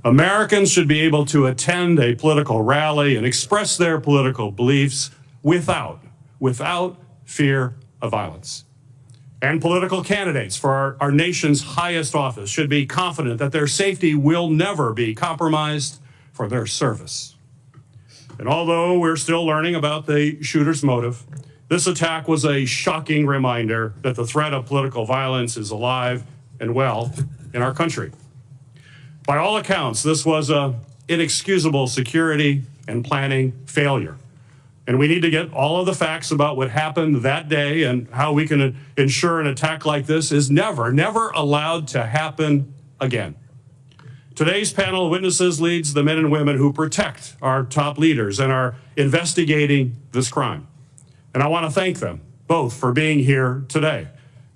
Americans should be able to attend a political rally and express their political beliefs without fear of violence. And political candidates for our nation's highest office should be confident that their safety will never be compromised for their service. And although we're still learning about the shooter's motive, this attack was a shocking reminder that the threat of political violence is alive and well in our country. By all accounts, this was an inexcusable security and planning failure. And we need to get all of the facts about what happened that day and how we can ensure an attack like this is never allowed to happen again. Today's panel of witnesses leads the men and women who protect our top leaders and are investigating this crime. And I want to thank them both for being here today,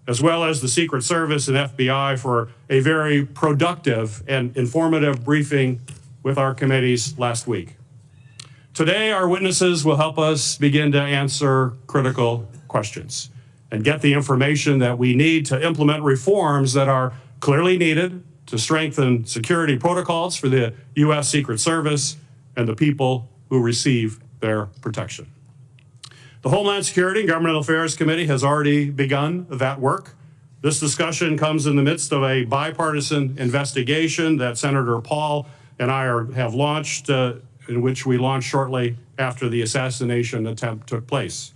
as well as the Secret Service and FBI for a very productive and informative briefing with our committees last week. Today, our witnesses will help us begin to answer critical questions and get the information that we need to implement reforms that are clearly needed to strengthen security protocols for the U.S. Secret Service and the people who receive their protection. The Homeland Security and Governmental Affairs Committee has already begun that work. This discussion comes in the midst of a bipartisan investigation that Senator Paul and I have launched, in which we launched shortly after the assassination attempt took place.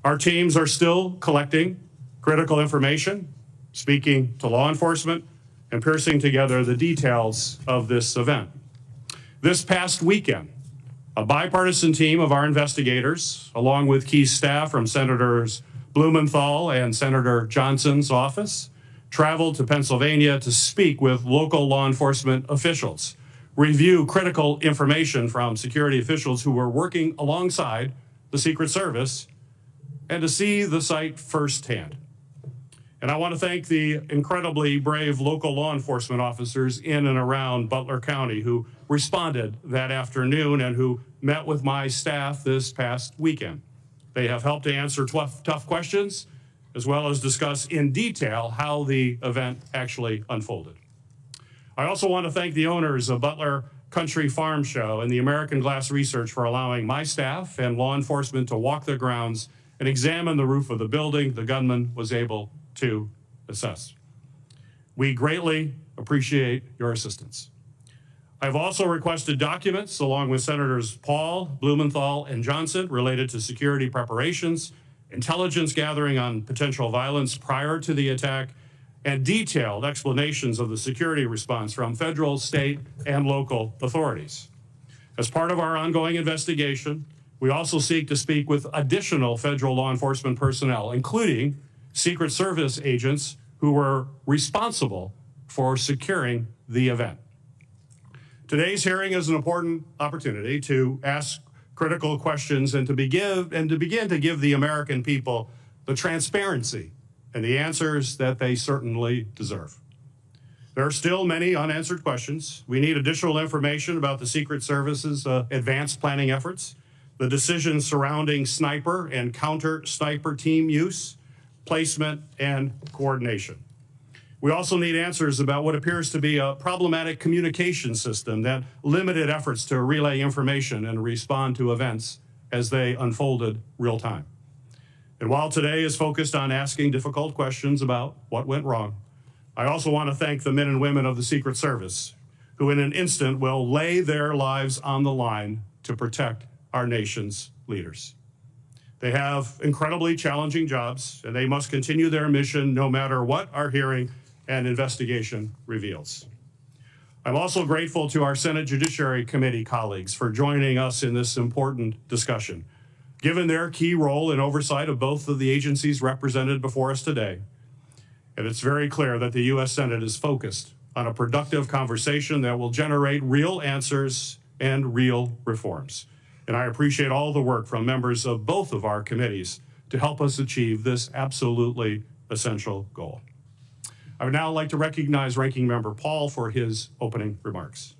Our teams are still collecting critical information, speaking to law enforcement, and piecing together the details of this event. This past weekend, a bipartisan team of our investigators, along with key staff from Senators Blumenthal and Senator Johnson's office, traveled to Pennsylvania to speak with local law enforcement officials, review critical information from security officials who were working alongside the Secret Service, and to see the site firsthand. And I want to thank the incredibly brave local law enforcement officers in and around Butler County who responded that afternoon and who met with my staff this past weekend. They have helped to answer tough questions, as well as discuss in detail how the event actually unfolded. I also want to thank the owners of Butler Country Farm Show and the American Glass Research for allowing my staff and law enforcement to walk the grounds and examine the roof of the building the gunman was able to assess. We greatly appreciate your assistance. I've also requested documents along with Senators Paul, Blumenthal, and Johnson related to security preparations, intelligence gathering on potential violence prior to the attack, and detailed explanations of the security response from federal, state, and local authorities. As part of our ongoing investigation, we also seek to speak with additional federal law enforcement personnel, including Secret Service agents who were responsible for securing the event. Today's hearing is an important opportunity to ask critical questions and to begin to give the American people the transparency and the answers that they certainly deserve. There are still many unanswered questions. We need additional information about the Secret Service's advanced planning efforts, the decisions surrounding sniper and counter-sniper team use, placement, and coordination. We also need answers about what appears to be a problematic communication system that limited efforts to relay information and respond to events as they unfolded real time. And while today is focused on asking difficult questions about what went wrong, I also want to thank the men and women of the Secret Service who in an instant will lay their lives on the line to protect our nation's leaders. They have incredibly challenging jobs, and they must continue their mission no matter what our hearing and investigation reveals. I'm also grateful to our Senate Judiciary Committee colleagues for joining us in this important discussion. Given their key role in oversight of both of the agencies represented before us today, and it's very clear that the U.S. Senate is focused on a productive conversation that will generate real answers and real reforms. And I appreciate all the work from members of both of our committees to help us achieve this absolutely essential goal. I would now like to recognize Ranking Member Paul for his opening remarks.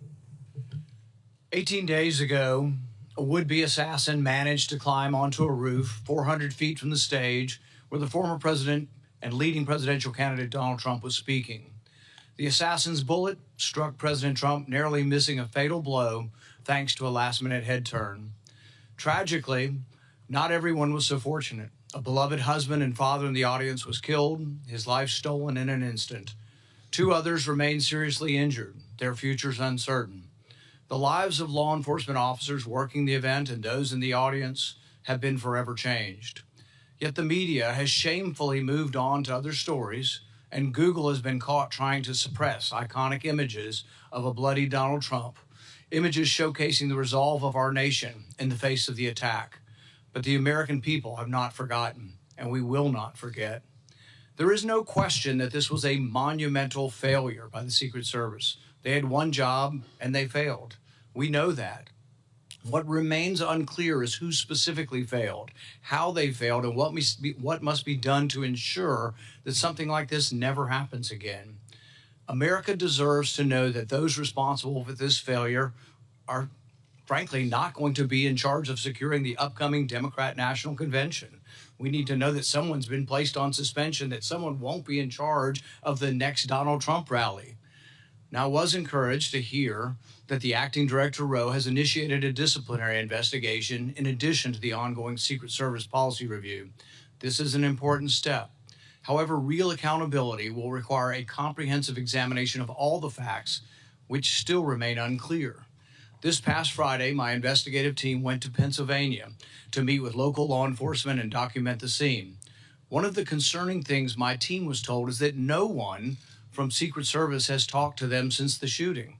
18 days ago, a would-be assassin managed to climb onto a roof 400 feet from the stage where the former president and leading presidential candidate Donald Trump was speaking. The assassin's bullet struck President Trump, narrowly missing a fatal blow thanks to a last-minute head turn. Tragically, not everyone was so fortunate. A beloved husband and father in the audience was killed, his life stolen in an instant. 2 others remain seriously injured, their futures uncertain. The lives of law enforcement officers working the event and those in the audience have been forever changed. Yet the media has shamefully moved on to other stories, and Google has been caught trying to suppress iconic images of a bloody Donald Trump, images showcasing the resolve of our nation in the face of the attack. But the American people have not forgotten, and we will not forget. There is no question that this was a monumental failure by the Secret Service. They had one job, and they failed. We know that. What remains unclear is who specifically failed, how they failed, and what must be done to ensure that something like this never happens again. America deserves to know that those responsible for this failure are, frankly, not going to be in charge of securing the upcoming Democrat National Convention. We need to know that someone's been placed on suspension, that someone won't be in charge of the next Donald Trump rally. Now, I was encouraged to hear that the acting director, Rowe, has initiated a disciplinary investigation in addition to the ongoing Secret Service policy review. This is an important step. However, real accountability will require a comprehensive examination of all the facts, which still remain unclear. This past Friday, my investigative team went to Pennsylvania to meet with local law enforcement and document the scene. One of the concerning things my team was told is that no one from Secret Service has talked to them since the shooting.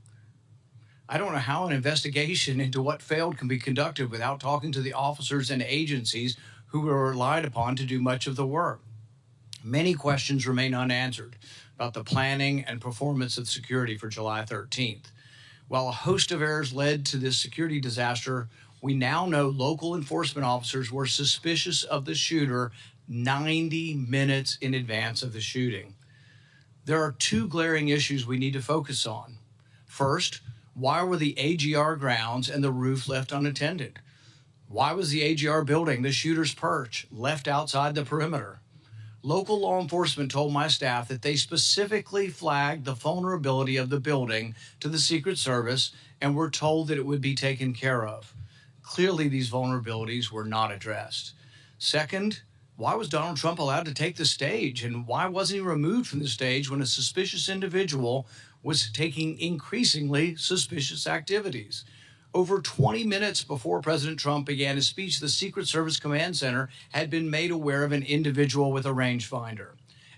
I don't know how an investigation into what failed can be conducted without talking to the officers and agencies who were relied upon to do much of the work. Many questions remain unanswered about the planning and performance of security for July 13th. While a host of errors led to this security disaster, we now know local enforcement officers were suspicious of the shooter 90 minutes in advance of the shooting. There are 2 glaring issues we need to focus on. First, why were the AGR grounds and the roof left unattended? Why was the AGR building, the shooter's perch, left outside the perimeter? Local law enforcement told my staff that they specifically flagged the vulnerability of the building to the Secret Service and were told that it would be taken care of. Clearly, these vulnerabilities were not addressed. Second, why was Donald Trump allowed to take the stage, and why wasn't he removed from the stage when a suspicious individual was taking increasingly suspicious activities? Over 20 minutes before President Trump began his speech, the Secret Service Command Center had been made aware of an individual with a rangefinder.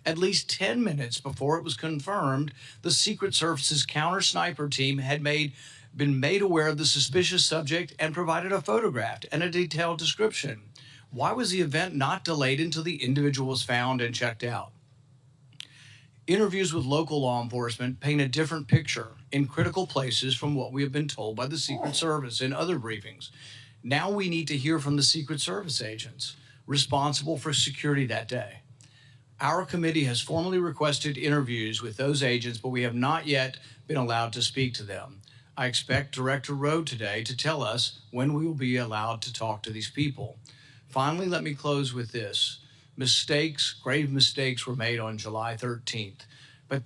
At least 10 minutes before it was confirmed, the Secret Service's counter-sniper team had been made aware of the suspicious subject and provided a photograph and a detailed description. Why was the event not delayed until the individual was found and checked out? Interviews with local law enforcement paint a different picture in critical places from what we have been told by the Secret Service in other briefings. Now we need to hear from the Secret Service agents responsible for security that day. Our committee has formally requested interviews with those agents, but we have not yet been allowed to speak to them. I expect Director Rowe today to tell us when we will be allowed to talk to these people. Finally, let me close with this. Grave mistakes were made on July 13th, but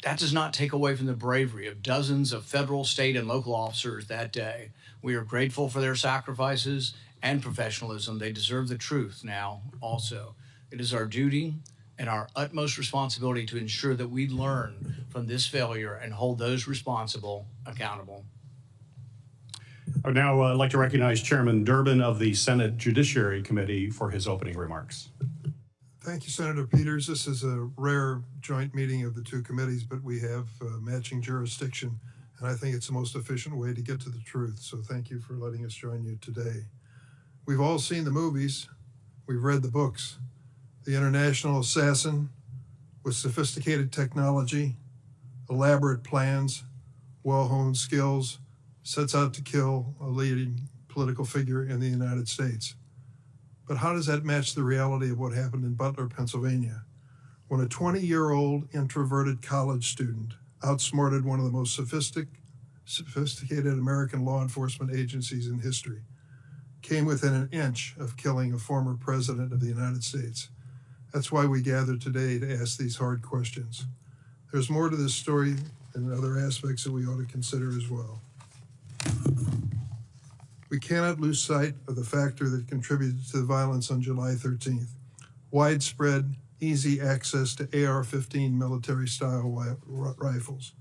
that does not take away from the bravery of dozens of federal, state, and local officers that day. We are grateful for their sacrifices and professionalism. They deserve the truth now also. It is our duty and our utmost responsibility to ensure that we learn from this failure and hold those responsible accountable. I would now like to recognize Chairman Durbin of the Senate Judiciary Committee for his opening remarks. Thank you, Senator Peters. This is a rare joint meeting of the 2 committees, but we have matching jurisdiction, and I think it's the most efficient way to get to the truth. So thank you for letting us join you today. We've all seen the movies. We've read the books. The international assassin with sophisticated technology, elaborate plans, well-honed skills, sets out to kill a leading political figure in the United States. But how does that match the reality of what happened in Butler, Pennsylvania, when a 20-year-old introverted college student outsmarted one of the most sophisticated American law enforcement agencies in history, came within an inch of killing a former president of the United States? That's why we gathered today to ask these hard questions. There's more to this story and other aspects that we ought to consider as well. We cannot lose sight of the factor that contributed to the violence on July 13th. Widespread, easy access to AR-15 military-style rifles.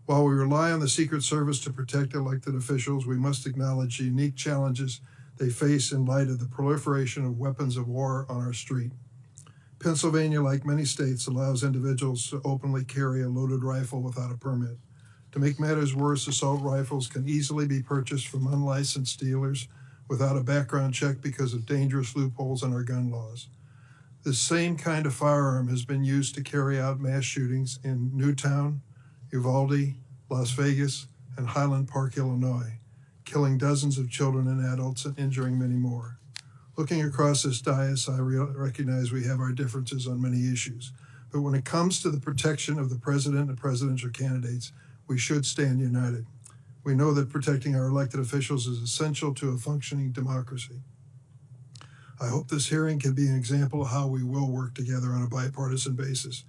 While we rely on the Secret Service to protect elected officials, we must acknowledge the unique challenges they face in light of the proliferation of weapons of war on our street. Pennsylvania, like many states, allows individuals to openly carry a loaded rifle without a permit. To make matters worse, assault rifles can easily be purchased from unlicensed dealers without a background check because of dangerous loopholes in our gun laws. This same kind of firearm has been used to carry out mass shootings in Newtown, Uvalde, Las Vegas, and Highland Park, Illinois, killing dozens of children and adults and injuring many more. Looking across this dais, I recognize we have our differences on many issues, but when it comes to the protection of the president and presidential candidates, we should stand united. We know that protecting our elected officials is essential to a functioning democracy. I hope this hearing can be an example of how we will work together on a bipartisan basis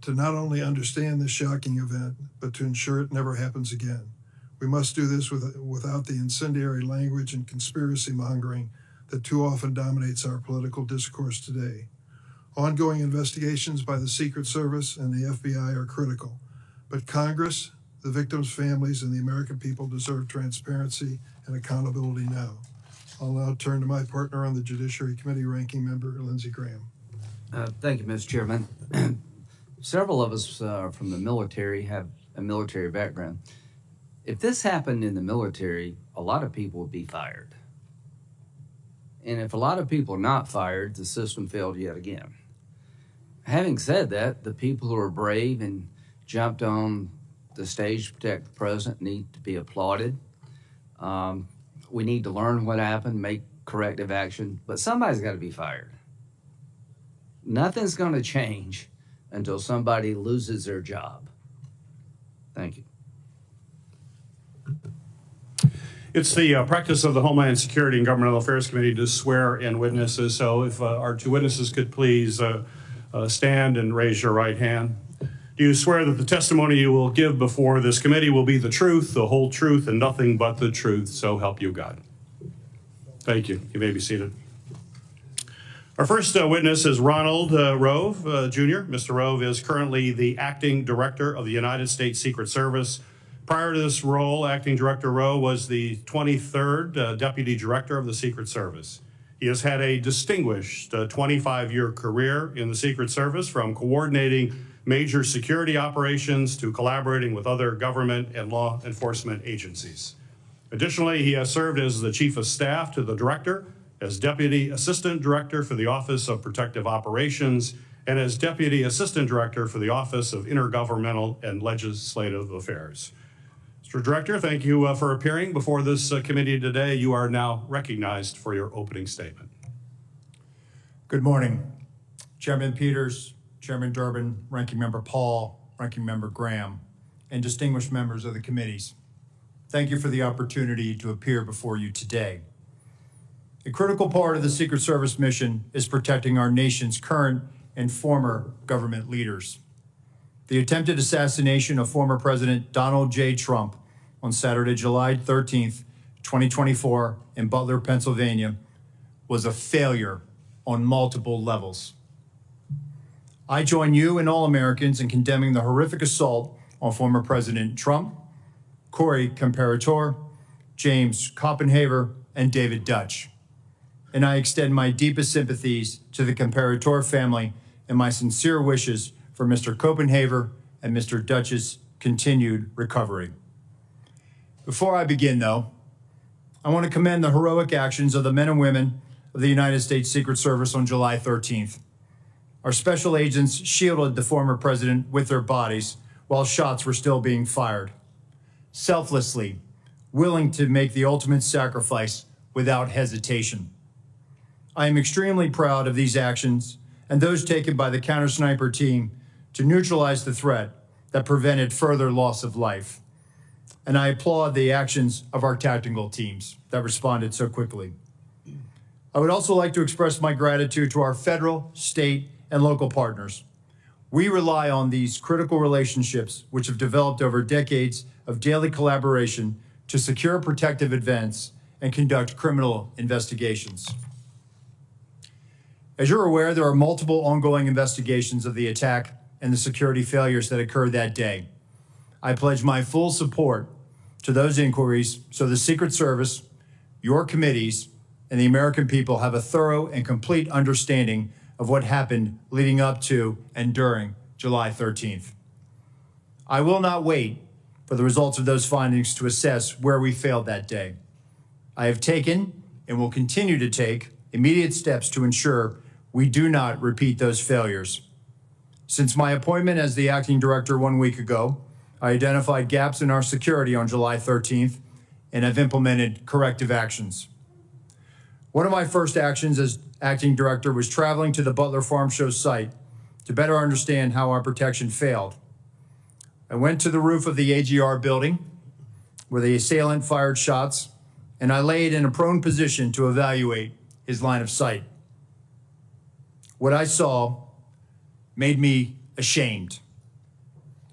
to not only understand this shocking event, but to ensure it never happens again. We must do this without the incendiary language and conspiracy mongering that too often dominates our political discourse today. Ongoing investigations by the Secret Service and the FBI are critical, but Congress, the victims' families, and the American people deserve transparency and accountability now. I'll now turn to my partner on the Judiciary Committee, Ranking Member Lindsey Graham. Thank you, Mr. Chairman. Several of us from the military have a military background. If this happened in the military, a lot of people would be fired. And if a lot of people are not fired, the system failed yet again. Having said that, the people who are brave and jumped on the stage to protect the president need to be applauded. We need to learn what happened, make corrective action, but somebody's got to be fired. Nothing's going to change until somebody loses their job. Thank you. It's the practice of the Homeland Security and Governmental Affairs Committee to swear in witnesses. So if our two witnesses could please stand and raise your right hand. Do you swear that the testimony you will give before this committee will be the truth, the whole truth, and nothing but the truth? So help you God. Thank you. You may be seated. Our first witness is Ronald Rowe, Jr. Mr. Rowe is currently the acting director of the United States Secret Service. Prior to this role, Acting Director Rowe was the 23rd Deputy Director of the Secret Service. He has had a distinguished 25-year career in the Secret Service, from coordinating major security operations to collaborating with other government and law enforcement agencies. Additionally, he has served as the Chief of Staff to the Director, as Deputy Assistant Director for the Office of Protective Operations, and as Deputy Assistant Director for the Office of Intergovernmental and Legislative Affairs. Mr. Director, thank you for appearing before this committee today. You are now recognized for your opening statement. Good morning, Chairman Peters, Chairman Durbin, Ranking Member Paul, Ranking Member Graham, and distinguished members of the committees. Thank you for the opportunity to appear before you today. A critical part of the Secret Service mission is protecting our nation's current and former government leaders. The attempted assassination of former President Donald J. Trump on Saturday, July 13th, 2024 in Butler, Pennsylvania, was a failure on multiple levels. I join you and all Americans in condemning the horrific assault on former President Trump, Corey Comparator, James Copenhaver, and David Dutch. And I extend my deepest sympathies to the Comparator family and my sincere wishes for Mr. Copenhaver and Mr. Dutch's continued recovery. Before I begin, though, I want to commend the heroic actions of the men and women of the United States Secret Service on July 13th. Our special agents shielded the former president with their bodies while shots were still being fired, selflessly, willing to make the ultimate sacrifice without hesitation. I am extremely proud of these actions and those taken by the counter-sniper team to neutralize the threat that prevented further loss of life. And I applaud the actions of our tactical teams that responded so quickly. I would also like to express my gratitude to our federal, state, and local partners. We rely on these critical relationships, which have developed over decades of daily collaboration, to secure protective events and conduct criminal investigations. As you're aware, there are multiple ongoing investigations of the attack and the security failures that occurred that day. I pledge my full support to those inquiries so the Secret Service, your committees, and the American people have a thorough and complete understanding of what happened leading up to and during July 13th. I will not wait for the results of those findings to assess where we failed that day. I have taken and will continue to take immediate steps to ensure we do not repeat those failures. Since my appointment as the acting director 1 week ago, I identified gaps in our security on July 13th and have implemented corrective actions. One of my first actions as acting director was traveling to the Butler Farm Show site to better understand how our protection failed. I went to the roof of the AGR building where the assailant fired shots, and I laid in a prone position to evaluate his line of sight. What I saw made me ashamed.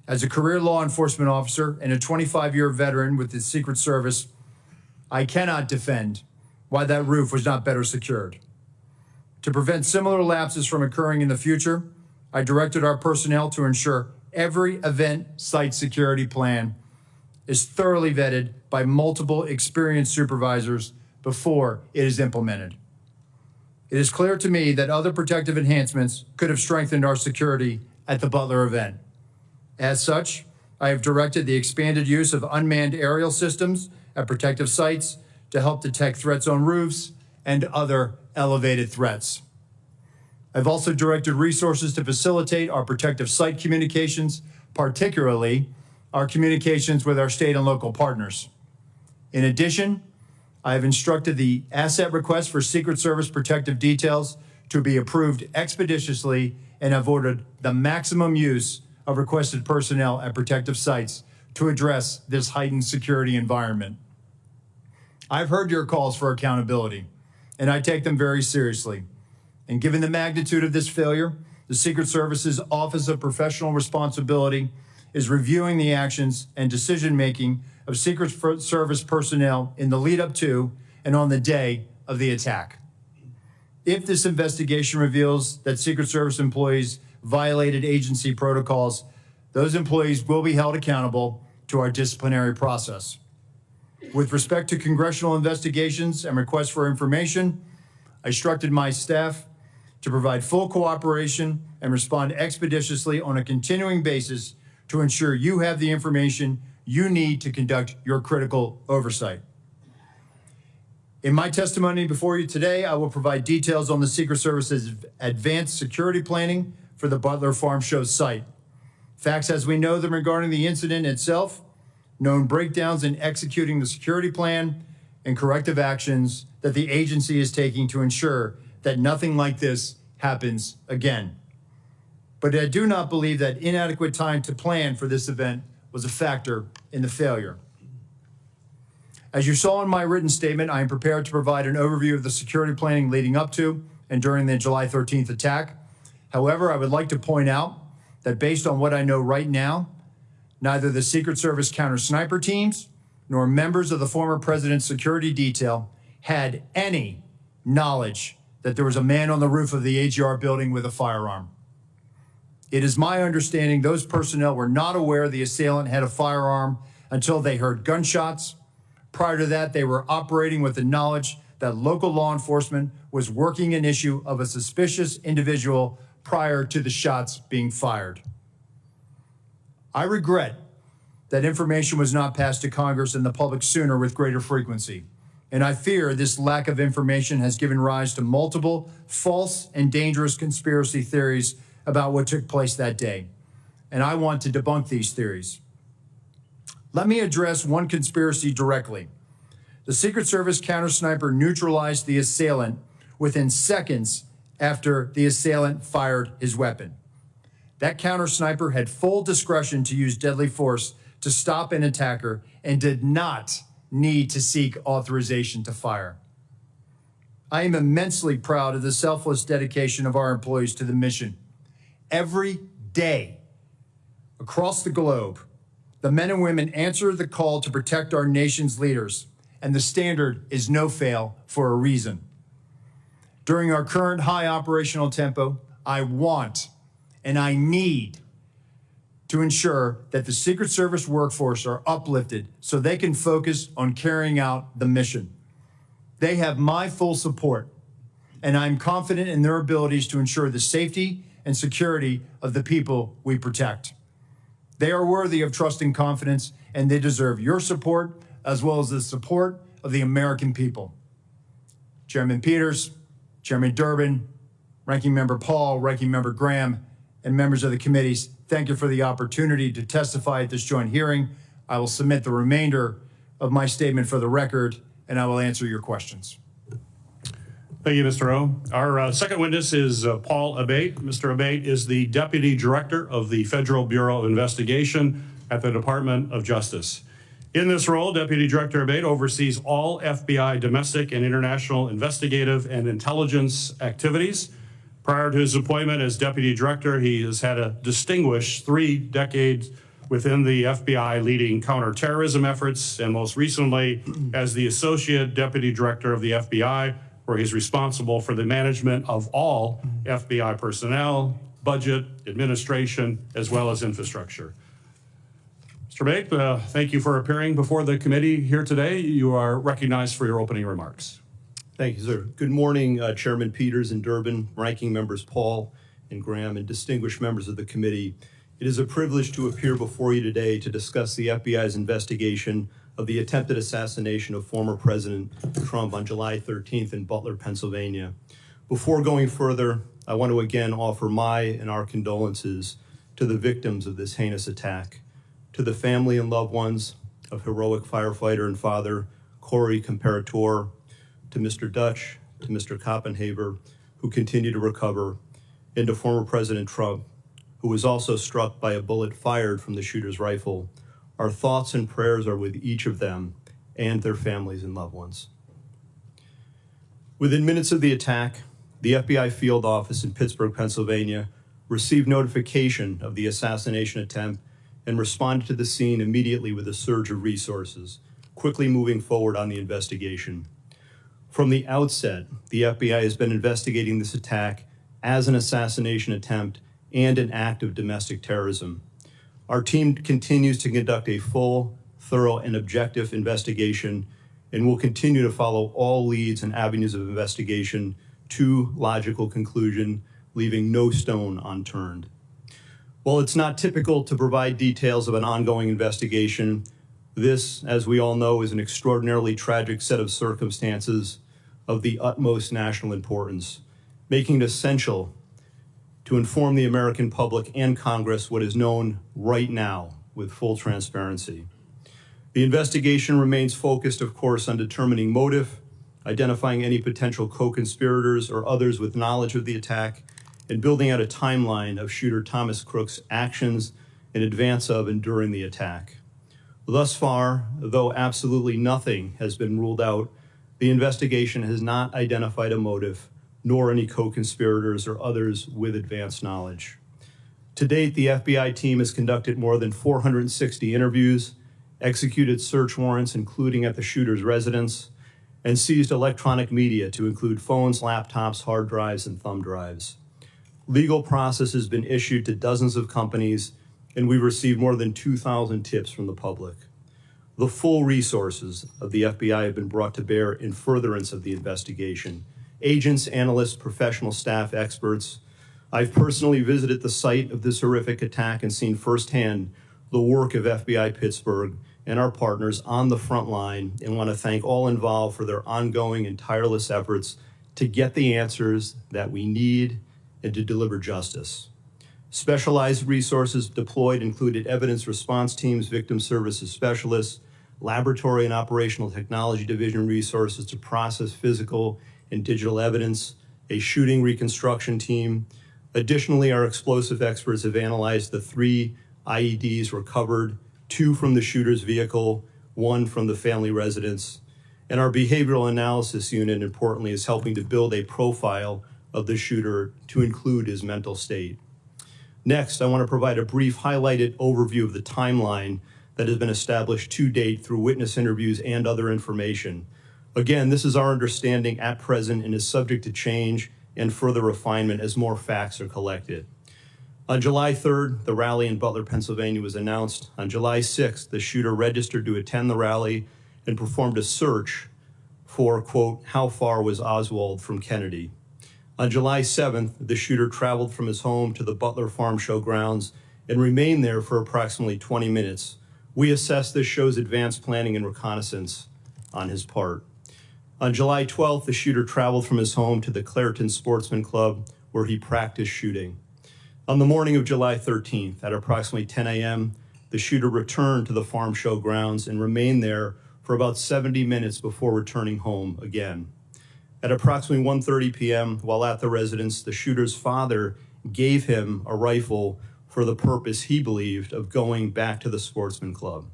As a career law enforcement officer and a 25-year veteran with the Secret Service, I cannot defend why that roof was not better secured. To prevent similar lapses from occurring in the future, I directed our personnel to ensure every event site security plan is thoroughly vetted by multiple experienced supervisors before it is implemented. It is clear to me that other protective enhancements could have strengthened our security at the Butler event. As such, I have directed the expanded use of unmanned aerial systems at protective sites to help detect threats on roofs and other elevated threats. I've also directed resources to facilitate our protective site communications, particularly our communications with our state and local partners. In addition, I have instructed the asset request for Secret Service protective details to be approved expeditiously and have ordered the maximum use of requested personnel at protective sites to address this heightened security environment. I've heard your calls for accountability, and I take them very seriously. And given the magnitude of this failure, the Secret Service's Office of Professional Responsibility is reviewing the actions and decision-making of Secret Service personnel in the lead up to and on the day of the attack. If this investigation reveals that Secret Service employees violated agency protocols, those employees will be held accountable to our disciplinary process. With respect to congressional investigations and requests for information, I instructed my staff to provide full cooperation and respond expeditiously on a continuing basis to ensure you have the information you need to conduct your critical oversight. In my testimony before you today, I will provide details on the Secret Service's advanced security planning for the Butler Farm Show site. Facts as we know them regarding the incident itself, known breakdowns in executing the security plan, and corrective actions that the agency is taking to ensure that nothing like this happens again. But I do not believe that inadequate time to plan for this event was a factor in the failure. As you saw in my written statement, I am prepared to provide an overview of the security planning leading up to and during the July 13th attack. However, I would like to point out that based on what I know right now, neither the Secret Service counter-sniper teams nor members of the former president's security detail had any knowledge that there was a man on the roof of the AGR building with a firearm. It is my understanding those personnel were not aware the assailant had a firearm until they heard gunshots. Prior to that, they were operating with the knowledge that local law enforcement was working an issue of a suspicious individual prior to the shots being fired. I regret that information was not passed to Congress and the public sooner with greater frequency. And I fear this lack of information has given rise to multiple false and dangerous conspiracy theories about what took place that day. And I want to debunk these theories. Let me address one conspiracy directly. The Secret Service counter-sniper neutralized the assailant within seconds after the assailant fired his weapon. That counter-sniper had full discretion to use deadly force to stop an attacker and did not need to seek authorization to fire. I am immensely proud of the selfless dedication of our employees to the mission. Every day, across the globe, the men and women answer the call to protect our nation's leaders, and the standard is no fail for a reason. During our current high operational tempo, I want and I need to ensure that the Secret Service workforce are uplifted so they can focus on carrying out the mission. They have my full support, and I'm confident in their abilities to ensure the safety and security of the people we protect. They are worthy of trust and confidence, and they deserve your support as well as the support of the American people. Chairman Peters, Chairman Durbin, Ranking Member Paul, Ranking Member Graham, and members of the committees, thank you for the opportunity to testify at this joint hearing. I will submit the remainder of my statement for the record, and I will answer your questions. Thank you, Mr. Rowe. Our second witness is Paul Abate. Mr. Abate is the Deputy Director of the Federal Bureau of Investigation at the Department of Justice. In this role, Deputy Director Abate oversees all FBI domestic and international investigative and intelligence activities. Prior to his appointment as Deputy Director, he has had a distinguished 3 decades within the FBI leading counterterrorism efforts, and most recently as the Associate Deputy Director of the FBI, where he's responsible for the management of all FBI personnel, budget, administration, as well as infrastructure. Mr. Abate, thank you for appearing before the committee here today. You are recognized for your opening remarks. Thank you, sir. Good morning, Chairman Peters and Durbin, Ranking Members Paul and Graham, and distinguished members of the committee. It is a privilege to appear before you today to discuss the FBI's investigation of the attempted assassination of former President Trump on July 13th in Butler, Pennsylvania. Before going further, I want to again offer my and our condolences to the victims of this heinous attack, to the family and loved ones of heroic firefighter and father Corey Comparator, to Mr. Dutch, to Mr. Koppenhaber, who continue to recover, and to former President Trump, who was also struck by a bullet fired from the shooter's rifle. Our thoughts and prayers are with each of them and their families and loved ones. Within minutes of the attack, the FBI field office in Pittsburgh, Pennsylvania, received notification of the assassination attempt and responded to the scene immediately with a surge of resources, quickly moving forward on the investigation. From the outset, the FBI has been investigating this attack as an assassination attempt and an act of domestic terrorism. Our team continues to conduct a full, thorough, and objective investigation, and will continue to follow all leads and avenues of investigation to logical conclusion, leaving no stone unturned. While it's not typical to provide details of an ongoing investigation, this, as we all know, is an extraordinarily tragic set of circumstances of the utmost national importance, making it essential to inform the American public and Congress what is known right now with full transparency. The investigation remains focused, of course, on determining motive, identifying any potential co-conspirators or others with knowledge of the attack, and building out a timeline of shooter Thomas Crook's actions in advance of and during the attack. Thus far, though absolutely nothing has been ruled out, the investigation has not identified a motive, nor any co-conspirators or others with advanced knowledge. To date, the FBI team has conducted more than 460 interviews, executed search warrants, including at the shooter's residence, and seized electronic media to include phones, laptops, hard drives, and thumb drives. Legal process has been issued to dozens of companies, and we've received more than 2,000 tips from the public. The full resources of the FBI have been brought to bear in furtherance of the investigation. Agents, analysts, professional staff, experts. I've personally visited the site of this horrific attack and seen firsthand the work of FBI Pittsburgh and our partners on the front line, and want to thank all involved for their ongoing and tireless efforts to get the answers that we need and to deliver justice. Specialized resources deployed included evidence response teams, victim services specialists, laboratory and operational technology division resources to process physical and digital evidence, a shooting reconstruction team. Additionally, our explosive experts have analyzed the 3 IEDs recovered, 2 from the shooter's vehicle, 1 from the family residence. And our behavioral analysis unit, importantly, is helping to build a profile of the shooter to include his mental state. Next, I want to provide a brief highlighted overview of the timeline that has been established to date through witness interviews and other information. Again, this is our understanding at present and is subject to change and further refinement as more facts are collected. On July 3rd, the rally in Butler, Pennsylvania was announced. On July 6th, the shooter registered to attend the rally and performed a search for, quote, how far was Oswald from Kennedy? On July 7th, the shooter traveled from his home to the Butler Farm Show grounds and remained there for approximately 20 minutes. We assess this shows advanced planning and reconnaissance on his part. On July 12th, the shooter traveled from his home to the Clairton Sportsman Club, where he practiced shooting. On the morning of July 13th, at approximately 10 a.m., the shooter returned to the farm show grounds and remained there for about 70 minutes before returning home again. At approximately 1:30 p.m., while at the residence, the shooter's father gave him a rifle for the purpose he believed of going back to the Sportsman Club.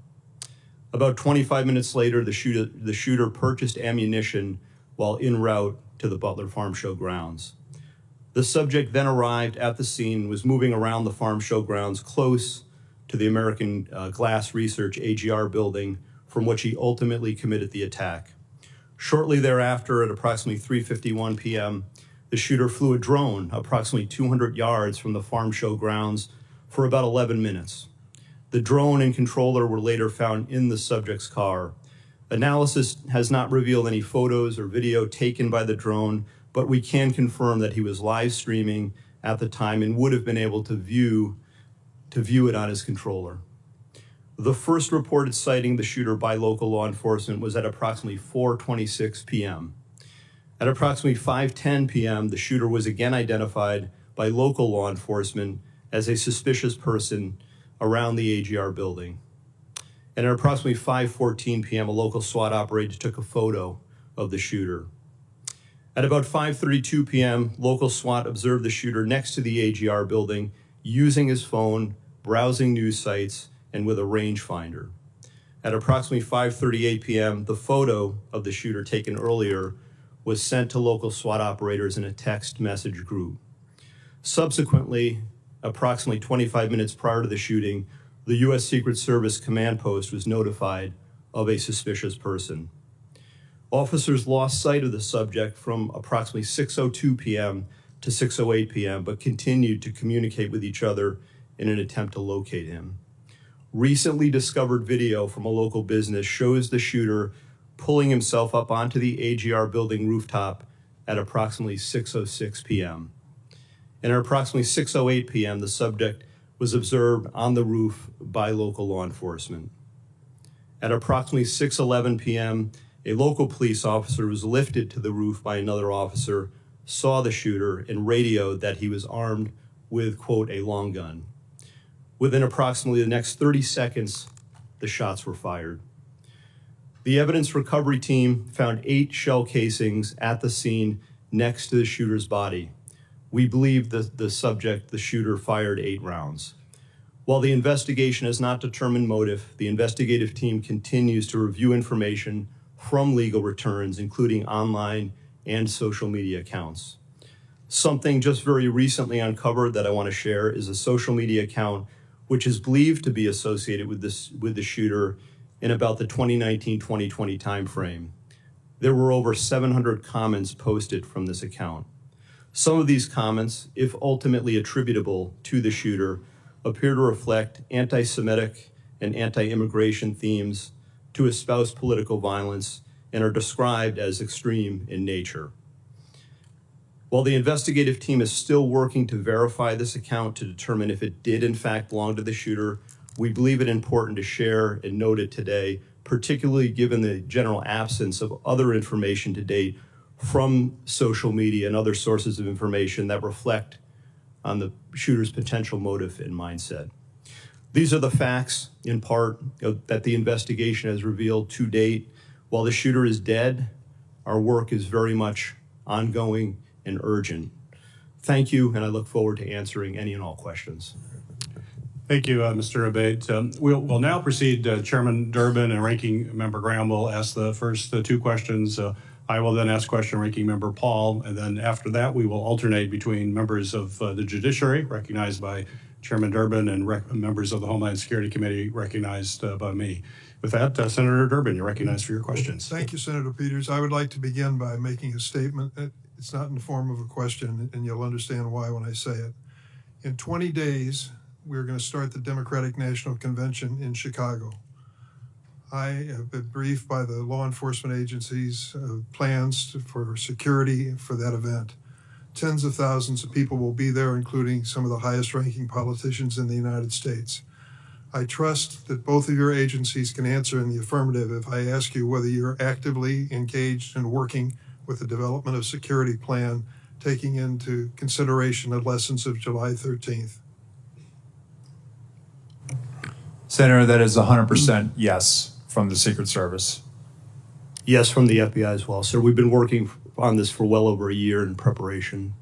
About 25 minutes later, the shooter purchased ammunition while en route to the Butler Farm Show grounds. The subject then arrived at the scene and was moving around the farm show grounds close to the American Glass Research AGR building, from which he ultimately committed the attack. Shortly thereafter, at approximately 3:51 p.m., the shooter flew a drone approximately 200 yards from the farm show grounds for about 11 minutes. The drone and controller were later found in the subject's car. Analysis has not revealed any photos or video taken by the drone, but we can confirm that he was live streaming at the time and would have been able to view it on his controller. The first reported sighting of the shooter by local law enforcement was at approximately 4:26 p.m. At approximately 5:10 p.m., the shooter was again identified by local law enforcement as a suspicious person around the AGR building. And at approximately 5:14 p.m., a local SWAT operator took a photo of the shooter. At about 5:32 p.m., local SWAT observed the shooter next to the AGR building using his phone, browsing news sites, and with a rangefinder. At approximately 5:38 p.m., the photo of the shooter taken earlier was sent to local SWAT operators in a text message group. Subsequently, approximately 25 minutes prior to the shooting, the U.S. Secret Service command post was notified of a suspicious person. Officers lost sight of the subject from approximately 6:02 p.m. to 6:08 p.m., but continued to communicate with each other in an attempt to locate him. Recently discovered video from a local business shows the shooter pulling himself up onto the AGR building rooftop at approximately 6:06 p.m. And at approximately 6:08 p.m., the subject was observed on the roof by local law enforcement. At approximately 6:11 p.m., a local police officer was lifted to the roof by another officer, saw the shooter, and radioed that he was armed with, quote, a long gun. Within approximately the next 30 seconds, the shots were fired. The evidence recovery team found 8 shell casings at the scene next to the shooter's body. We believe that the subject, the shooter, fired 8 rounds. While the investigation has not determined motive, the investigative team continues to review information from legal returns, including online and social media accounts. Something just very recently uncovered that I want to share is a social media account which is believed to be associated with the shooter in about the 2019-2020 timeframe. There were over 700 comments posted from this account. Some of these comments, if ultimately attributable to the shooter, appear to reflect anti-Semitic and anti-immigration themes, to espouse political violence, and are described as extreme in nature. While the investigative team is still working to verify this account to determine if it did in fact belong to the shooter, we believe it important to share and note it today, particularly given the general absence of other information to date from social media and other sources of information that reflect on the shooter's potential motive and mindset. These are the facts, in part, that the investigation has revealed to date. While the shooter is dead, our work is very much ongoing and urgent. Thank you, and I look forward to answering any and all questions. Thank you, Mr. Abate. We'll now proceed. Chairman Durbin and Ranking Member Graham will ask the first 2 questions. I will then ask question Ranking Member Paul, and then after that we will alternate between members of the judiciary, recognized by Chairman Durbin and members of the Homeland Security Committee recognized by me. With that, Senator Durbin, you're recognized for your questions. Thank you, Senator Peters. I would like to begin by making a statement. It's not in the form of a question, and you'll understand why when I say it. In 20 days, we're going to start the Democratic National Convention in Chicago. I have been briefed by the law enforcement agencies plans for security for that event. Tens of thousands of people will be there, including some of the highest ranking politicians in the United States. I trust that both of your agencies can answer in the affirmative if I ask you whether you're actively engaged in working with the development of security plan, taking into consideration the lessons of July 13th. Senator, that is 100% yes from the Secret Service. Yes, from the FBI as well, sir. We've been working on this for well over a year in preparation.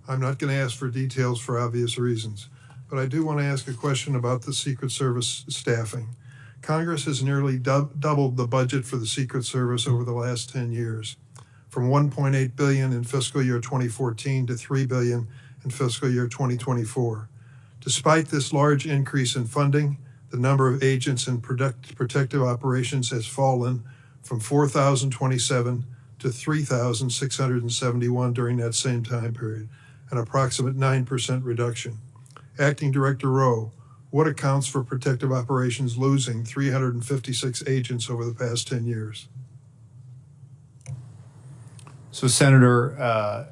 I'm not going to ask for details for obvious reasons, but I do want to ask a question about the Secret Service staffing. Congress has nearly doubled the budget for the Secret Service over the last 10 years, from $1.8 billion in fiscal year 2014 to $3 billion in fiscal year 2024. Despite this large increase in funding, the number of agents in protective operations has fallen from 4,027 to 3,671 during that same time period, an approximate 9% reduction. Acting Director Rowe, what accounts for protective operations losing 356 agents over the past 10 years? So, Senator,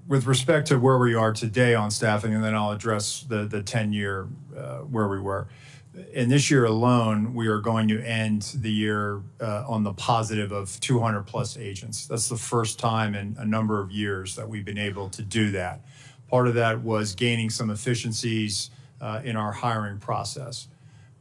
with respect to where we are today on staffing, and then I'll address the 10-year where we were. In this year alone, we are going to end the year on the positive of 200 plus agents. That's the first time in a number of years that we've been able to do that. Part of that was gaining some efficiencies in our hiring process.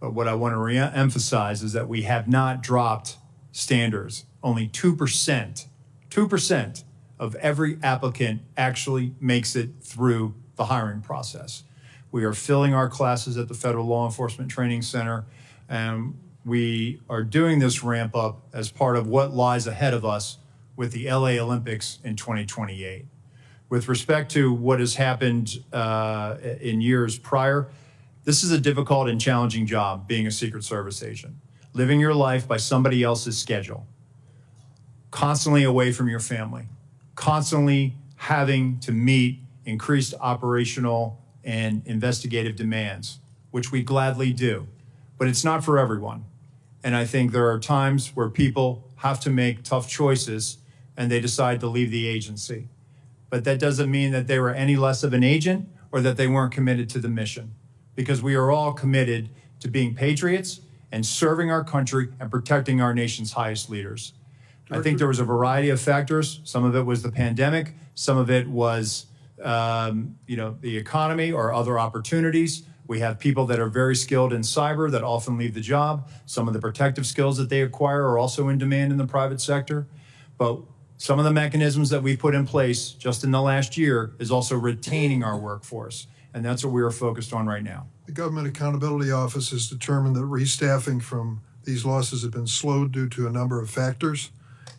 But what I want to re-emphasize is that we have not dropped standards. Only 2% of every applicant actually makes it through the hiring process. We are filling our classes at the Federal Law Enforcement Training Center, and we are doing this ramp up as part of what lies ahead of us with the LA Olympics in 2028. With respect to what has happened in years prior, this is a difficult and challenging job, being a Secret Service agent. Living your life by somebody else's schedule, constantly away from your family, constantly having to meet increased operational and investigative demands, which we gladly do, but it's not for everyone. And I think there are times where people have to make tough choices and they decide to leave the agency. But that doesn't mean that they were any less of an agent or that they weren't committed to the mission, because we are all committed to being patriots and serving our country and protecting our nation's highest leaders. I think there was a variety of factors. Some of it was the pandemic. Some of it was, the economy or other opportunities. We have people that are very skilled in cyber that often leave the job. Some of the protective skills that they acquire are also in demand in the private sector. But some of the mechanisms that we've put in place just in the last year is also retaining our workforce. And that's what we are focused on right now. The Government Accountability Office has determined that restaffing from these losses have been slowed due to a number of factors,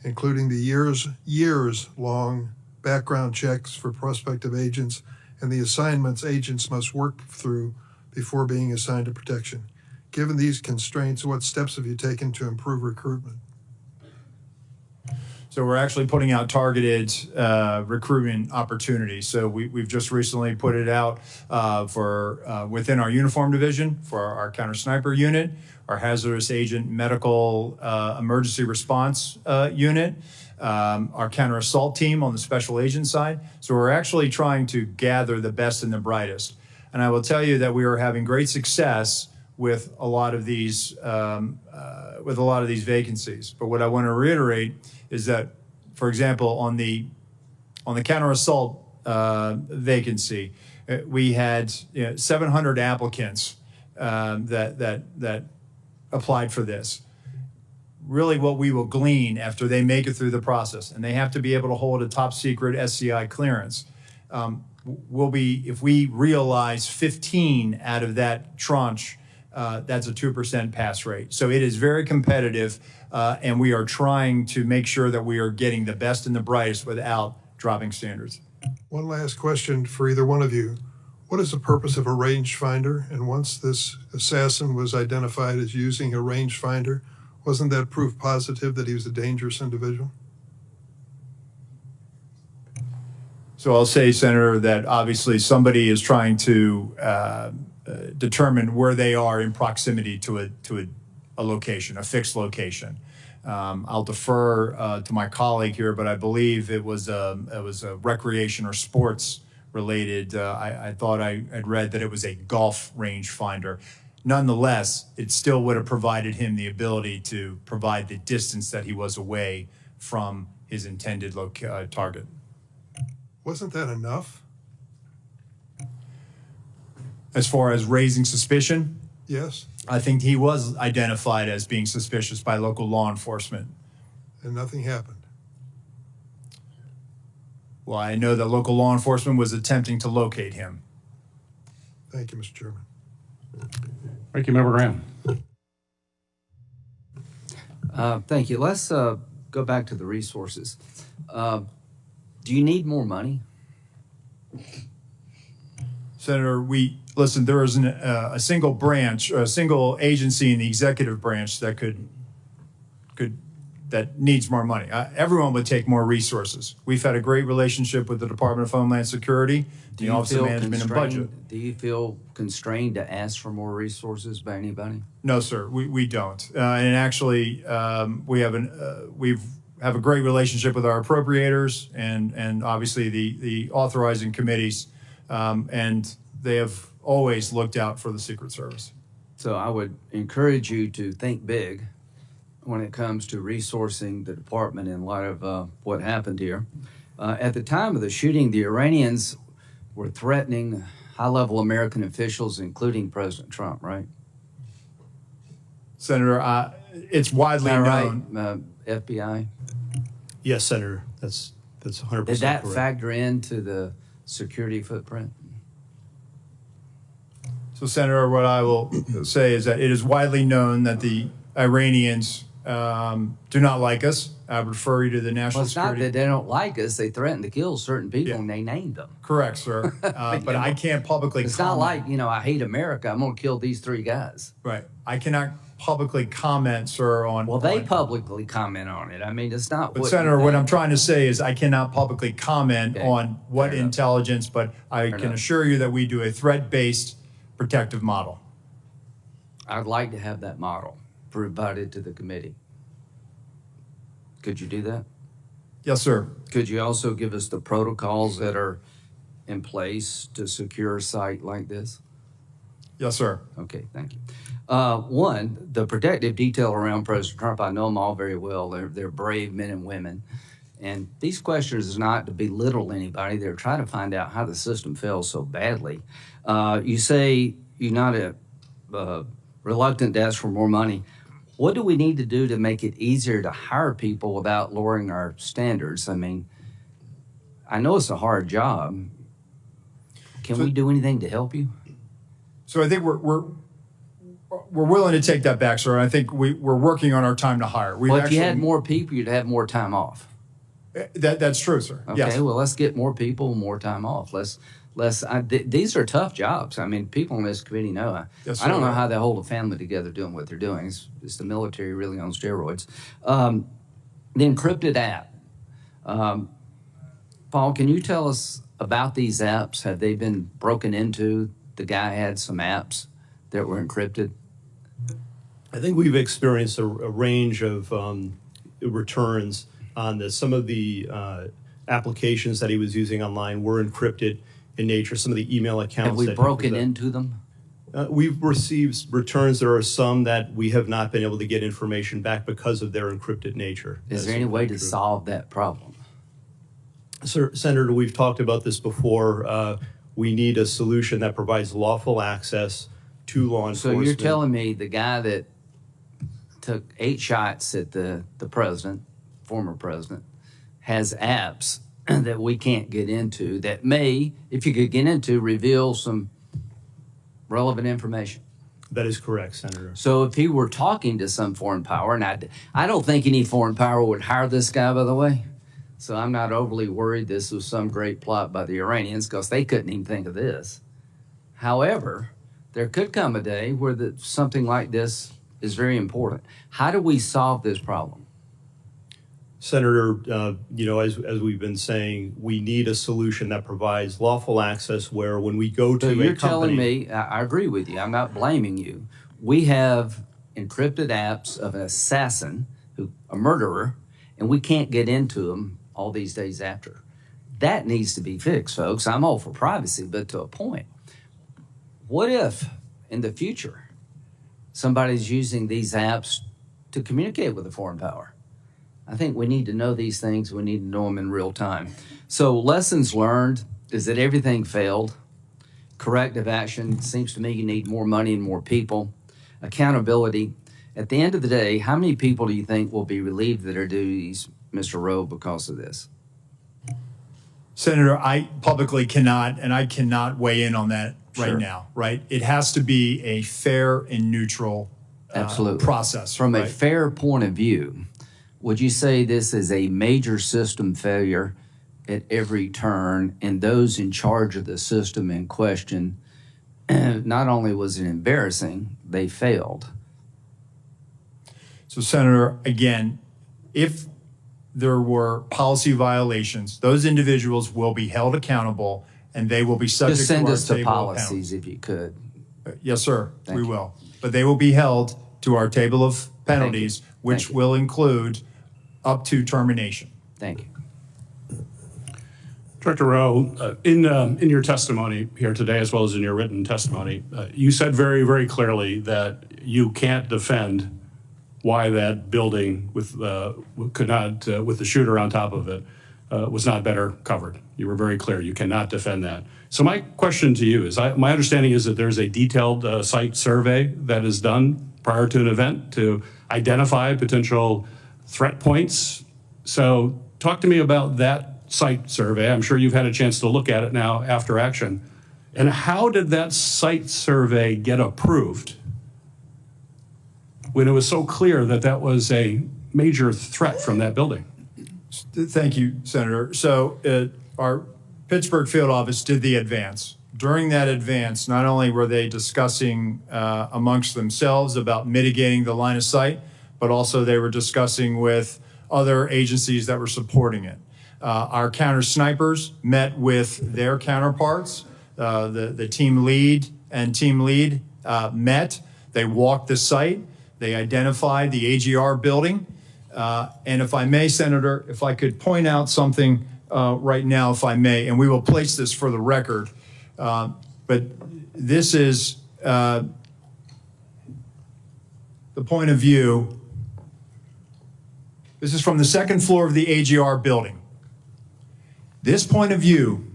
including the years-long background checks for prospective agents and the assignments agents must work through before being assigned to protection. Given these constraints, what steps have you taken to improve recruitment? So we're actually putting out targeted recruitment opportunities. So we've just recently put it out for within our uniform division for our counter sniper unit, our hazardous agent medical emergency response unit, our counter assault team on the special agent side. So we're actually trying to gather the best and the brightest. And I will tell you that we are having great success with a lot of these vacancies. But what I want to reiterate is that, for example, on the counter assault vacancy, we had 700 applicants that applied for this. Really, what we will glean after they make it through the process, and they have to be able to hold a top secret SCI clearance, will be, if we realize 15 out of that tranche, that's a 2% pass rate. So it is very competitive, and we are trying to make sure that we are getting the best and the brightest without dropping standards. One last question for either one of you. What is the purpose of a rangefinder? And once this assassin was identified as using a rangefinder, wasn't that proof positive that he was a dangerous individual? So I'll say, Senator, that obviously somebody is trying to determine where they are in proximity to a location, a fixed location. I'll defer to my colleague here, but I believe it was a recreation or sports related. I thought I had read that it was a golf range finder. Nonetheless, it still would have provided him the ability to provide the distance that he was away from his intended target. Wasn't that enough? As far as raising suspicion, Yes, I think he was identified as being suspicious by local law enforcement. and nothing happened. Well, I know that local law enforcement was attempting to locate him. Thank you, Mr. Chairman. Thank you, Member Graham. Thank you. Let's go back to the resources. Do you need more money? Senator, listen, there is a single branch, or a single agency in the executive branch that that needs more money. Everyone would take more resources. We've had a great relationship with the Department of Homeland Security, the Office of Management and Budget. Do you feel constrained to ask for more resources by anybody? No, sir, we don't. And actually, we have a great relationship with our appropriators and obviously the authorizing committees, and they have always looked out for the Secret Service. So I would encourage you to think big when it comes to resourcing the department in light of what happened here. At the time of the shooting, the Iranians were threatening high-level American officials, including President Trump, right? Senator, it's widely known. Right? FBI? Yes, Senator, that's 100% Did that correct. factor into the security footprint? So, Senator, what I will say is that it is widely known that the Iranians do not like us. I would refer you to the National Well, it's not Security. that they don't like us. They threatened to kill certain people, Yeah. and they named them. Correct, sir. But I can't publicly It's comment. not like, I hate America. I'm going to kill these three guys. Right. I cannot publicly comment, sir, on. Well, they on- publicly comment on it. I mean, it's not But what. Senator, you what think. I'm trying to say is I cannot publicly comment Okay. on what Fair enough. intelligence, but I Fair can enough. assure you that we do a threat-based protective model. I'd like to have that model provided to the committee. Could you do that? Yes, sir. Could you also give us the protocols that are in place to secure a site like this? Yes, sir. Okay, thank you. One, the protective detail around President Trump, I know them all very well. They're brave men and women. And these questions is not to belittle anybody. They're trying to find out how the system fails so badly. You say you're not reluctant to ask for more money. What do we need to do to make it easier to hire people without lowering our standards? I mean, I know it's a hard job. Can we do anything to help you? So I think we're willing to take that back, sir. I think we're working on our time to hire. Well, if you had more people, you'd have more time off. That's true, sir. Okay, Yes. well, let's get more people, more time off. These are tough jobs. I mean, people on this committee know. Yes, I don't sir. know how they hold a family together doing what they're doing. It's the military really on steroids. The encrypted app. Paul, can you tell us about these apps? Have they been broken into? The guy had some apps that were encrypted. I think we've experienced a range of returns on this. Some of the applications that he was using online were encrypted in nature. Some of the email accounts. Have we that he broken present- into them? We've received returns. There are some that we have not been able to get information back because of their encrypted nature. Is That's there any way in to fact true. solve that problem? Sir, Senator, we've talked about this before. We need a solution that provides lawful access to law So enforcement. you're telling me the guy that took 8 shots at the president, former president, has apps that we can't get into that may, if you could get into, reveal some relevant information. That is correct, Senator. So if he were talking to some foreign power, and I don't think any foreign power would hire this guy, by the way. So I'm not overly worried this was some great plot by the Iranians because they couldn't even think of this. However, there could come a day where something like this is very important. How do we solve this problem? Senator, as we've been saying, we need a solution that provides lawful access where when we go to So a you're company... telling me, I agree with you, I'm not blaming you. We have encrypted apps of an assassin, a murderer, and we can't get into them all these days after. That needs to be fixed, folks. I'm all for privacy, but to a point. What if, in the future, somebody's using these apps to communicate with a foreign power? I think we need to know these things. We need to know them in real time. So lessons learned is that everything failed. Corrective action, seems to me you need more money and more people. Accountability. At the end of the day, how many people do you think will be relieved of their duties, Mr. Rowe, because of this? Senator, I publicly cannot, and I cannot weigh in on that right now, right? It has to be a fair and neutral process. From a fair point of view, would you say this is a major system failure at every turn, and those in charge of the system in question, not only was it embarrassing, they failed? So, Senator, again, if there were policy violations, those individuals will be held accountable and they will be subject Just to send our us the table of policies penalties. if you could. Yes, sir, Thank we you. will. But they will be held to our table of penalties, which Thank you. will include up to termination. Thank you. Director Rowe, in your testimony here today, as well as in your written testimony, you said very, very clearly that you can't defend why that building with the shooter on top of it was not better covered. You were very clear. You cannot defend that. So my question to you is, my understanding is that there's a detailed site survey that is done prior to an event to identify potential threat points. So talk to me about that site survey. I'm sure you've had a chance to look at it now after action. And how did that site survey get approved when it was so clear that that was a major threat from that building? Thank you, Senator. So our Pittsburgh field office did the advance. During that advance, not only were they discussing amongst themselves about mitigating the line of sight, but also they were discussing with other agencies that were supporting it. Our counter snipers met with their counterparts. The team lead and team lead met. They walked the site. They identified the AGR building. And if I may, Senator, if I could point out something right now, if I may, and we will place this for the record, but this is the point of view. This is from the second floor of the AGR building. This point of view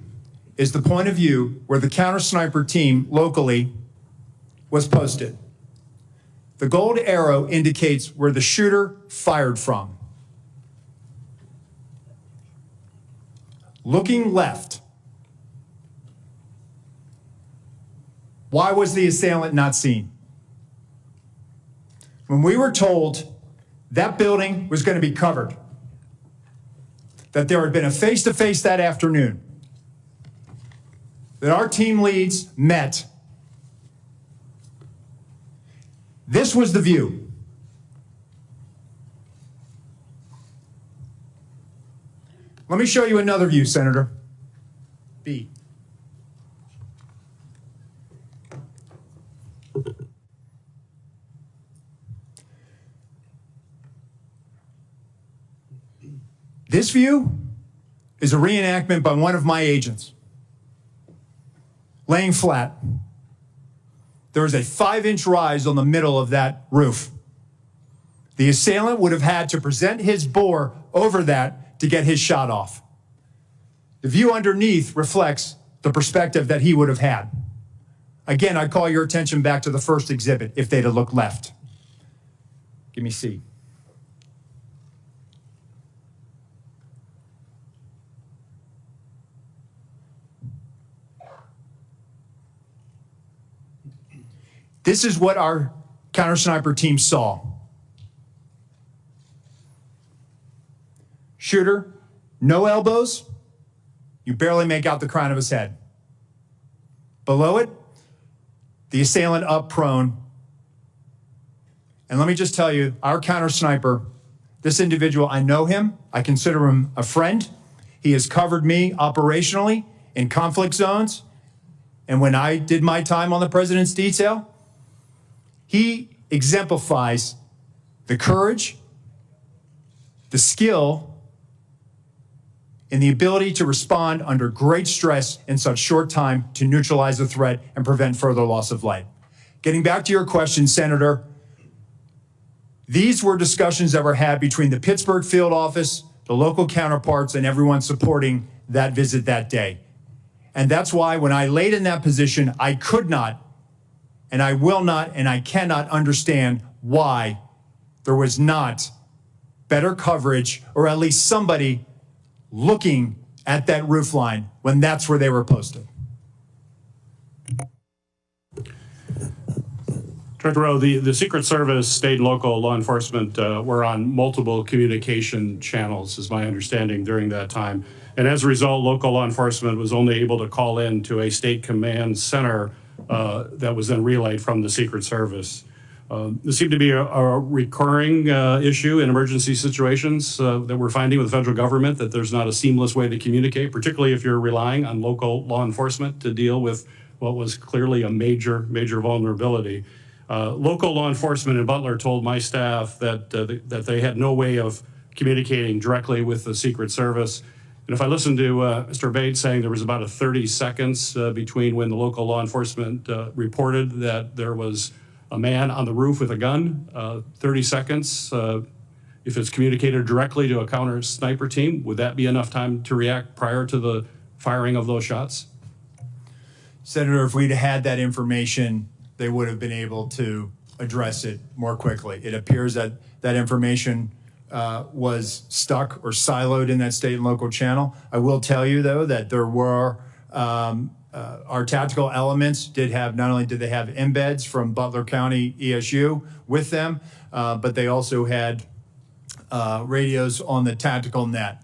is the point of view where the counter sniper team locally was posted. The gold arrow indicates where the shooter fired from. Looking left, why was the assailant not seen? When we were told that building was going to be covered, that there had been a face-to-face that afternoon, that our team leads met, this was the view. Let me show you another view, Senator. B. This view is a reenactment by one of my agents. Laying flat. There is a 5-inch rise on the middle of that roof. The assailant would have had to present his bore over that to get his shot off. The view underneath reflects the perspective that he would have had. Again, I call your attention back to the first exhibit if they'd have looked left. Give me C. This is what our counter sniper team saw. Shooter, no elbows. You barely make out the crown of his head. Below it, the assailant up prone. And let me just tell you, our counter sniper, this individual, I know him. I consider him a friend. He has covered me operationally in conflict zones. And when I did my time on the president's detail, he exemplifies the courage, the skill, and the ability to respond under great stress in such short time to neutralize the threat and prevent further loss of life. Getting back to your question, Senator, these were discussions that were had between the Pittsburgh field office, the local counterparts, and everyone supporting that visit that day. And that's why when I laid in that position, I could not, and I will not, and I cannot understand why there was not better coverage, or at least somebody looking at that roof line when that's where they were posted. Director Rowe, the Secret Service, state and local law enforcement were on multiple communication channels, is my understanding, during that time. And as a result, local law enforcement was only able to call in to a state command center that was then relayed from the Secret Service. This seemed to be a recurring issue in emergency situations that we're finding with the federal government, that there's not a seamless way to communicate, particularly if you're relying on local law enforcement to deal with what was clearly a major vulnerability. Local law enforcement in Butler told my staff that they had no way of communicating directly with the Secret Service. And if I listened to Mr. Abate saying there was about 30 seconds between when the local law enforcement reported that there was a man on the roof with a gun, 30 seconds, if it's communicated directly to a counter sniper team, would that be enough time to react prior to the firing of those shots? Senator, if we'd had that information, they would have been able to address it more quickly. It appears that that information was stuck or siloed in that state and local channel. I will tell you, though, that there were our tactical elements did have, not only did they have embeds from Butler County ESU with them, but they also had radios on the tactical net.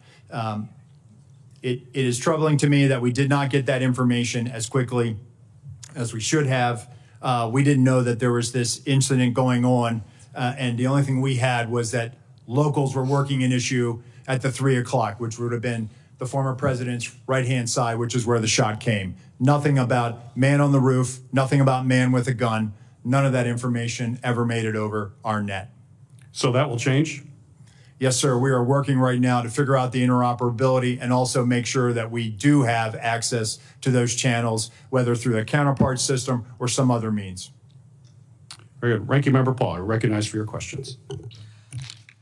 It is troubling to me that we did not get that information as quickly as we should have. We didn't know that there was this incident going on, and the only thing we had was that locals were working an issue at the 3 o'clock, which would have been the former president's right-hand side, which is where the shot came. Nothing about man on the roof, nothing about man with a gun. None of that information ever made it over our net. So that will change? Yes, sir. We are working right now to figure out the interoperability and also make sure that we do have access to those channels, whether through the counterpart system or some other means. Very good. Ranking Member Paul, you're recognized for your questions.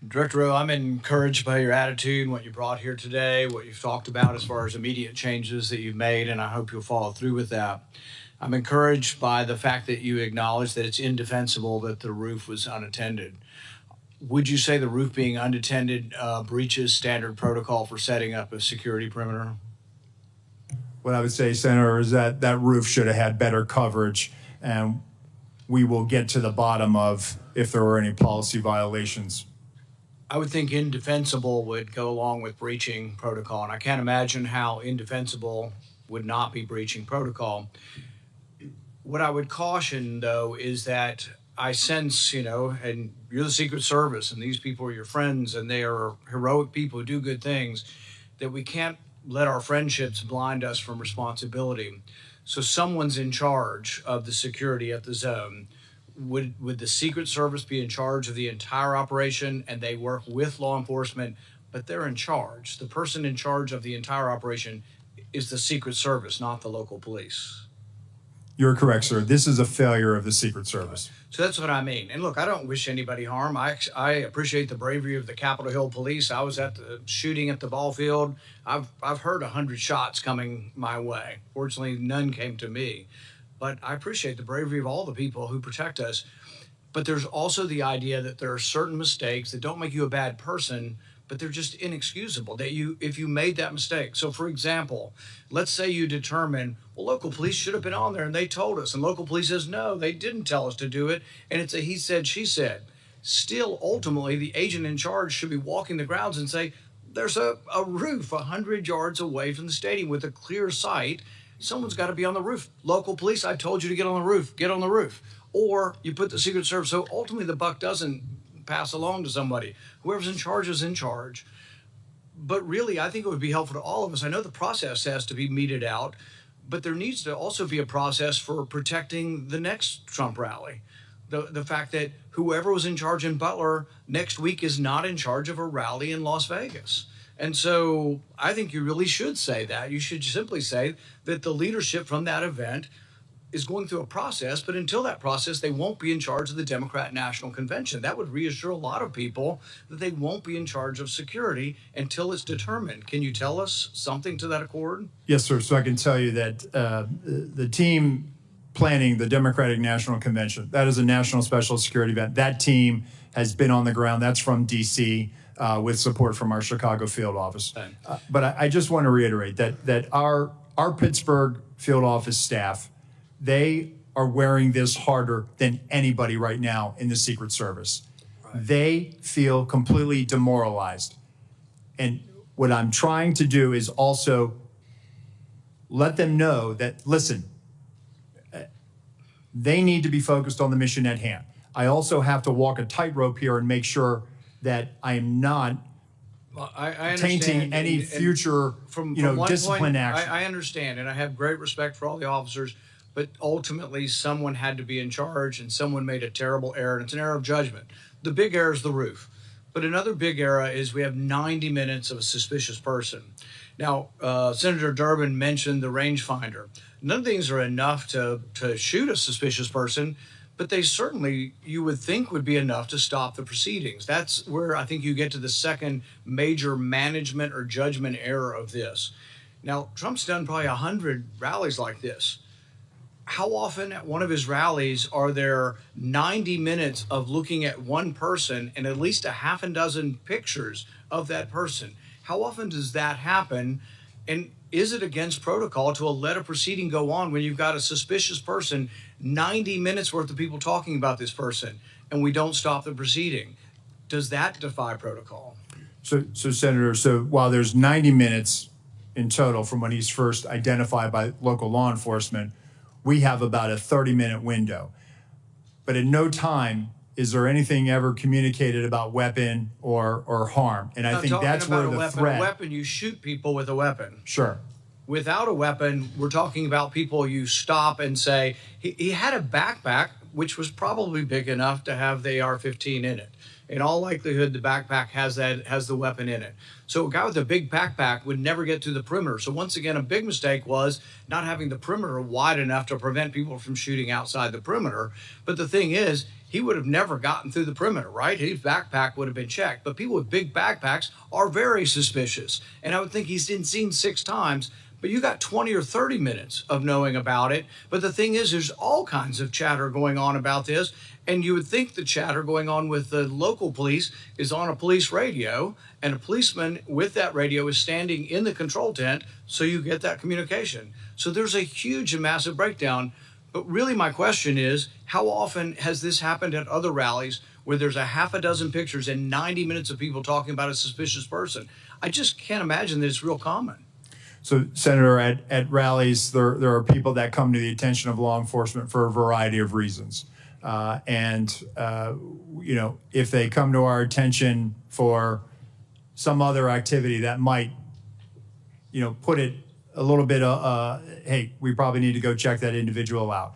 Director Rowe, I'm encouraged by your attitude and what you brought here today, what you've talked about as far as immediate changes that you've made, and I hope you'll follow through with that. I'm encouraged by the fact that you acknowledge that it's indefensible that the roof was unattended. Would you say the roof being unattended breaches standard protocol for setting up a security perimeter? What I would say, Senator, is that that roof should have had better coverage, and we will get to the bottom of if there were any policy violations. I would think indefensible would go along with breaching protocol, and I can't imagine how indefensible would not be breaching protocol. What I would caution, though, is that I sense, and you're the Secret Service, and these people are your friends, and they are heroic people who do good things, that we can't let our friendships blind us from responsibility. So someone's in charge of the security at the zone. Would the Secret Service be in charge of the entire operation and they work with law enforcement, but they're in charge? The person in charge of the entire operation is the Secret Service, not the local police. You're correct, sir. This is a failure of the Secret Service. So that's what I mean. And look, I don't wish anybody harm. I appreciate the bravery of the Capitol Hill Police. I was at the shooting at the ball field. I've heard 100 shots coming my way. Fortunately, none came to me. But I appreciate the bravery of all the people who protect us. But there's also the idea that there are certain mistakes that don't make you a bad person, but they're just inexcusable that if you made that mistake. So for example, let's say you determine, well, local police should have been on there and they told us, and local police says, no, they didn't tell us to do it. And it's a he said, she said. Still, ultimately, the agent in charge should be walking the grounds and say, there's a roof 100 yards away from the stadium with a clear sight. someone's got to be on the roof. Local police, I told you to get on the roof, get on the roof. Or you put the Secret Service, so ultimately the buck doesn't pass along to somebody. Whoever's in charge is in charge. But really, I think it would be helpful to all of us. I know the process has to be meted out, but there needs to also be a process for protecting the next Trump rally. The fact that whoever was in charge in Butler next week is not in charge of a rally in Las Vegas. And so I think you really should say that. You should simply say that the leadership from that event is going through a process, but until that process, they won't be in charge of the Democrat National Convention. That would reassure a lot of people that they won't be in charge of security until it's determined. Can you tell us something to that accord? Yes, sir. So I can tell you that the team planning the Democratic National Convention, that is a national special security event. That team has been on the ground. That's from D.C. With support from our Chicago field office. But I just want to reiterate that our Pittsburgh field office staff, they are wearing this harder than anybody right now in the Secret Service. Right. They feel completely demoralized. And what I'm trying to do is also let them know that, listen, they need to be focused on the mission at hand. I also have to walk a tightrope here and make sure that I am not I tainting any future discipline action. I understand, and I have great respect for all the officers, but ultimately someone had to be in charge, and someone made a terrible error, and it's an error of judgment. The big error is the roof. But another big error is we have 90 minutes of a suspicious person. Now, Senator Durbin mentioned the rangefinder. None of these are enough to shoot a suspicious person, but they certainly, you would think, would be enough to stop the proceedings. That's where I think you get to the second major management or judgment error of this. Now, Trump's done probably 100 rallies like this. How often at one of his rallies are there 90 minutes of looking at one person and at least a half a dozen pictures of that person? How often does that happen? And is it against protocol to let a proceeding go on when you've got a suspicious person, 90 minutes worth of people talking about this person, and we don't stop the proceeding? Does that defy protocol? So Senator, while there's 90 minutes in total from when he's first identified by local law enforcement, we have about a 30-minute window. But at no time is there anything ever communicated about weapon or harm. And I think that's where the threat. A weapon, you shoot people with a weapon. Sure. Without a weapon, we're talking about people you stop and say, he had a backpack, which was probably big enough to have the AR-15 in it. In all likelihood, the backpack has the weapon in it. So a guy with a big backpack would never get through the perimeter. So once again, a big mistake was not having the perimeter wide enough to prevent people from shooting outside the perimeter. But the thing is, he would have never gotten through the perimeter, right? His backpack would have been checked. But people with big backpacks are very suspicious. And I would think he's been seen 6 times. But you got 20 or 30 minutes of knowing about it. But the thing is, there's all kinds of chatter going on about this. And you would think the chatter going on with the local police is on a police radio, and a policeman with that radio is standing in the control tent, so you get that communication. So there's a huge and massive breakdown. But really my question is, how often has this happened at other rallies where there's a half a dozen pictures and 90 minutes of people talking about a suspicious person? I just can't imagine that it's real common. So, Senator, at rallies, there are people that come to the attention of law enforcement for a variety of reasons. If they come to our attention for some other activity that might, put it a little bit, hey, we probably need to go check that individual out.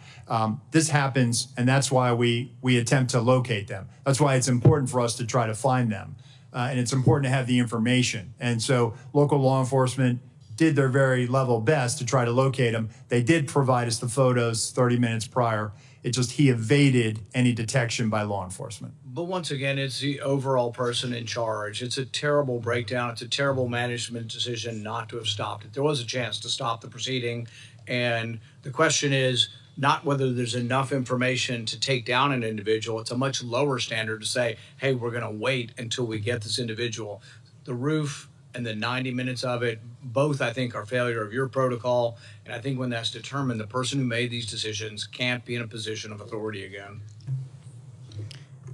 This happens, and that's why we attempt to locate them. That's why it's important for us to try to find them. And it's important to have the information. And so local law enforcement did their very level best to try to locate him. They did provide us the photos 30 minutes prior. It just, he evaded any detection by law enforcement. But once again, it's the overall person in charge. It's a terrible breakdown. It's a terrible management decision not to have stopped it. There was a chance to stop the proceeding. And the question is not whether there's enough information to take down an individual. It's a much lower standard to say, hey, we're going to wait until we get this individual. The roof and the 90 minutes of it, both, I think, are failure of your protocol. And I think when that's determined, the person who made these decisions can't be in a position of authority again.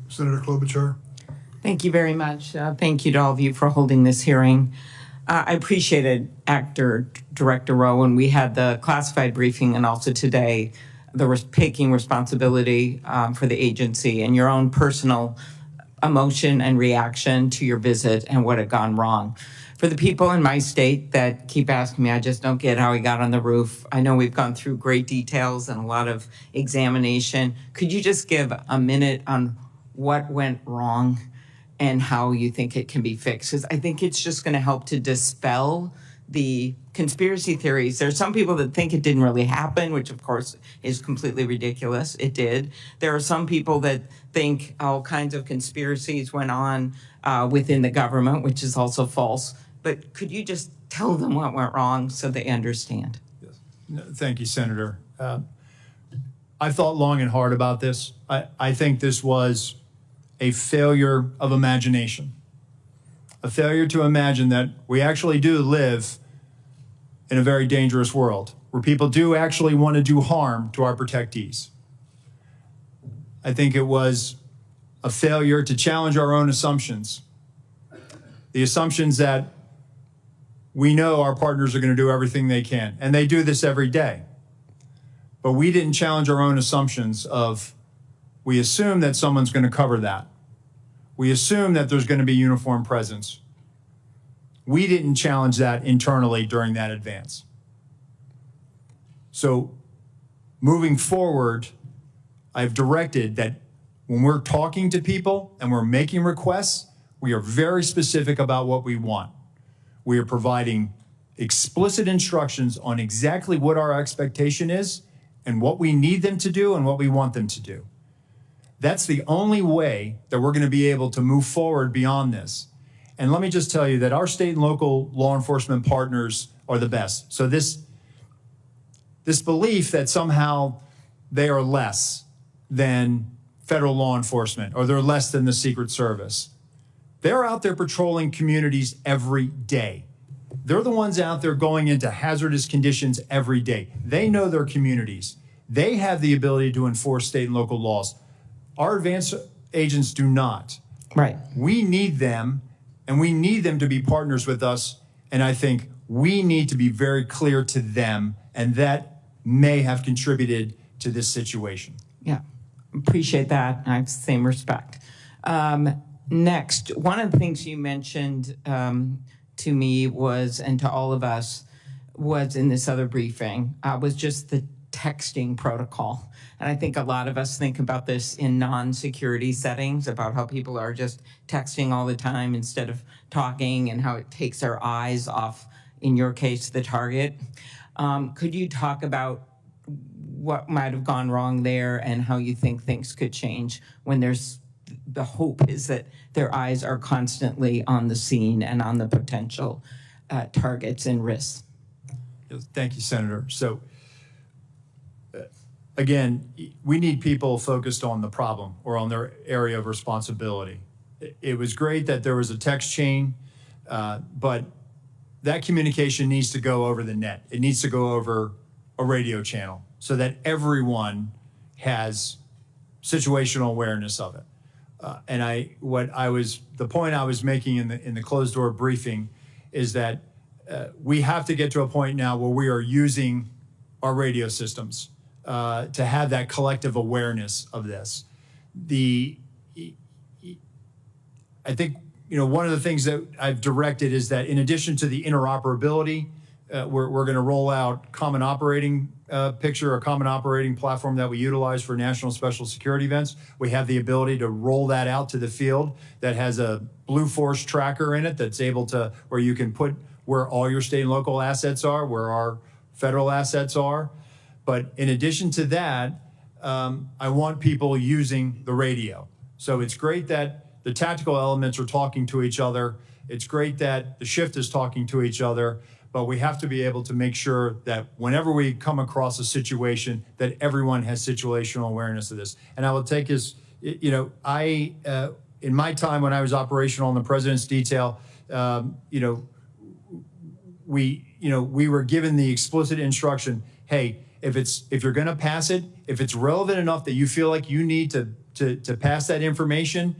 Senator Klobuchar. Thank you very much. Thank you to all of you for holding this hearing. I appreciated Director Rowe when we had the classified briefing, and also today, taking responsibility for the agency and your own personal emotion and reaction to your visit and what had gone wrong. For the people in my state that keep asking me, I just don't get how he got on the roof. I know we've gone through great details and a lot of examination. Could you just give a minute on what went wrong and how you think it can be fixed? Because I think it's just going to help to dispel the conspiracy theories. There are some people that think it didn't really happen, which of course is completely ridiculous. It did. There are some people that think all kinds of conspiracies went on within the government, which is also false. But could you just tell them what went wrong so they understand? Yes. No, thank you, Senator. I've thought long and hard about this. I think this was a failure of imagination, a failure to imagine that we actually do live in a very dangerous world where people do actually want to do harm to our protectees. I think it was a failure to challenge our own assumptions, the assumptions that we know our partners are going to do everything they can, and they do this every day. But we didn't challenge our own assumptions of, we assume that someone's going to cover that. We assume that there's going to be uniform presence. We didn't challenge that internally during that advance. So moving forward, I've directed that when we're talking to people and we're making requests, we are very specific about what we want. We are providing explicit instructions on exactly what our expectation is and what we need them to do and what we want them to do. That's the only way that we're going to be able to move forward beyond this. And let me just tell you that our state and local law enforcement partners are the best. So this belief that somehow they are less than federal law enforcement or they're less than the Secret Service. They're out there patrolling communities every day. They're the ones out there going into hazardous conditions every day. They know their communities. They have the ability to enforce state and local laws. Our advanced agents do not. Right. We need them, and we need them to be partners with us. And I think we need to be very clear to them, and that may have contributed to this situation. Yeah, appreciate that. I have the same respect. Next, one of the things you mentioned to me was, and to all of us, was in this other briefing, was just the texting protocol. And I think a lot of us think about this in non-security settings, about how people are just texting all the time instead of talking, and how it takes our eyes off, in your case, the target. Could you talk about what might have gone wrong there and how you think things could change when there's the hope is that their eyes are constantly on the scene and on the potential targets and risks? Thank you, Senator. So again, we need people focused on the problem or on their area of responsibility. It was great that there was a text chain, but that communication needs to go over the net. It needs to go over a radio channel so that everyone has situational awareness of it. And the point I was making in the closed door briefing is that we have to get to a point now where we are using our radio systems to have that collective awareness of this. I think, one of the things that I've directed is that in addition to the interoperability, we're going to roll out common operating picture, a common operating platform that we utilize for national special security events. We have the ability to roll that out to the field that has a Blue Force tracker in it that's able to, where you can put where all your state and local assets are, where our federal assets are. But in addition to that, I want people using the radio. So it's great that the tactical elements are talking to each other. It's great that the shift is talking to each other, but we have to be able to make sure that whenever we come across a situation, that everyone has situational awareness of this. And I will take as, in my time when I was operational in the President's detail, we were given the explicit instruction, hey, if you're going to pass it, if it's relevant enough that you feel like you need to pass that information,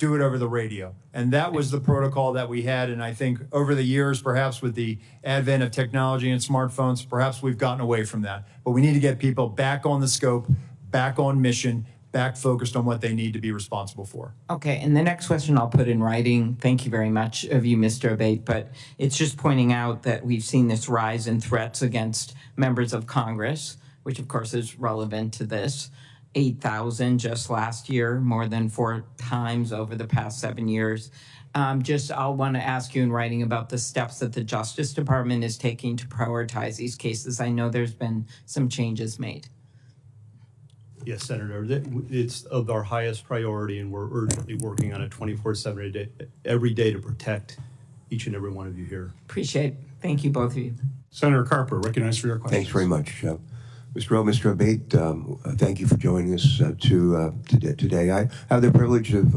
do it over the radio. And that was the protocol that we had. And I think over the years, perhaps with the advent of technology and smartphones, perhaps we've gotten away from that. But we need to get people back on the scope, back on mission, back focused on what they need to be responsible for. Okay, and the next question I'll put in writing. Thank you very much of you, Mr. Abate, but it's just pointing out that we've seen this rise in threats against members of Congress, which of course is relevant to this. 8,000 just last year, more than 4 times over the past 7 years. I'll want to ask you in writing about the steps that the Justice Department is taking to prioritize these cases. I know there's been some changes made. Yes, Senator, it's of our highest priority, and we're urgently working on it 24/7 every day to protect each and every one of you here. Appreciate it. Thank you, both of you. Senator Carper, recognized for your question. Thanks very much. Mr. Rowe, Mr. Abate, thank you for joining us today. I have the privilege of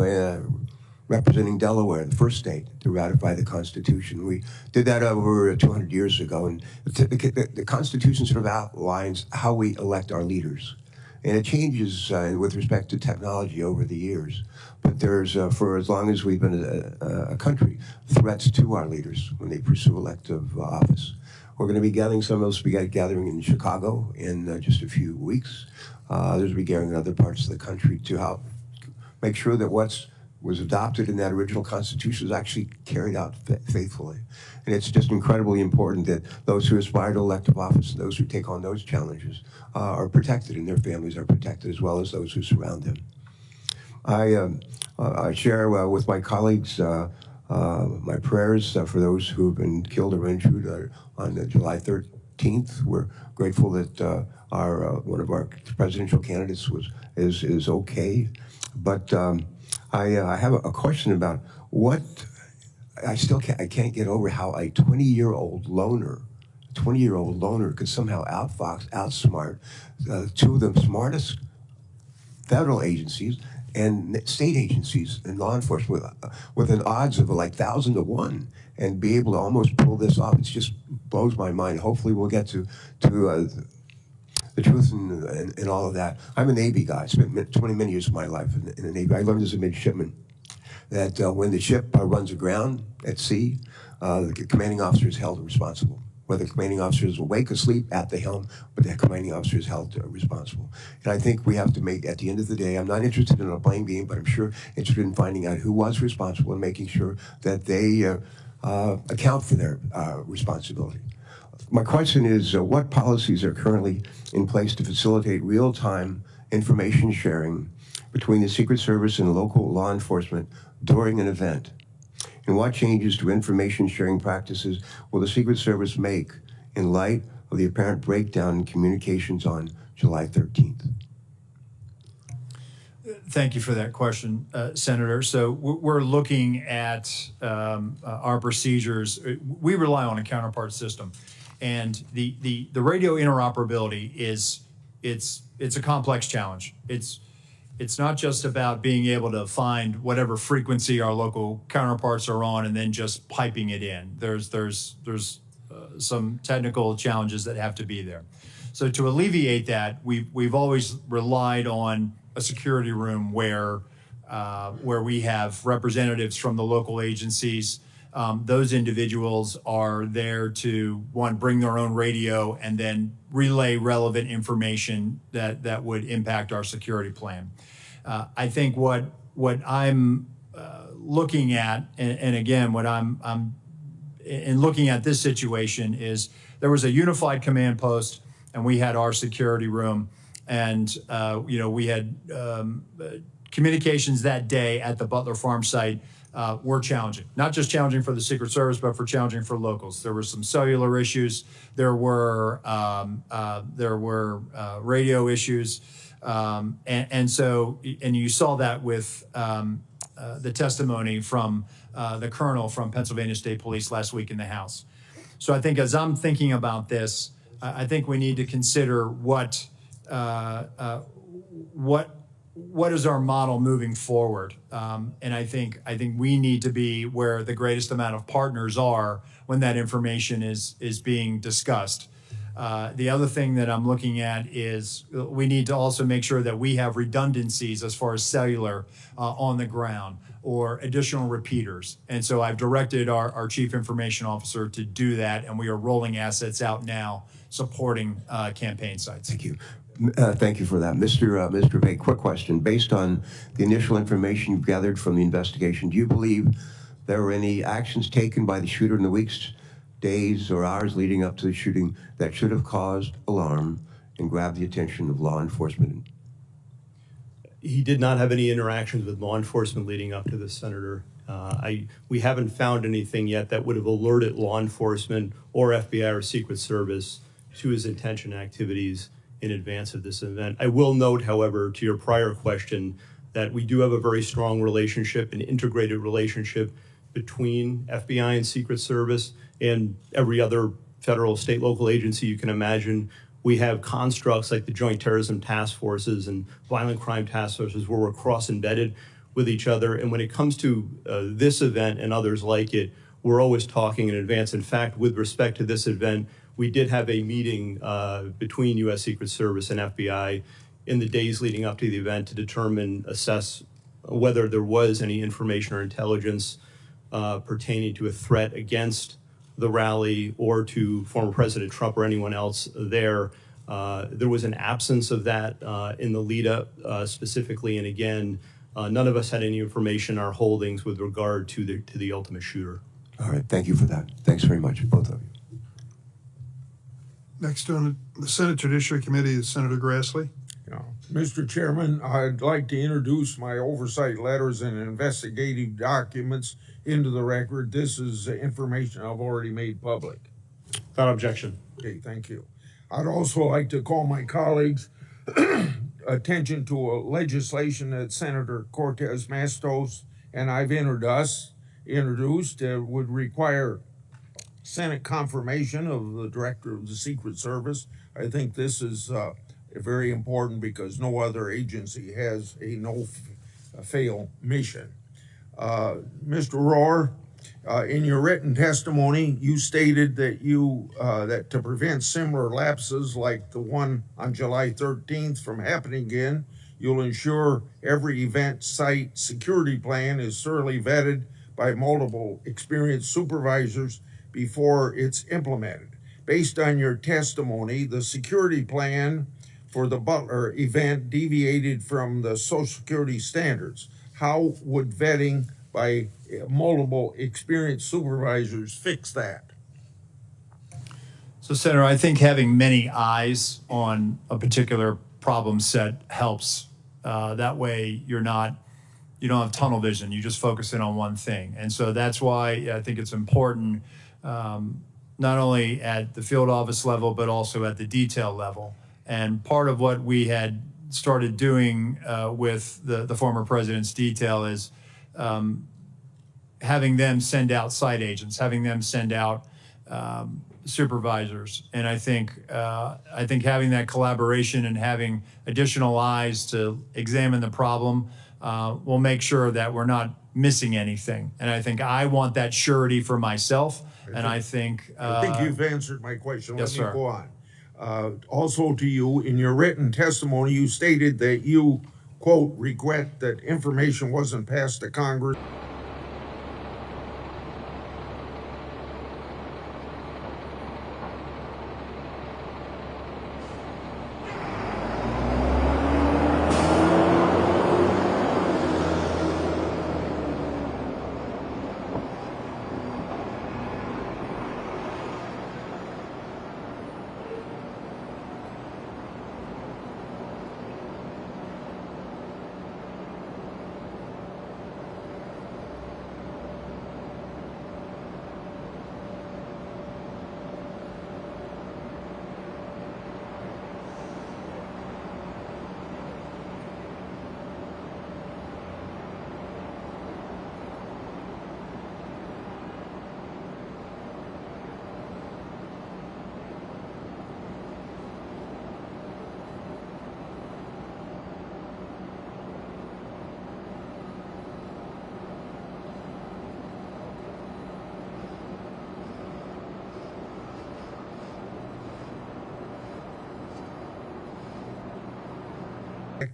representing Delaware, the first state to ratify the Constitution. We did that over 200 years ago, and the Constitution sort of outlines how we elect our leaders. And it changes with respect to technology over the years. But there's, for as long as we've been a country, threats to our leaders when they pursue elective office. We're going to be gathering, some of us will be gathering in Chicago in just a few weeks. Others will be gathering in other parts of the country to help make sure that what was adopted in that original Constitution is actually carried out faithfully. And it's just incredibly important that those who aspire to elective office and those who take on those challenges are protected, and their families are protected, as well as those who surround them. I share with my colleagues my prayers for those who have been killed or injured on July 13th. We're grateful that one of our presidential candidates is okay. But I have a question about what I can't get over how a 20-year-old loner could somehow outsmart 2 of the smartest federal agencies and state agencies and law enforcement with an odds of like 1,000 to 1, and be able to almost pull this off. It just blows my mind. Hopefully we'll get to the truth and all of that. I'm a Navy guy. I spent many years of my life in the Navy. I learned as a midshipman that when the ship runs aground at sea, the commanding officer is held responsible. Whether the commanding officer is awake, asleep, at the helm, but the commanding officer is held responsible. And I think we have to make, at the end of the day, I'm not interested in a blame game, but I'm sure interested in finding out who was responsible and making sure that they account for their responsibility. My question is, what policies are currently in place to facilitate real-time information sharing between the Secret Service and local law enforcement during an event? And what changes to information sharing practices will the Secret Service make in light of the apparent breakdown in communications on July 13th? Thank you for that question, Senator. So we're looking at our procedures. We rely on a counterpart system, and the radio interoperability it's a complex challenge. It's not just about being able to find whatever frequency our local counterparts are on and then just piping it in. There's some technical challenges that have to be there. So to alleviate that, we've always relied on a security room where we have representatives from the local agencies. Those individuals are there to, one, bring their own radio and then relay relevant information that would impact our security plan. I think what I'm looking at, and again, what I'm in looking at this situation is there was a unified command post, and we had our security room, and we had communications that day at the Butler Farm site were challenging. Not just challenging for the Secret Service, but for challenging for locals. There were some cellular issues. There were radio issues, and you saw that with the testimony from the colonel from Pennsylvania State Police last week in the House. So I think as I'm thinking about this, I think we need to consider what is our model moving forward, and I think we need to be where the greatest amount of partners are when that information is being discussed. The other thing that I'm looking at is we need to also make sure that we have redundancies as far as cellular on the ground. or additional repeaters. And so I've directed our Chief Information Officer to do that, and we are rolling assets out now supporting campaign sites. Thank you. Thank you for that. Mr. Abate, quick question. Based on the initial information you've gathered from the investigation, do you believe there were any actions taken by the shooter in the weeks, days, or hours leading up to the shooting that should have caused alarm and grabbed the attention of law enforcement? He did not have any interactions with law enforcement leading up to this, Senator. We haven't found anything yet that would have alerted law enforcement or FBI or Secret Service to his intention activities in advance of this event. I will note, however, to your prior question, that we do have a very strong relationship, an integrated relationship between FBI and Secret Service and every other federal, state, local agency you can imagine. We have constructs like the Joint Terrorism Task Forces and Violent Crime Task Forces where we're cross-embedded with each other. And when it comes to this event and others like it, we're always talking in advance. In fact, with respect to this event, we did have a meeting between U.S. Secret Service and FBI in the days leading up to the event to assess whether there was any information or intelligence pertaining to a threat against the rally or to former President Trump or anyone else there. There was an absence of that in the lead up specifically. And again, none of us had any information in our holdings with regard to the ultimate shooter. All right, thank you for that. Thanks very much, both of you. Next on the Senate Judiciary Committee is Senator Grassley. Yeah. Mr. Chairman, I'd like to introduce my oversight letters and investigative documents into the record. This is information I've already made public. Without objection. Okay, thank you. I'd also like to call my colleagues' attention to a legislation that Senator Cortez Matos and I've introduced would require Senate confirmation of the Director of the Secret Service. I think this is very important because no other agency has a no-fail mission. Mr. Rowe, in your written testimony, you stated that that to prevent similar lapses like the one on July 13th from happening again, you'll ensure every event site security plan is thoroughly vetted by multiple experienced supervisors before it's implemented. Based on your testimony, the security plan for the Butler event deviated from the Social Security standards. How would vetting by multiple experienced supervisors fix that? So, Senator, I think having many eyes on a particular problem set helps. That way you don't have tunnel vision. You just focus in on one thing. And so that's why I think it's important, not only at the field office level, but also at the detail level. And part of what we had started doing with the former president's detail is having them send out site agents, having them send out supervisors. And I think having that collaboration and having additional eyes to examine the problem will make sure that we're not missing anything. And I think I want that surety for myself. I think you've answered my question. Yes, Let me sir. go on. Also to you, in your written testimony, you stated that you, quote, regret that information wasn't passed to Congress.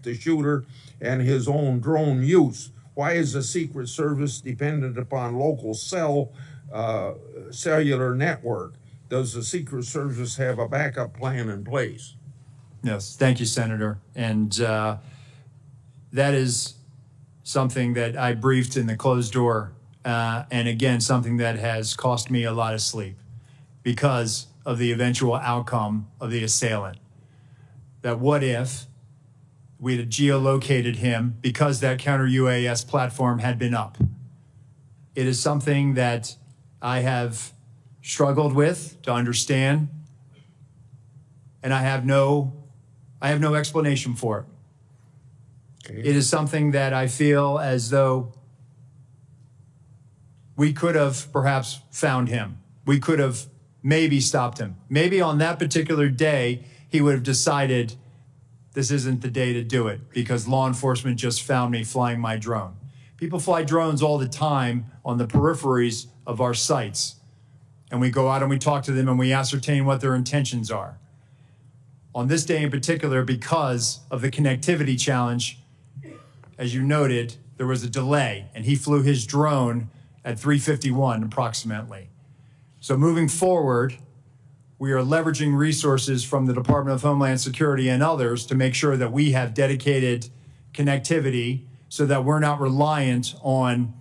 The shooter and his own drone use. Why is the Secret Service dependent upon local cellular network? Does the Secret Service have a backup plan in place? Yes, thank you, Senator. And that is something that I briefed in the closed door. And again, something that has cost me a lot of sleep because of the eventual outcome of the assailant. That what if we had geolocated him because that counter-UAS platform had been up? It is something that I have struggled with to understand, and I have no explanation for it. Okay. It is something that I feel as though we could have perhaps found him. We could have maybe stopped him. Maybe on that particular day, he would have decided this isn't the day to do it because law enforcement just found me flying my drone. People fly drones all the time on the peripheries of our sites. And we go out and we talk to them and we ascertain what their intentions are. On this day in particular, because of the connectivity challenge, as you noted, there was a delay and he flew his drone at 3:51 approximately. So moving forward, we are leveraging resources from the Department of Homeland Security and others to make sure that we have dedicated connectivity so that we're not reliant on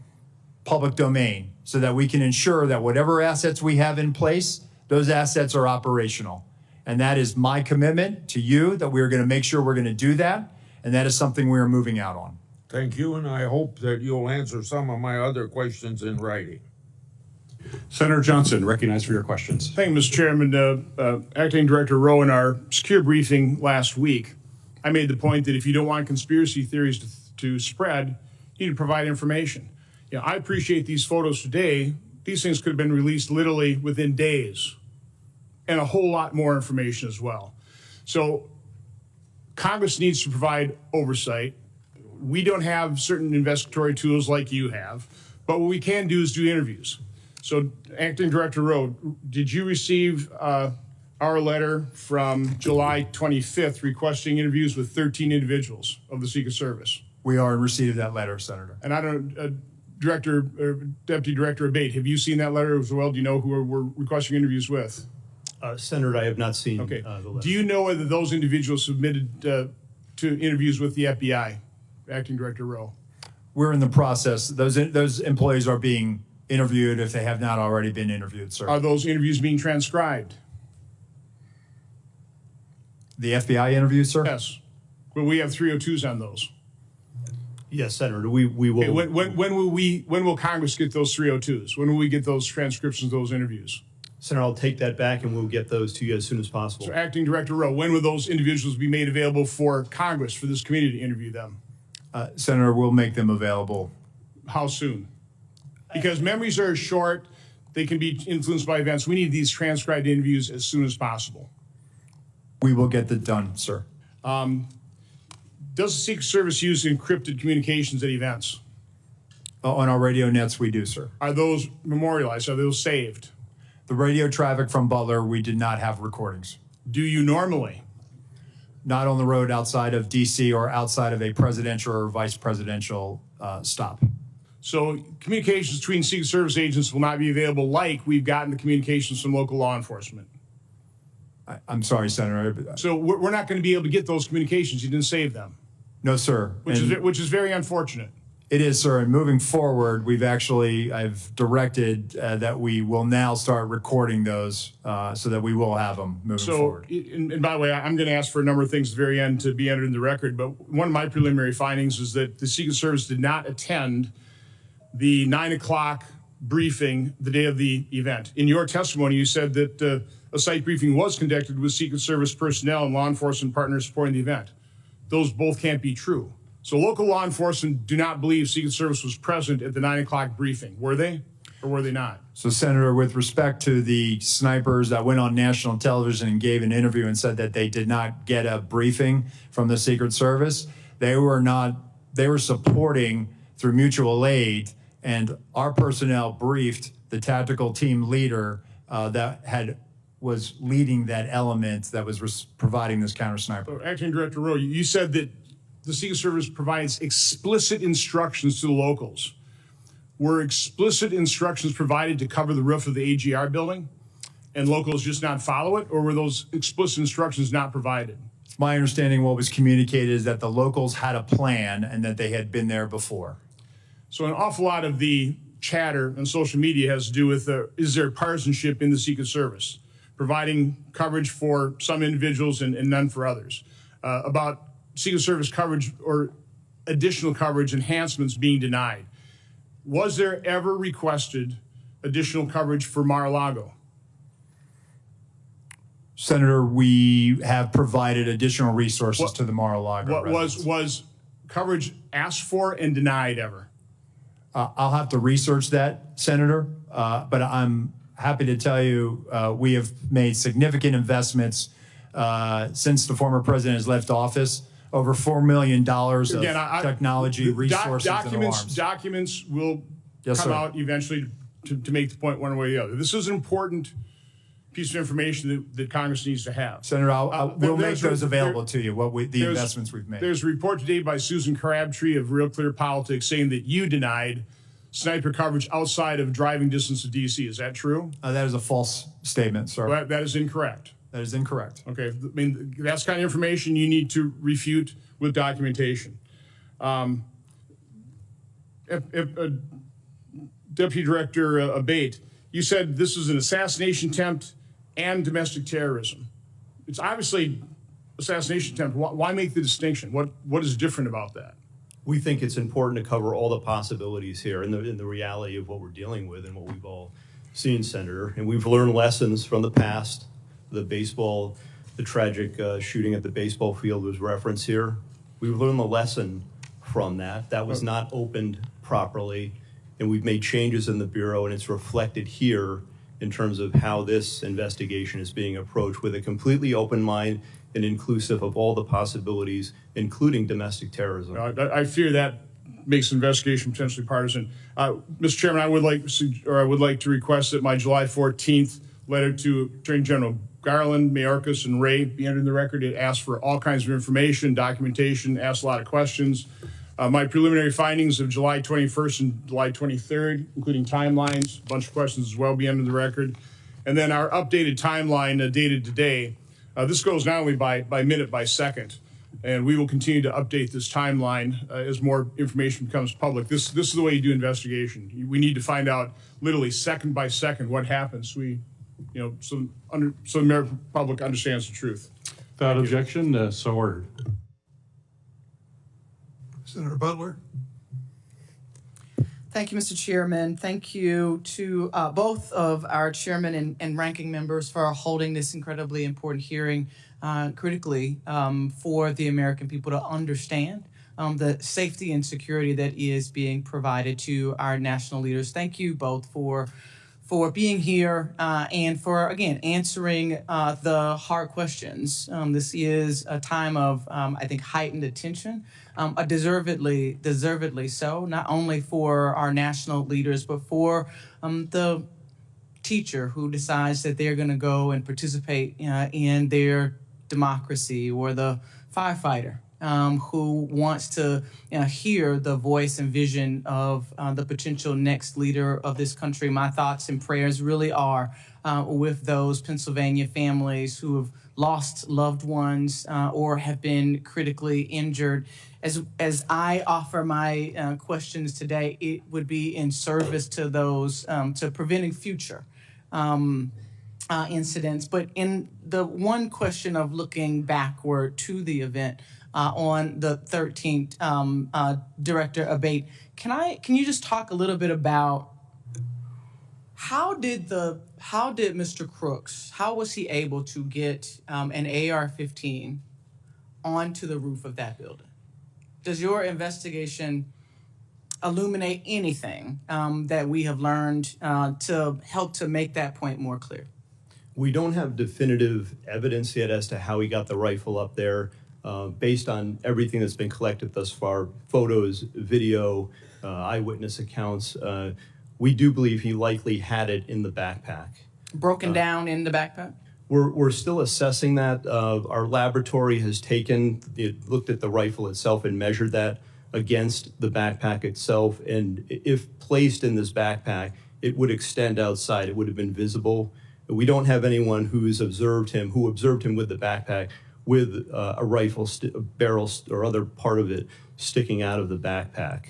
public domain, so that we can ensure that whatever assets we have in place, those assets are operational. And that is my commitment to you, that we're going to make sure we're going to do that. And that is something we are moving out on. Thank you, and I hope that you'll answer some of my other questions in writing. Senator Johnson, recognized for your questions. Thank you, Mr. Chairman. Acting Director Rowe, in our secure briefing last week, I made the point that if you don't want conspiracy theories to spread, you need to provide information. You know, I appreciate these photos today. These things could have been released literally within days, and a whole lot more information as well. So Congress needs to provide oversight. We don't have certain investigatory tools like you have, but what we can do is do interviews. So Acting Director Rowe, did you receive our letter from July 25th requesting interviews with 13 individuals of the Secret Service? We are in receipt of that letter, Senator. And I don't, Deputy Director Abate, have you seen that letter as well? Do you know who we're requesting interviews with? Senator, I have not seen the letter. Do you know whether those individuals submitted to interviews with the FBI, Acting Director Rowe? We're in the process. Those employees are being interviewed if they have not already been interviewed, sir. Are those interviews being transcribed? The FBI interviews, sir? Yes. But we have 302s on those. Yes, Senator, we will. Okay, when will Congress get those 302s? When will we get those transcriptions of those interviews? Senator, I'll take that back and we'll get those to you as soon as possible. So Acting Director Rowe, when will those individuals be made available for Congress, for this committee to interview them? Senator, we'll make them available. How soon? Because memories are short. They can be influenced by events. We need these transcribed interviews as soon as possible. We will get that done, sir. Does the Secret Service use encrypted communications at events? On our radio nets, we do, sir. Are those memorialized? Are those saved? The radio traffic from Butler, we did not have recordings. Do you normally? Not on the road outside of D.C. or outside of a presidential or vice presidential stop. So communications between Secret Service agents will not be available like we've gotten the communications from local law enforcement. I'm sorry, Senator. So we're not going to be able to get those communications. You didn't save them. No, sir. Which is very unfortunate. It is, sir. And moving forward, I've directed that we will now start recording those so that we will have them moving forward. And by the way, I'm going to ask for a number of things at the very end to be entered in the record. But one of my preliminary findings is that the Secret Service did not attend the 9 o'clock briefing the day of the event. In your testimony, you said that a site briefing was conducted with Secret Service personnel and law enforcement partners supporting the event. Those both can't be true. So local law enforcement do not believe Secret Service was present at the 9 o'clock briefing. Were they or were they not? So, Senator, with respect to the snipers that went on national television and gave an interview and said that they did not get a briefing from the Secret Service, they were supporting through mutual aid, and our personnel briefed the tactical team leader was leading that element that was providing this counter sniper. So, Acting Director Rowe, you said that the Secret Service provides explicit instructions to the locals. Were explicit instructions provided to cover the roof of the AGR building and locals just not follow it, or were those explicit instructions not provided? My understanding, what was communicated is that the locals had a plan and that they had been there before. So an awful lot of the chatter on social media has to do with is there partisanship in the Secret Service, providing coverage for some individuals and none for others, about Secret Service coverage or additional coverage enhancements being denied. Was there ever requested additional coverage for Mar-a-Lago? Senator, we have provided additional resources to the Mar-a-Lago residents. Was coverage asked for and denied ever? I'll have to research that, Senator, but I'm happy to tell you we have made significant investments since the former president has left office. Over $4 million of technology, resources, and arms. Documents will Yes, come sir. out eventually to make the point one way or the other. This is an important piece of information that Congress needs to have. Senator, we'll make those available to you, the there's- investments we've made. There's a report today by Susan Crabtree of Real Clear Politics saying that you denied sniper coverage outside of driving distance of D.C. Is that true? That is a false statement, sir. Well, that is incorrect. That is incorrect. Okay, I mean, that's the kind of information you need to refute with documentation. Deputy Director Abate, you said this is an assassination attempt and domestic terrorism. It's obviously assassination attempt. Why make the distinction? What is different about that? We think it's important to cover all the possibilities here in the reality of what we're dealing with and what we've all seen, Senator. And we've learned lessons from the past. The tragic shooting at the baseball field was referenced here. We've learned the lesson from that. That was not opened properly, and we've made changes in the Bureau, and it's reflected here in terms of how this investigation is being approached with a completely open mind and inclusive of all the possibilities, including domestic terrorism. I fear that makes the investigation potentially partisan. Mr. Chairman, I would like to request that my July 14th letter to Attorney General Garland, Mayorkas, and Ray be entered in the record. It asks for all kinds of information, documentation, asks a lot of questions. My preliminary findings of July 21st and July 23rd, including timelines, a bunch of questions as well, be entered in the record. And then our updated timeline dated today. This goes not only by minute, by second. And we will continue to update this timeline as more information becomes public. This is the way you do investigation. We need to find out literally second by second what happens. So the American public understands the truth. Without objection, so ordered. Senator Butler. Thank you, Mr. Chairman. Thank you to both of our chairman and ranking members for holding this incredibly important hearing critically for the American people to understand the safety and security that is being provided to our national leaders. Thank you both for being here and for, again, answering the hard questions. This is a time of, I think, heightened attention, deservedly so, not only for our national leaders, but for the teacher who decides that they're going to go and participate in their democracy, or the firefighter who wants to hear the voice and vision of the potential next leader of this country. My thoughts and prayers really are with those Pennsylvania families who have lost loved ones or have been critically injured. As I offer my questions today, it would be in service to those, to preventing future incidents. But in the one question of looking backward to the event, on the 13th, Director Abate, can you just talk a little bit about how did Mr. Crooks, how was he able to get an AR-15 onto the roof of that building? Does your investigation illuminate anything that we have learned to help to make that point more clear? We don't have definitive evidence yet as to how he got the rifle up there. Based on everything that's been collected thus far, photos, video, eyewitness accounts, we do believe he likely had it in the backpack. Broken down in the backpack? We're still assessing that. Our laboratory has looked at the rifle itself and measured that against the backpack itself. And if placed in this backpack, it would extend outside. It would have been visible. We don't have anyone who observed him with the backpack with a rifle, a barrel, or other part of it sticking out of the backpack.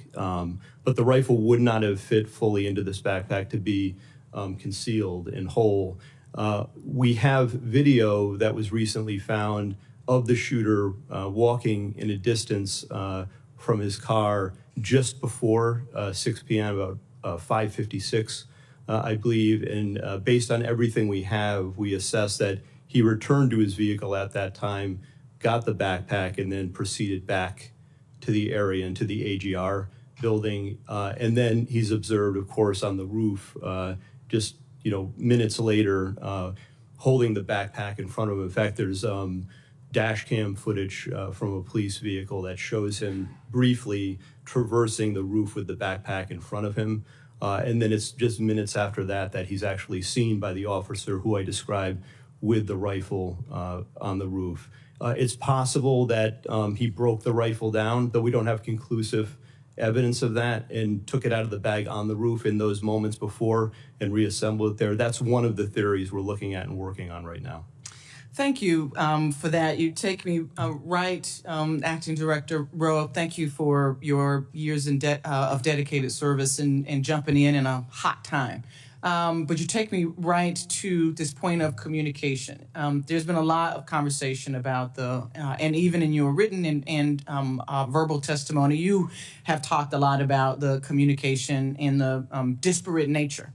But the rifle would not have fit fully into this backpack to be concealed and whole. We have video that was recently found of the shooter walking in a distance from his car just before 6 p.m., about 5:56, I believe. And based on everything we have, we assess that he returned to his vehicle at that time, got the backpack, and then proceeded back to the area and to the AGR building. And then he's observed, of course, on the roof, just minutes later, holding the backpack in front of him. In fact, there's dash cam footage from a police vehicle that shows him briefly traversing the roof with the backpack in front of him. And then it's just minutes after that that he's actually seen by the officer who I described with the rifle on the roof. It's possible that he broke the rifle down, though we don't have conclusive evidence of that, and took it out of the bag on the roof in those moments before and reassembled it there. That's one of the theories we're looking at and working on right now. Thank you for that. You take me right, Acting Director Rowe. Thank you for your years of dedicated service and jumping in a hot time. But you take me right to this point of communication. There's been a lot of conversation about and even in your written and verbal testimony, you have talked a lot about the communication and the disparate nature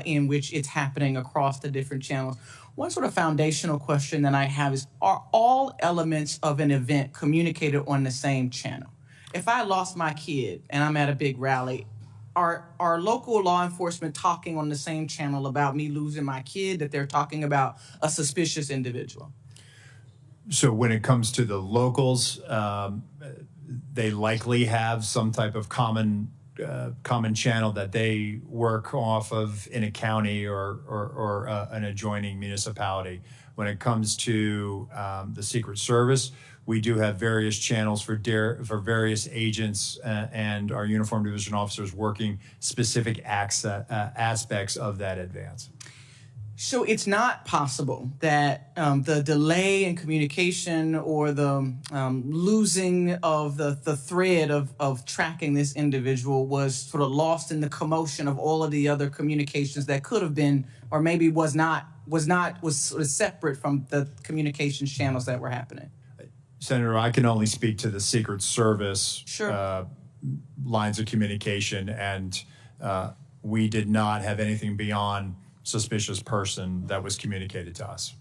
in which it's happening across the different channels. One sort of foundational question that I have is, are all elements of an event communicated on the same channel? If I lost my kid and I'm at a big rally, are local law enforcement talking on the same channel about me losing my kid that they're talking about a suspicious individual? So when it comes to the locals, they likely have some type of common channel that they work off of in a county or an adjoining municipality. When it comes to the Secret Service, we do have various channels for various agents and our uniformed division officers working specific aspects of that advance. So it's not possible that the delay in communication or the losing of the thread of tracking this individual was sort of lost in the commotion of all of the other communications that could have been, or maybe was sort of separate from the communications channels that were happening. Senator, I can only speak to the Secret Service lines of communication, and we did not have anything beyond suspicious person that was communicated to us.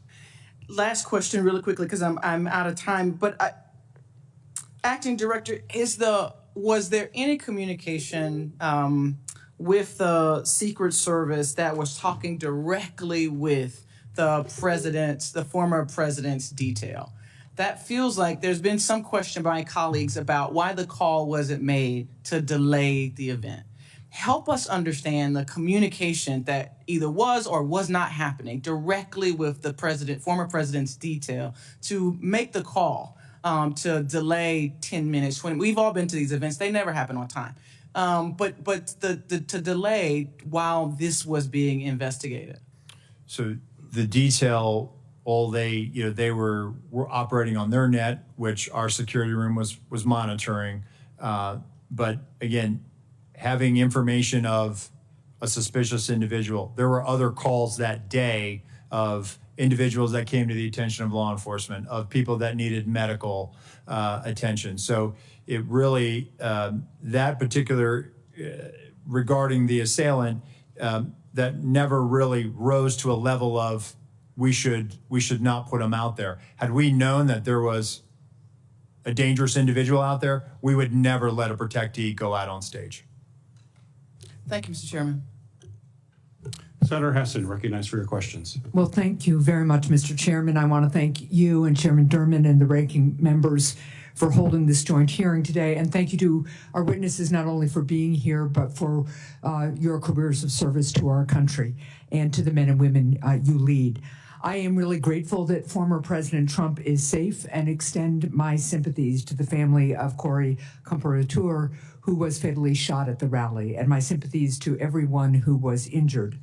Last question really quickly, because I'm out of time, but Acting Director, was there any communication with the Secret Service that was talking directly with the former president's detail? That feels like there's been some question by colleagues about why the call wasn't made to delay the event. Help us understand the communication that either was or was not happening directly with the former president's detail to make the call to delay 10 minutes. We've all been to these events, they never happen on time. But to delay while this was being investigated. So the detail, they were operating on their net, which our security room was monitoring. But again, having information of a suspicious individual, there were other calls that day of individuals that came to the attention of law enforcement, of people that needed medical attention. So it really, that particular, regarding the assailant, that never really rose to a level of we should not put him out there. Had we known that there was a dangerous individual out there, we would never let a protectee go out on stage. Thank you, Mr. Chairman. Senator Hessen, recognized for your questions. Well, thank you very much, Mr. Chairman. I want to thank you and Chairman Durbin and the ranking members for holding this joint hearing today. And thank you to our witnesses, not only for being here, but for your careers of service to our country and to the men and women you lead. I am really grateful that former President Trump is safe and extend my sympathies to the family of Corey Comparateur, who was fatally shot at the rally, and my sympathies to everyone who was injured.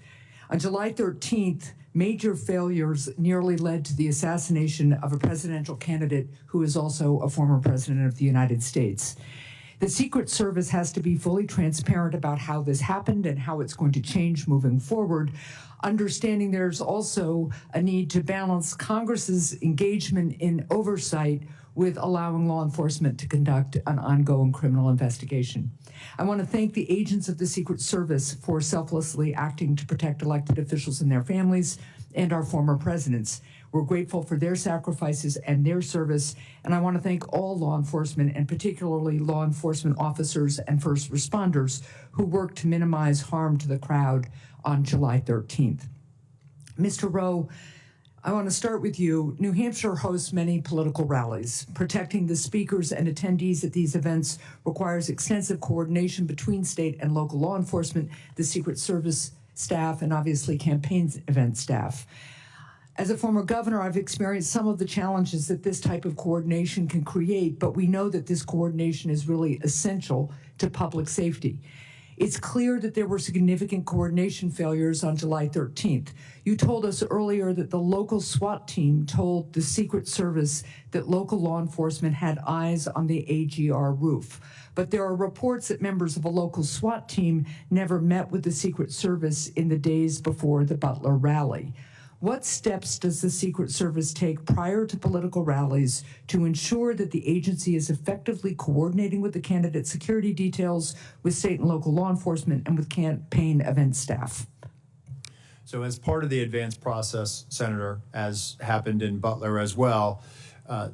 On July 13th, major failures nearly led to the assassination of a presidential candidate who is also a former president of the United States. The Secret Service has to be fully transparent about how this happened and how it's going to change moving forward, understanding there's also a need to balance Congress's engagement in oversight with allowing law enforcement to conduct an ongoing criminal investigation. I want to thank the agents of the Secret Service for selflessly acting to protect elected officials and their families and our former presidents. We're grateful for their sacrifices and their service, and I want to thank all law enforcement, and particularly law enforcement officers and first responders who worked to minimize harm to the crowd on July 13th. Mr. Rowe, I want to start with you. New Hampshire hosts many political rallies. Protecting the speakers and attendees at these events requires extensive coordination between state and local law enforcement, the Secret Service staff, and obviously campaign event staff. As a former governor, I've experienced some of the challenges that this type of coordination can create, but we know that this coordination is really essential to public safety. It's clear that there were significant coordination failures on July 13th. You told us earlier that the local SWAT team told the Secret Service that local law enforcement had eyes on the AGR roof. But there are reports that members of a local SWAT team never met with the Secret Service in the days before the Butler rally. What steps does the Secret Service take prior to political rallies to ensure that the agency is effectively coordinating with the candidate security details, with state and local law enforcement, and with campaign event staff? So as part of the advance process, Senator, as happened in Butler as well,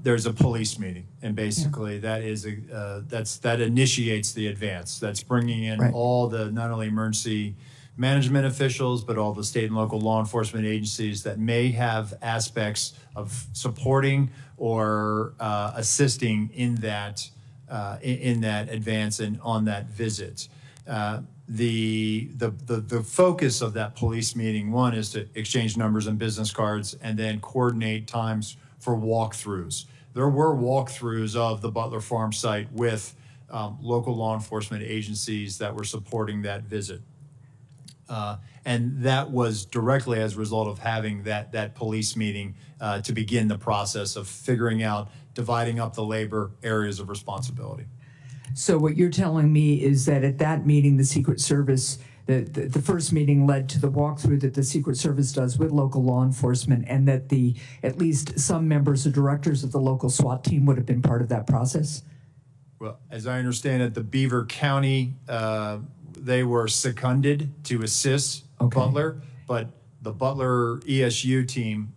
there's a police meeting, and basically that is that initiates the advance. That's bringing in all the not only emergency management officials, but all the state and local law enforcement agencies that may have aspects of supporting or assisting in that advance and on that visit. The focus of that police meeting, one, is to exchange numbers and business cards, and then coordinate times for walkthroughs. There were walkthroughs of the Butler Farm site with local law enforcement agencies that were supporting that visit. And that was directly as a result of having that police meeting to begin the process of figuring out, dividing up the labor areas of responsibility. So what you're telling me is that at that meeting, the Secret Service, the first meeting led to the walkthrough that the Secret Service does with local law enforcement, and that at least some members or directors of the local SWAT team would have been part of that process? Well, as I understand it, the Beaver County, they were seconded to assist Butler, but the Butler ESU team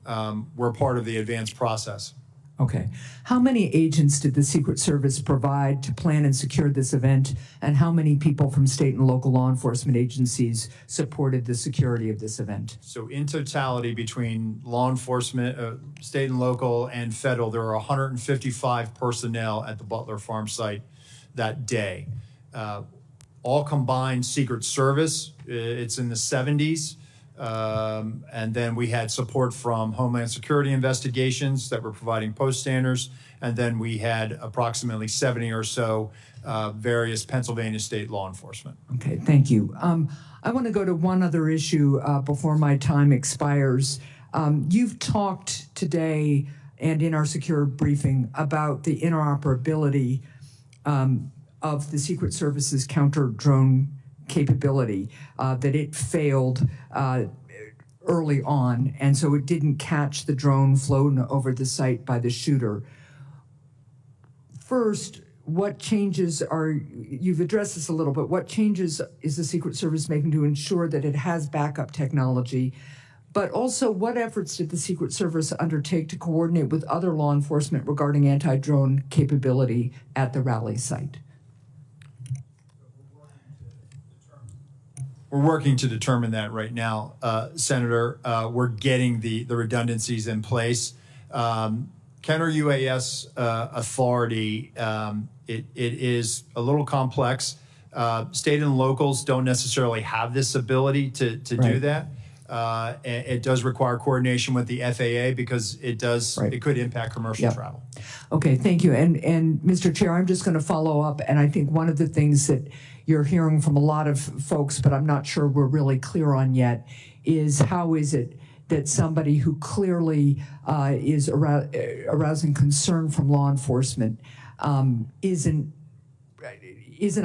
were part of the advanced process. Okay. How many agents did the Secret Service provide to plan and secure this event, and how many people from state and local law enforcement agencies supported the security of this event? So in totality, between law enforcement, state and local, and federal, there are 155 personnel at the Butler Farm site that day. All combined Secret Service, it's in the 70s. And then we had support from Homeland Security investigations that were providing post standards. And then we had approximately 70 or so various Pennsylvania state law enforcement. Okay, thank you. I want to go to one other issue before my time expires. You've talked today and in our secure briefing about the interoperability of the Secret Service's counter-drone capability, that it failed early on, and so it didn't catch the drone flown over the site by the shooter. First, what changes you've addressed this a little bit, what changes is the Secret Service making to ensure that it has backup technology? But also, what efforts did the Secret Service undertake to coordinate with other law enforcement regarding anti-drone capability at the rally site? We're working to determine that right now, Senator. We're getting the redundancies in place. Counter UAS authority, it is a little complex. State and locals don't necessarily have this ability to do that. And it does require coordination with the FAA because it does, Right. it could impact commercial Yep. travel. Okay, thank you. And Mr. Chair, I'm just going to follow up, and I think one of the things that you're hearing from a lot of folks, but I'm not sure we're really clear on yet, is how is it that somebody who clearly is arousing concern from law enforcement isn't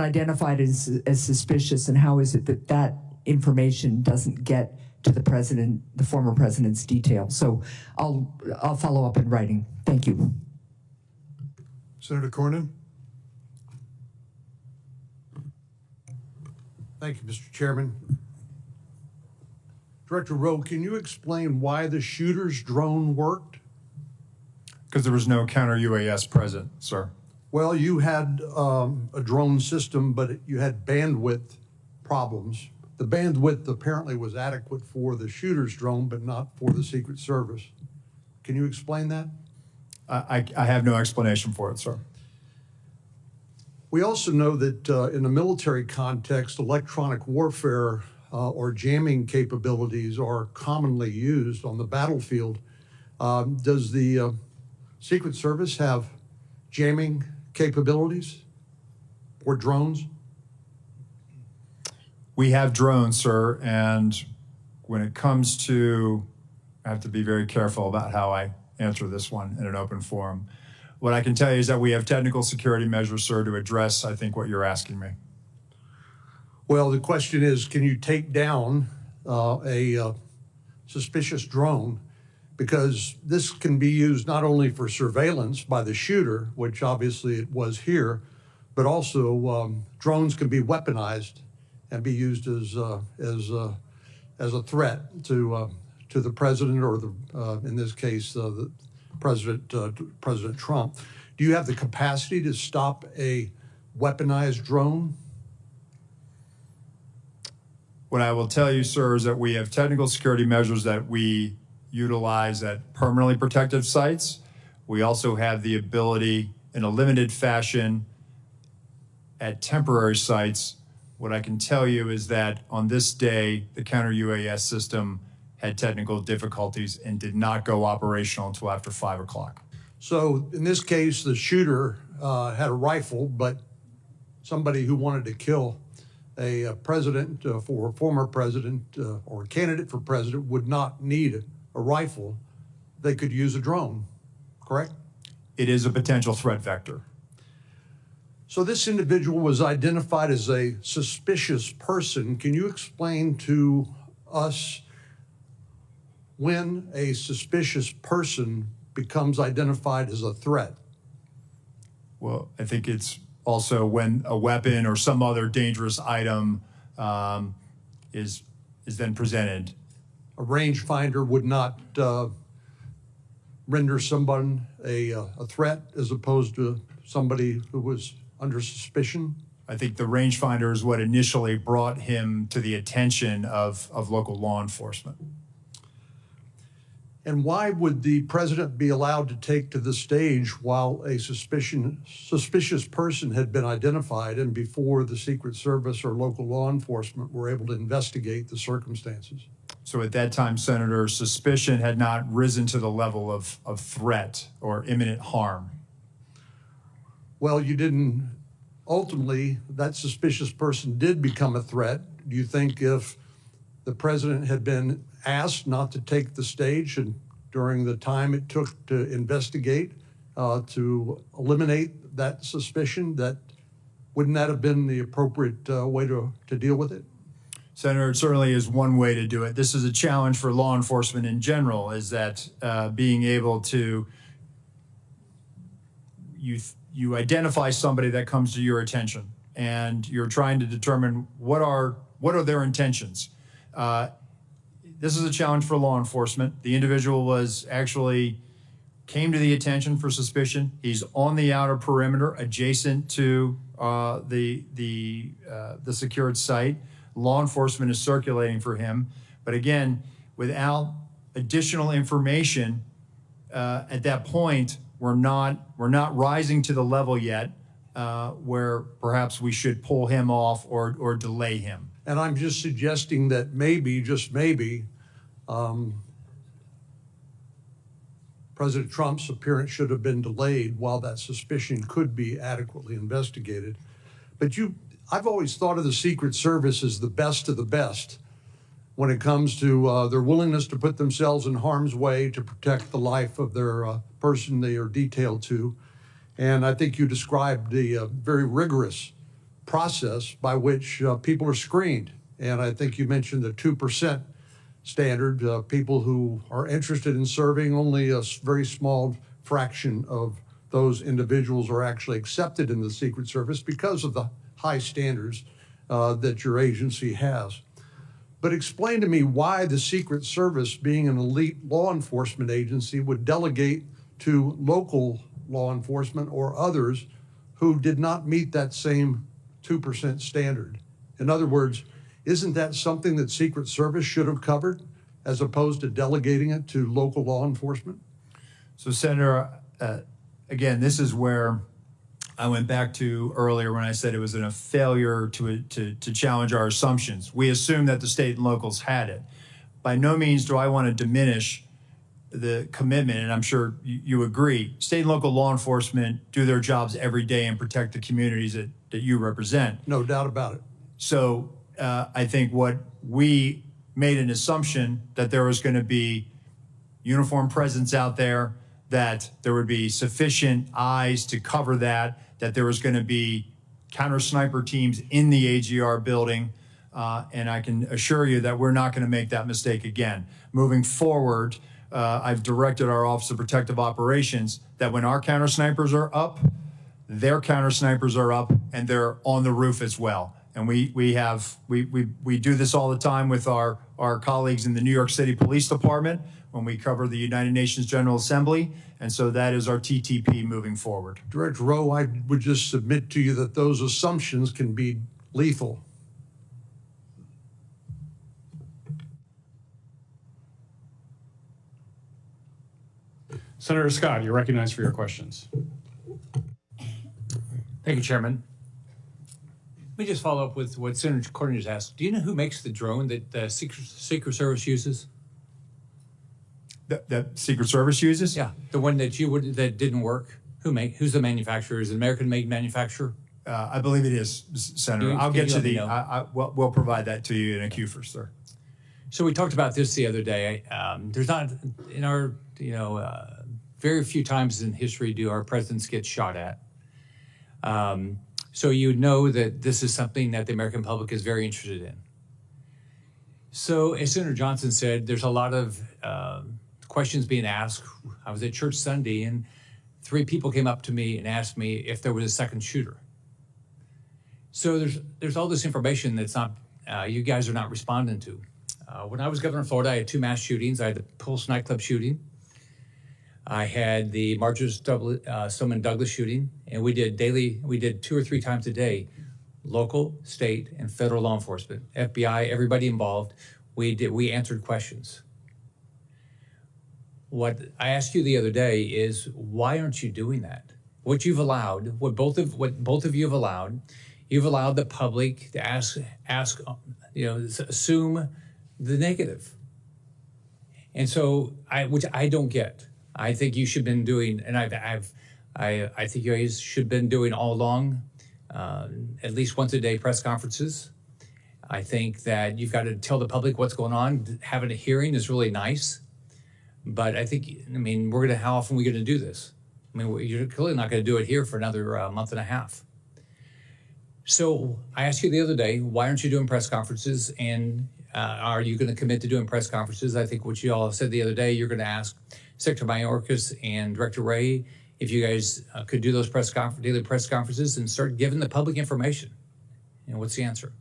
identified as suspicious, and how is it that that information doesn't get to the president, the former president's detail? So I'll follow up in writing. Thank you. Senator Cornyn? Thank you, Mr. Chairman. Director Rowe, can you explain why the shooter's drone worked? Because there was no counter UAS present, sir. Well, you had a drone system, but you had bandwidth problems. The bandwidth apparently was adequate for the shooter's drone, but not for the Secret Service. Can you explain that? I have no explanation for it, sir. We also know that in a military context, electronic warfare or jamming capabilities are commonly used on the battlefield. Does the Secret Service have jamming capabilities or drones? We have drones, sir, and when it comes to, I have to be very careful about how I answer this one in an open forum. What I can tell you is that we have technical security measures, sir, to address, I think, what you're asking me. Well, the question is, can you take down a suspicious drone? Because this can be used not only for surveillance by the shooter, which obviously it was here, but also drones can be weaponized and be used as a threat to the president, or in this case, the President Trump. Do you have the capacity to stop a weaponized drone? What I will tell you, sir, is that we have technical security measures that we utilize at permanently protected sites. We also have the ability in a limited fashion at temporary sites. What I can tell you is that on this day, the counter UAS system had technical difficulties and did not go operational until after 5 o'clock. So in this case, the shooter had a rifle, but somebody who wanted to kill a president for a former president or a candidate for president would not need a rifle. They could use a drone, correct? It is a potential threat vector. So this individual was identified as a suspicious person. Can you explain to us when a suspicious person becomes identified as a threat? Well, I think it's also when a weapon or some other dangerous item is then presented. A rangefinder would not render someone a threat as opposed to somebody who was under suspicion? I think the rangefinder is what initially brought him to the attention of local law enforcement. And why would the president be allowed to take to the stage while a suspicious person had been identified and before the Secret Service or local law enforcement were able to investigate the circumstances? So at that time, Senator, suspicion had not risen to the level of threat or imminent harm. Well, you didn't, ultimately, that suspicious person did become a threat. Do you think if the president had been asked not to take the stage and during the time it took to investigate, to eliminate that suspicion, that wouldn't that have been the appropriate way to deal with it? Senator, it certainly is one way to do it. This is a challenge for law enforcement in general, is that being able to, you identify somebody that comes to your attention and you're trying to determine what are their intentions. This is a challenge for law enforcement. The individual came to the attention for suspicion. He's on the outer perimeter adjacent to the secured site. Law enforcement is circulating for him. But again, without additional information at that point, we're not rising to the level yet where perhaps we should pull him off or delay him. And I'm just suggesting that maybe, just maybe, President Trump's appearance should have been delayed while that suspicion could be adequately investigated. But I've always thought of the Secret Service as the best of the best when it comes to their willingness to put themselves in harm's way to protect the life of their person they are detailed to. And I think you described the very rigorous process by which people are screened. And I think you mentioned the 2% standard. People who are interested in serving, only a very small fraction of those individuals are actually accepted in the Secret Service because of the high standards that your agency has. But explain to me why the Secret Service, being an elite law enforcement agency, would delegate to local law enforcement or others who did not meet that same 2% standard. In other words, isn't that something that Secret Service should have covered as opposed to delegating it to local law enforcement? So, Senator, again, this is where I went back to earlier when I said it was a failure to challenge our assumptions. We assumed that the state and locals had it. By no means do I want to diminish the commitment, and I'm sure you agree. State and local law enforcement do their jobs every day and protect the communities that you represent. No doubt about it. So I think what we made an assumption that there was going to be uniformed presence out there, that there would be sufficient eyes to cover that there was going to be counter sniper teams in the AGR building. And I can assure you that we're not going to make that mistake again. Moving forward, I've directed our Office of Protective Operations that when our counter snipers are up, their counter snipers are up and they're on the roof as well. And we do this all the time with our colleagues in the New York City Police Department when we cover the United Nations General Assembly. And so that is our TTP moving forward. Director Rowe, I would just submit to you that those assumptions can be lethal. Senator Scott, you're recognized for your questions. Thank you, Chairman. Let me just follow up with what Senator Corning just asked. Do you know who makes the drone that the Secret Service uses? That Secret Service uses? Yeah, the one that that didn't work. Who's the manufacturer? Is it an American-made manufacturer? I believe it is, Senator. I'll get to the. We'll provide that to you in a queue for, sir. So we talked about this the other day. There's not in our very few times in history do our presidents get shot at. So you know that this is something that the American public is very interested in. So as Senator Johnson said, there's a lot of questions being asked. I was at church Sunday and 3 people came up to me and asked me if there was a second shooter. So there's all this information that's not, you guys are not responding to. When I was governor of Florida, I had 2 mass shootings. I had the Pulse nightclub shooting. I had the Marjorie Stoneman Douglas shooting, and we did 2 or 3 times a day, local, state, and federal law enforcement, FBI, everybody involved. We answered questions. What I asked you the other day is, why aren't you doing that? What you've allowed, what both of you have allowed, you've allowed the public to assume the negative. And so, which I don't get. I think you should have been doing, and I think you guys should have been doing all along, at least once a day press conferences. I think that you've got to tell the public what's going on. Having a hearing is really nice, but how often are we going to do this? I mean, you're clearly not going to do it here for another month and a half. So I asked you the other day, why aren't you doing press conferences? And are you going to commit to doing press conferences? I think what you all said the other day, you're going to ask Secretary Mayorkas and Director Ray if you guys could do those daily press conferences and start giving the public information. What's the answer?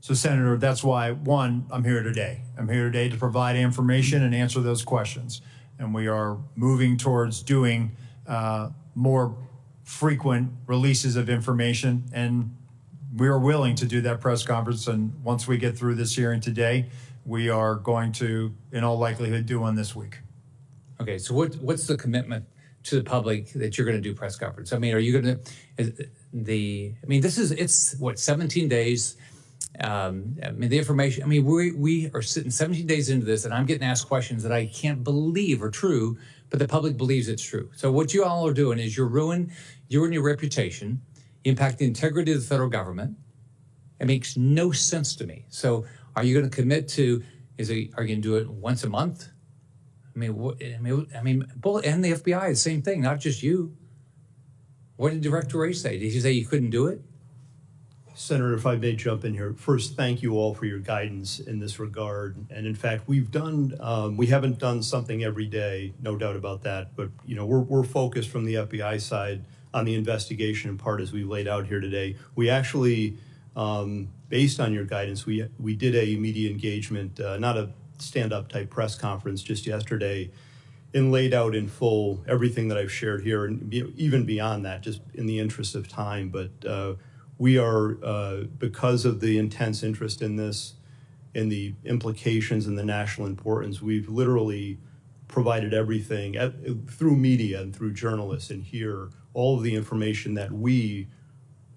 So, Senator, that's why, one, I'm here today. I'm here today to provide information and answer those questions. And we are moving towards doing more frequent releases of information. And we are willing to do that press conference. And once we get through this hearing today, we are going to, in all likelihood, do one this week. Okay, so what's the commitment to the public that you're going to do press conference? I mean, are you going to, it's 17 days. I mean, the information, I mean, we are sitting 17 days into this, and I'm getting asked questions that I can't believe are true, but the public believes it's true. So what you all are doing is you're ruining your reputation, you impact the integrity of the federal government. It makes no sense to me. So are you going to commit to, are you going to do it once a month? I mean, both, and the FBI, the same thing, not just you. What did Director Ray say? Did he say you couldn't do it? Senator, if I may jump in here. First, thank you all for your guidance in this regard. And in fact, we haven't done something every day, no doubt about that. But we're focused from the FBI side on the investigation in part as we laid out here today. We actually, based on your guidance, we did a media engagement, not a stand-up type press conference just yesterday, and laid out in full everything that I've shared here, and even beyond that, just in the interest of time. But we are, because of the intense interest in this and the implications and the national importance, we've literally provided everything through media and through journalists and here, all of the information that we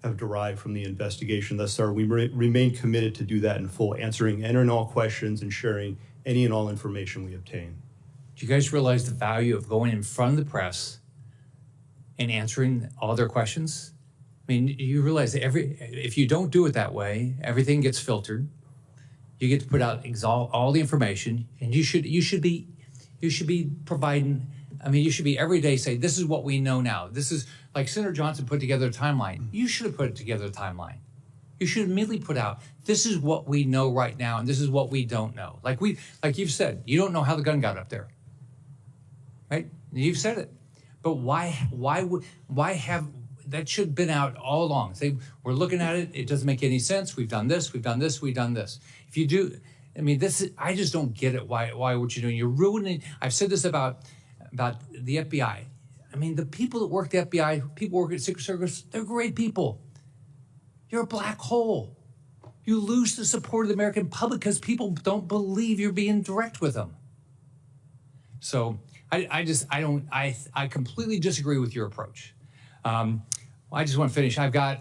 have derived from the investigation thus far. We remain committed to do that in full, answering any and all questions and sharing any and all information we obtain. Do you guys realize the value of going in front of the press and answering all their questions? I mean, you realize that if you don't do it that way, everything gets filtered. You get to put out all the information, and you should be providing. I mean, you should be every day say, this is what we know now. This is like Senator Johnson put together a timeline. You should have put together a timeline. You should immediately put out, this is what we know right now, and this is what we don't know. Like you've said, you don't know how the gun got up there, right? You've said it, but why have that should have been out all along? Say, we're looking at it, it doesn't make any sense. We've done this, we've done this, we've done this. If you do, I mean, I just don't get it. Why what you're doing? You're ruining. I've said this about the FBI. I mean, the people that work at the FBI, people work at Secret Service, they're great people. You're a black hole. You lose the support of the American public because people don't believe you're being direct with them. So I completely disagree with your approach. I just want to finish. I've got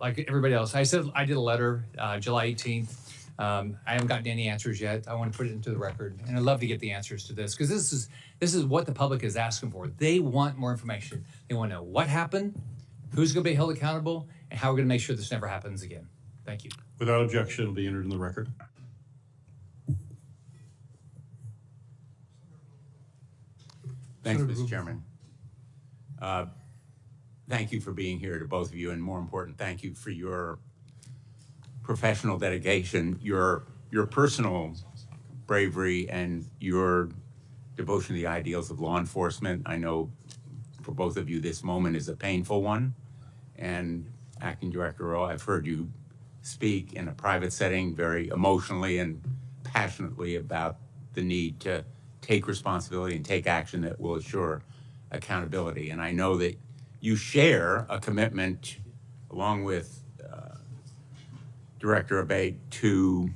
like everybody else. I said I did a letter July 18th. I haven't gotten any answers yet. I want to put it into the record, and I'd love to get the answers to this because this is what the public is asking for. They want more information. They want to know what happened, who's going to be held accountable, and how we're going to make sure this never happens again. Thank you. Without objection, it'll be entered in the record. Thanks, Mr. Chairman. Thank you for being here to both of you, and more important, thank you for your professional dedication, your personal bravery, and your devotion to the ideals of law enforcement. I know for both of you this moment is a painful one, and Acting Director Rowe, I've heard you speak in a private setting very emotionally and passionately about the need to take responsibility and take action that will assure accountability. And I know that you share a commitment, along with Director Abate, to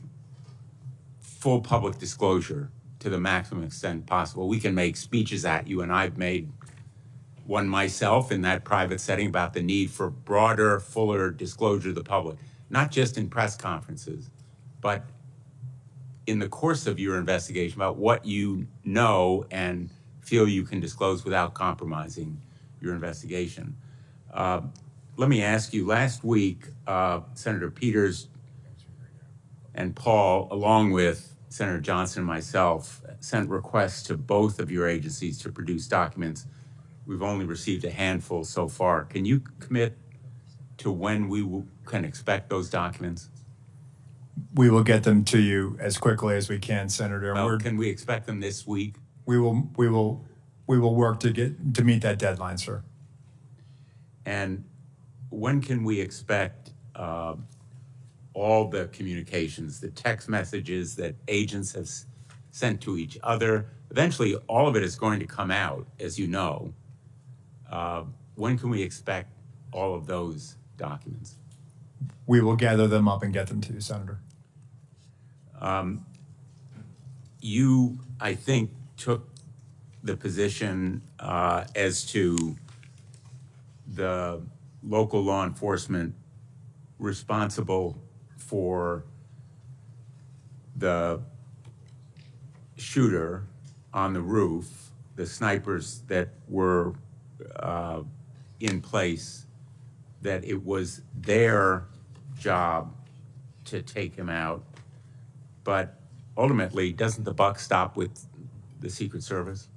full public disclosure to the maximum extent possible. We can make speeches at you, and I've made one myself in that private setting about the need for broader, fuller disclosure to the public, not just in press conferences, but in the course of your investigation about what you know and feel you can disclose without compromising your investigation. Let me ask you, last week, Senator Peters and Paul, along with Senator Johnson and myself, sent requests to both of your agencies to produce documents. We've only received a handful so far. Can you commit to when we can expect those documents? We will get them to you as quickly as we can, Senator. Well, can we expect them this week? We will work to meet that deadline, sir. And when can we expect all the communications, the text messages that agents have sent to each other? Eventually, all of it is going to come out, as you know. When can we expect all of those documents? We will gather them up and get them to you, Senator. You, I think, took the position as to the local law enforcement responsible for the shooter on the roof, the snipers that were in place, that it was their job to take him out. But ultimately, doesn't the buck stop with the Secret Service?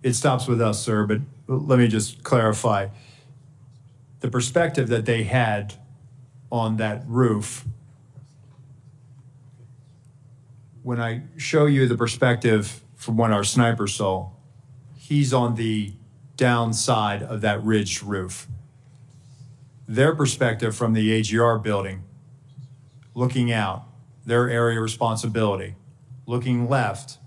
It stops with us, sir, but let me just clarify. The perspective that they had on that roof, when I show you the perspective from what our sniper saw, he's on the downside of that ridged roof. Their perspective from the AGR building, looking out, their area of responsibility, looking left,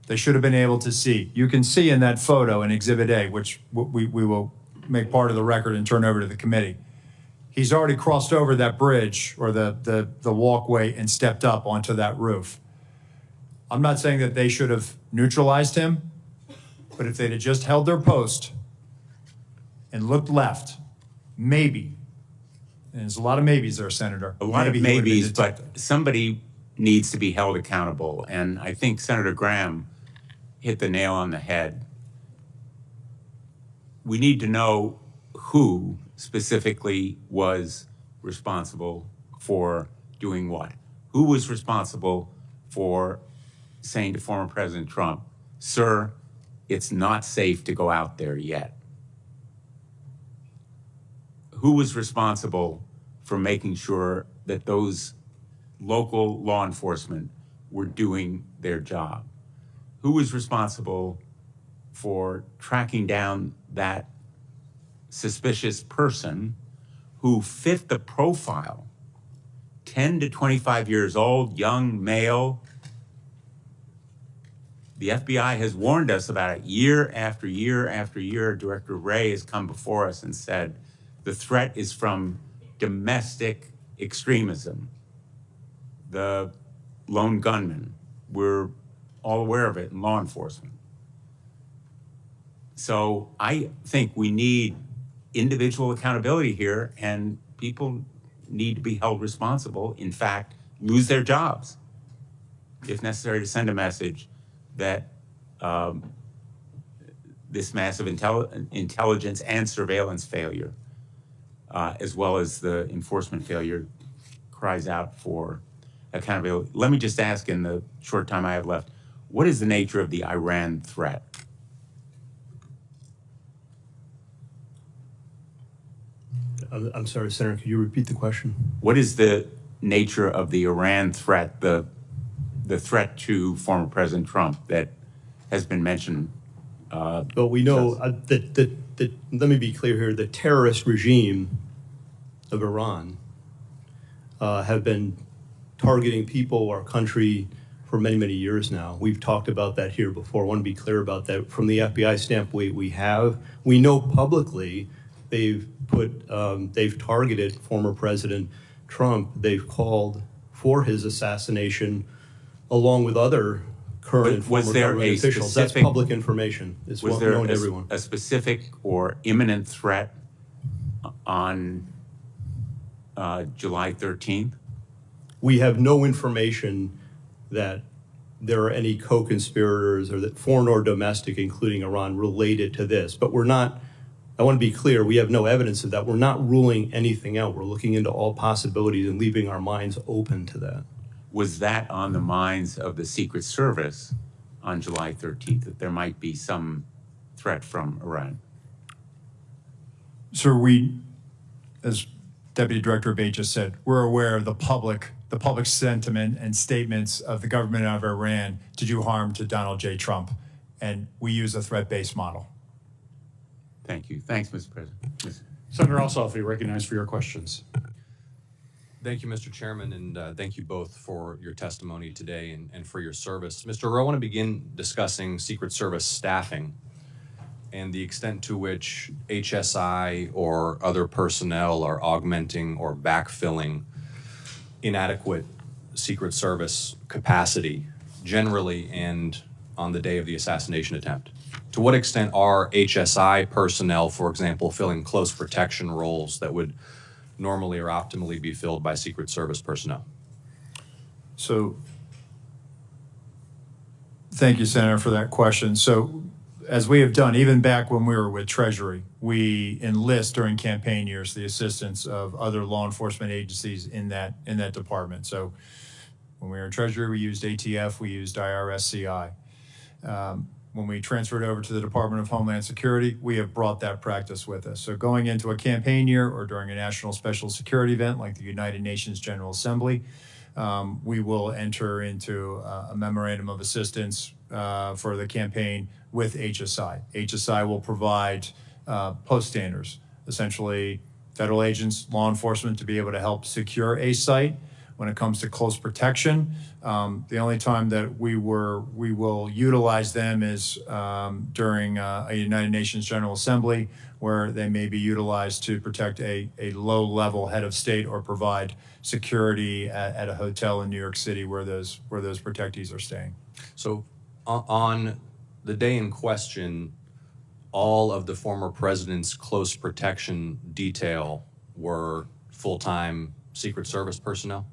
they should have been able to see. You can see in that photo in Exhibit A, which we will make part of the record and turn over to the committee. He's already crossed over that bridge or the walkway and stepped up onto that roof. I'm not saying that they should have neutralized him, but if they'd have just held their post and looked left, maybe, and there's a lot of maybes there, Senator. A lot of maybes, but somebody needs to be held accountable. And I think Senator Graham hit the nail on the head. We need to know who specifically was responsible for doing what. Who was responsible for saying to former President Trump, "Sir, it's not safe to go out there yet"? Who was responsible for making sure that those local law enforcement were doing their job? Who was responsible for tracking down that suspicious person who fit the profile? 10 to 25 years old, young male. The FBI has warned us about it year after year after year. Director Wray has come before us and said, the threat is from domestic extremism. The lone gunman, we're all aware of it in law enforcement. So I think we need individual accountability here, and people need to be held responsible, in fact, lose their jobs, if necessary, to send a message that this massive intelligence and surveillance failure, as well as the enforcement failure, cries out for accountability. Let me just ask, in the short time I have left, what is the nature of the Iran threat? I'm sorry, Senator, could you repeat the question? What is the nature of the Iran threat, the threat to former President Trump that has been mentioned? But we know that, let me be clear here, the terrorist regime of Iran have been targeting people, our country, for many, many years now. We've talked about that here before. I want to be clear about that. From the FBI standpoint, we know publicly they've targeted former President Trump. They've called for his assassination along with other current and former government officials. That's public information. It's well known to everyone. A specific or imminent threat on July 13th? We have no information that there are any co-conspirators, or that foreign or domestic, including Iran, related to this. But we're not, I want to be clear, we have no evidence of that. We're not ruling anything out. We're looking into all possibilities and leaving our minds open to that. Was that on the minds of the Secret Service on July 13th, that there might be some threat from Iran? Sir, we, as Deputy Director Abate just said, we're aware of the public sentiment and statements of the government of Iran to do harm to Donald J. Trump, and we use a threat-based model. Thank you. Thanks, Mr. President. Senator Ossoff, you're recognized for your questions. Thank you, Mr. Chairman, and thank you both for your testimony today and for your service. Mr. Rowe, I want to begin discussing Secret Service staffing and the extent to which HSI or other personnel are augmenting or backfilling inadequate Secret Service capacity generally and on the day of the assassination attempt. To what extent are HSI personnel, for example, filling close protection roles that would normally or optimally be filled by Secret Service personnel? So, thank you, Senator, for that question. So, as we have done, even back when we were with Treasury, we enlist during campaign years the assistance of other law enforcement agencies in that department. So, when we were in Treasury, we used ATF, we used IRS-CI. When we transferred over to the Department of Homeland Security, we have brought that practice with us. So going into a campaign year or during a national special security event like the United Nations General Assembly, we will enter into a memorandum of assistance for the campaign with HSI. HSI will provide post standers, essentially federal agents, law enforcement, to be able to help secure a site. When it comes to close protection, the only time that we will utilize them is during a United Nations General Assembly, where they may be utilized to protect a low-level head of state or provide security at a hotel in New York City where those protectees are staying. So on the day in question, all of the former president's close protection detail were full-time Secret Service personnel?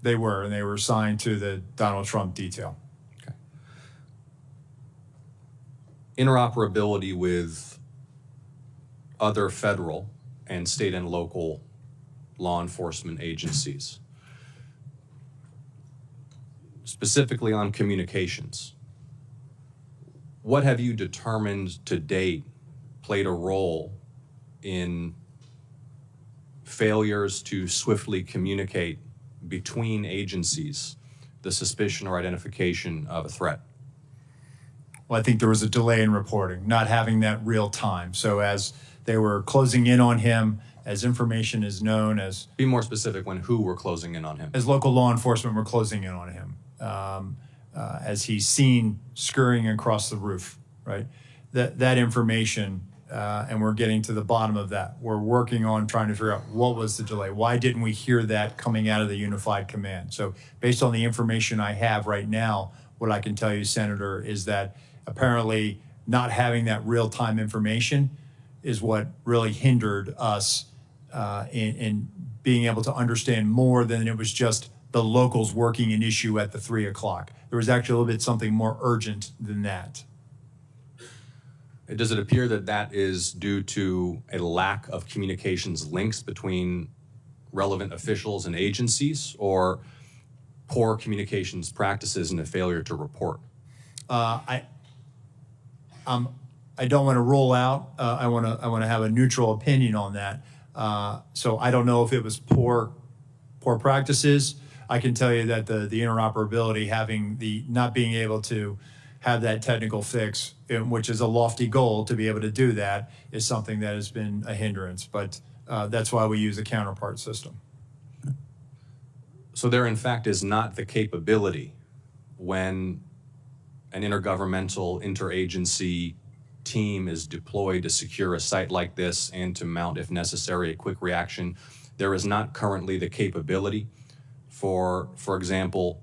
They were, and they were assigned to the Donald Trump detail. Okay. Interoperability with other federal and state and local law enforcement agencies, specifically on communications. What have you determined to date played a role in failures to swiftly communicate between agencies the suspicion or identification of a threat? Well, I think there was a delay in reporting, not having that real time. So as they were closing in on him, as information is known, as... Be more specific when who were closing in on him. As local law enforcement were closing in on him, as he's seen scurrying across the roof, right? That information, and we're getting to the bottom of that. We're working on trying to figure out what was the delay. Why didn't we hear that coming out of the unified command? So based on the information I have right now, what I can tell you, Senator, is that apparently not having that real-time information is what really hindered us in being able to understand more than it was just the locals working an issue at the 3 o'clock. There was actually a little bit something more urgent than that. Does it appear that that is due to a lack of communications links between relevant officials and agencies, or poor communications practices and a failure to report? I don't want to rule out. I want to have a neutral opinion on that. So I don't know if it was poor practices. I can tell you that the interoperability, having not being able to have that technical fix, which is a lofty goal to be able to do that, is something that has been a hindrance. But that's why we use a counterpart system. So there, in fact, is not the capability when an intergovernmental, interagency team is deployed to secure a site like this and to mount, if necessary, a quick reaction. There is not currently the capability for example,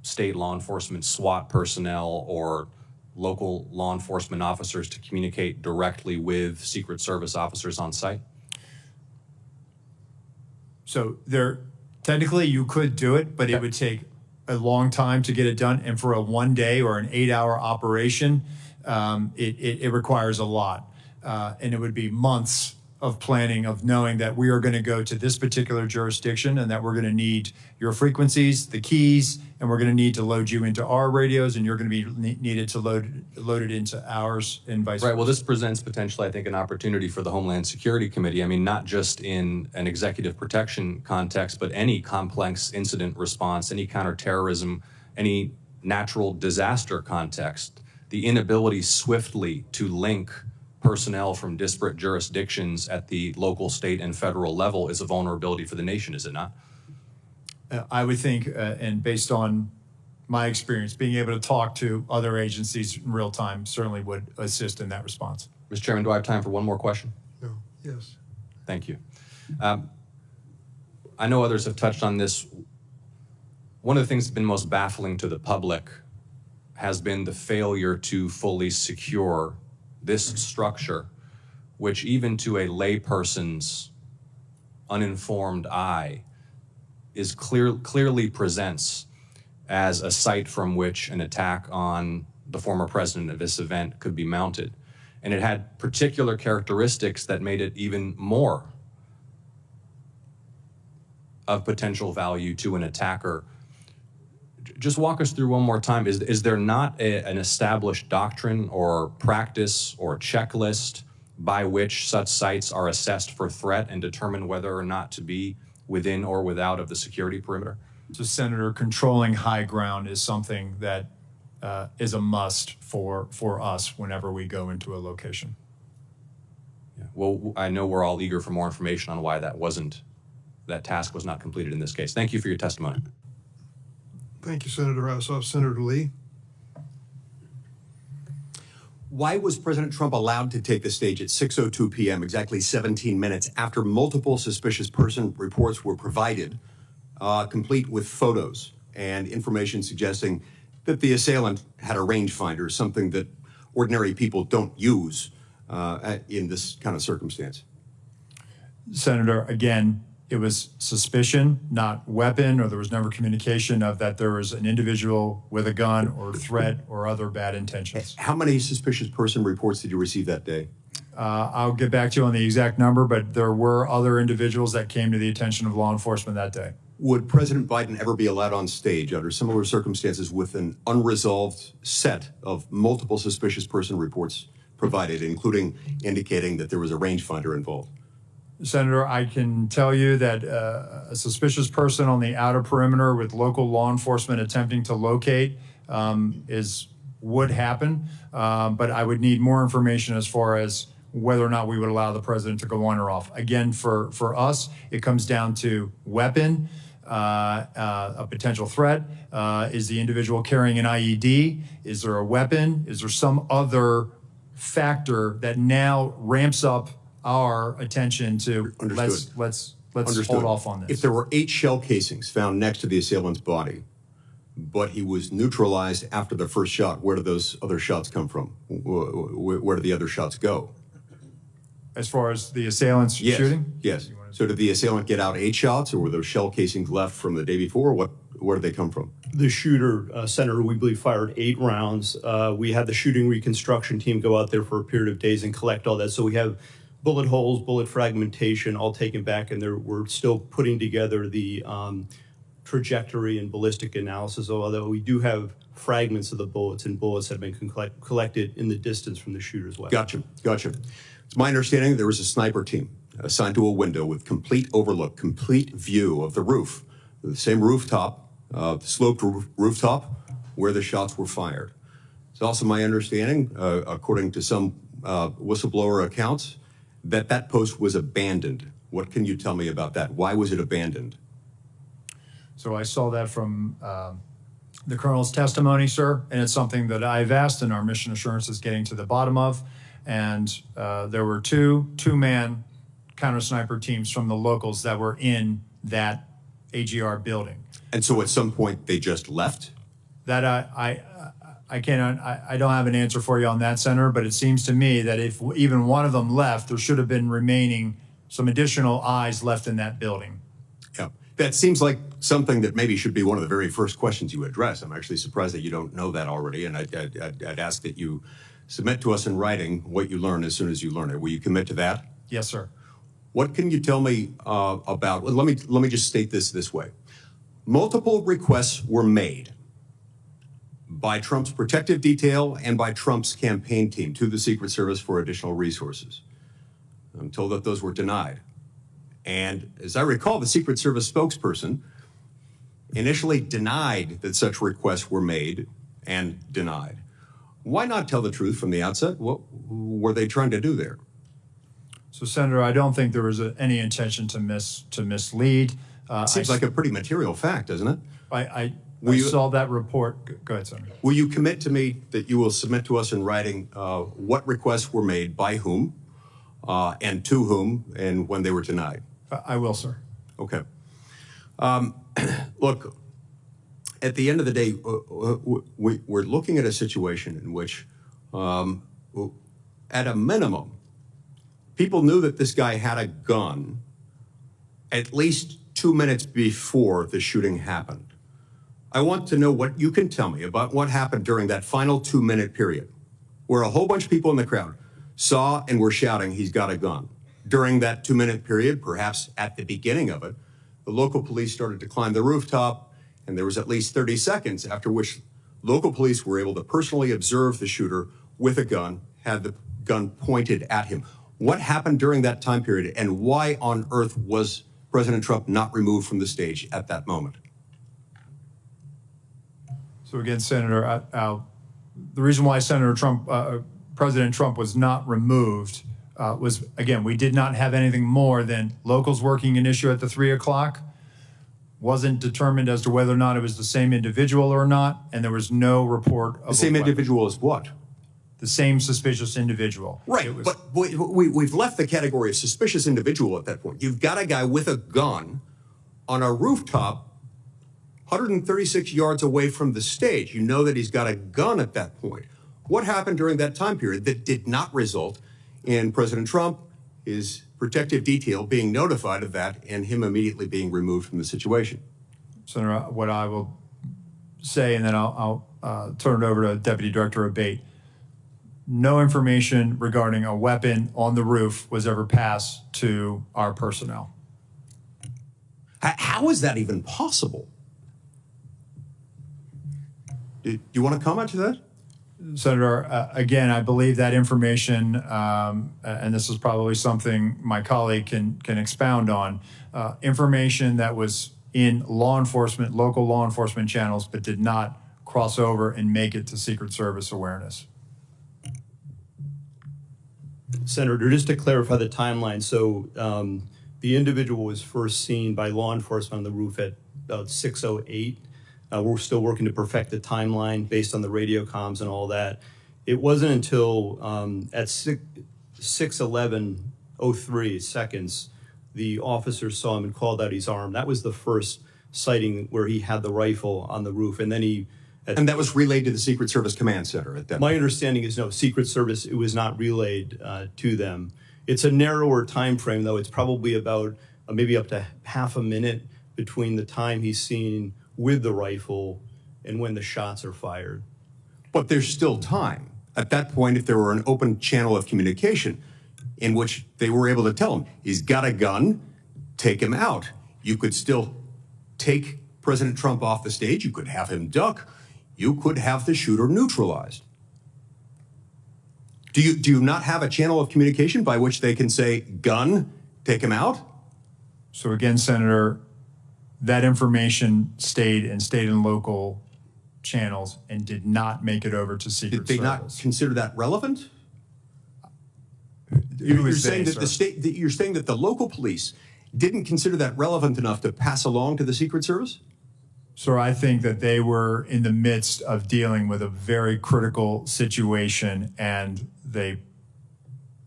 state law enforcement SWAT personnel or local law enforcement officers to communicate directly with Secret Service officers on site? So technically you could do it, but it would take a long time to get it done. And for a 1 day or an 8-hour operation, it requires a lot. And it would be months of planning, of knowing that we are going to go to this particular jurisdiction and that we're going to need your frequencies, the keys, and we're going to need to load you into our radios, and you're going to be needed to load it into ours, and vice versa. Right. Well, this presents potentially, I think, an opportunity for the Homeland Security Committee. I mean, not just in an executive protection context, but any complex incident response, any counterterrorism, any natural disaster context. The inability swiftly to link personnel from disparate jurisdictions at the local, state, and federal level is a vulnerability for the nation, is it not? I would think, and based on my experience, being able to talk to other agencies in real time certainly would assist in that response. Mr. Chairman, do I have time for one more question? No. Yes. Thank you. I know others have touched on this. One of the things that's been most baffling to the public has been the failure to fully secure this structure, which even to a layperson's uninformed eye clearly presents as a site from which an attack on the former president of this event could be mounted. And it had particular characteristics that made it even more of potential value to an attacker. Just walk us through one more time. Is there not an established doctrine or practice or checklist by which such sites are assessed for threat and determine whether or not to be within or without of the security perimeter? So, Senator, controlling high ground is something that is a must for us whenever we go into a location. Yeah. Well, I know we're all eager for more information on why that task was not completed in this case. Thank you for your testimony. Thank you, Senator Ossoff. Senator Lee. Why was President Trump allowed to take the stage at 6:02 p.m., exactly 17 minutes after multiple suspicious person reports were provided, complete with photos and information suggesting that the assailant had a rangefinder, something that ordinary people don't use in this kind of circumstance? Senator, again, it was suspicion, not weapon, or there was never communication of that there was an individual with a gun or threat or other bad intentions. How many suspicious person reports did you receive that day? I'll get back to you on the exact number, but there were other individuals that came to the attention of law enforcement that day. Would President Biden ever be allowed on stage under similar circumstances with an unresolved set of multiple suspicious person reports provided, including indicating that there was a rangefinder involved? Senator, I can tell you that a suspicious person on the outer perimeter with local law enforcement attempting to locate would happen, but I would need more information as far as whether or not we would allow the president to go on or off. Again, for us, it comes down to weapon, a potential threat. Is the individual carrying an IED? Is there a weapon? Is there some other factor that now ramps up our attention to let's hold off on this? If there were 8 shell casings found next to the assailant's body, but he was neutralized after the first shot, where did those other shots come from? Where did the other shots go? As far as the assailant's shooting? Yes. So did the assailant get out 8 shots, or were those shell casings left from the day before? Where did they come from? The shooter, Senator, we believe fired 8 rounds. We had the shooting reconstruction team go out there for a period of days and collect all that. So we have bullet holes, bullet fragmentation, all taken back, and we're still putting together the trajectory and ballistic analysis, although we do have fragments of the bullets, and bullets have been collected in the distance from the shooter's weapon. Gotcha. It's my understanding there was a sniper team assigned to a window with complete overlook, complete view of the roof, the same rooftop, sloped rooftop where the shots were fired. It's also my understanding, according to some whistleblower accounts, that post was abandoned. What can you tell me about that? Why was it abandoned? So I saw that from the colonel's testimony, sir, and it's something that I've asked and our mission assurance is getting to the bottom of. And there were two-man counter-sniper teams from the locals that were in that AGR building. And so at some point they just left? That I don't have an answer for you on that, Senator, but it seems to me that if even one of them left, there should have been remaining some additional eyes left in that building. Yeah, that seems like something that maybe should be one of the very first questions you address. I'm actually surprised that you don't know that already, and I'd ask that you submit to us in writing what you learn as soon as you learn it. Will you commit to that? Yes, sir. What can you tell me about, let me just state this way. Multiple requests were made by Trump's protective detail and by Trump's campaign team to the Secret Service for additional resources. I'm told that those were denied. And as I recall, the Secret Service spokesperson initially denied that such requests were made and denied. Why not tell the truth from the outset? What were they trying to do there? So, Senator, I don't think there was any intention to mislead. Seems like a pretty material fact, doesn't it? I saw that report. Go ahead, Senator. Will you commit to me that you will submit to us in writing what requests were made, by whom, and to whom, and when they were denied? I will, sir. Okay. Look, at the end of the day, we're looking at a situation in which, at a minimum, people knew that this guy had a gun at least 2 minutes before the shooting happened. I want to know what you can tell me about what happened during that final 2-minute period, where a whole bunch of people in the crowd saw and were shouting, "He's got a gun." During that 2-minute period, perhaps at the beginning of it, the local police started to climb the rooftop, and there was at least 30 seconds after which local police were able to personally observe the shooter with a gun, had the gun pointed at him. What happened during that time period, and why on earth was President Trump not removed from the stage at that moment? So again, Senator, the reason why President Trump was not removed was, again, we did not have anything more than locals working an issue at the 3 o'clock. Wasn't determined as to whether or not it was the same individual or not, and there was no report of the same individual as what? The same suspicious individual. Right, but we've left the category of suspicious individual at that point. You've got a guy with a gun on a rooftop 136 yards away from the stage. You know that he's got a gun at that point. What happened during that time period that did not result in President Trump, his protective detail being notified of that, and him immediately being removed from the situation? Senator, what I will say, and then I'll turn it over to Deputy Director Abate. No information regarding a weapon on the roof was ever passed to our personnel. How is that even possible? Do you want to comment to that? Senator, again, I believe that information, and this is probably something my colleague can expound on, information that was in law enforcement, local law enforcement channels, but did not cross over and make it to Secret Service awareness. Senator, just to clarify the timeline, so the individual was first seen by law enforcement on the roof at about 6:08. We're still working to perfect the timeline based on the radio comms and all that. It wasn't until at 6:11:03 seconds, the officer saw him and called out his arm. That was the first sighting where he had the rifle on the roof, and then he... And that was relayed to the Secret Service Command Center at that My point. understanding is no, Secret Service, it was not relayed to them. It's a narrower time frame, though. It's probably about maybe up to half a minute between the time he's seen with the rifle and when the shots are fired. But there's still time. At that point, if there were an open channel of communication in which they were able to tell him, he's got a gun, take him out. You could still take President Trump off the stage. You could have him duck. You could have the shooter neutralized. Do you not have a channel of communication by which they can say, gun, take him out? So again, Senator, that information stayed in local channels and did not make it over to Secret Service. Did they not consider that relevant? You're saying that the local police didn't consider that relevant enough to pass along to the Secret Service? Sir, I think that they were in the midst of dealing with a very critical situation, and they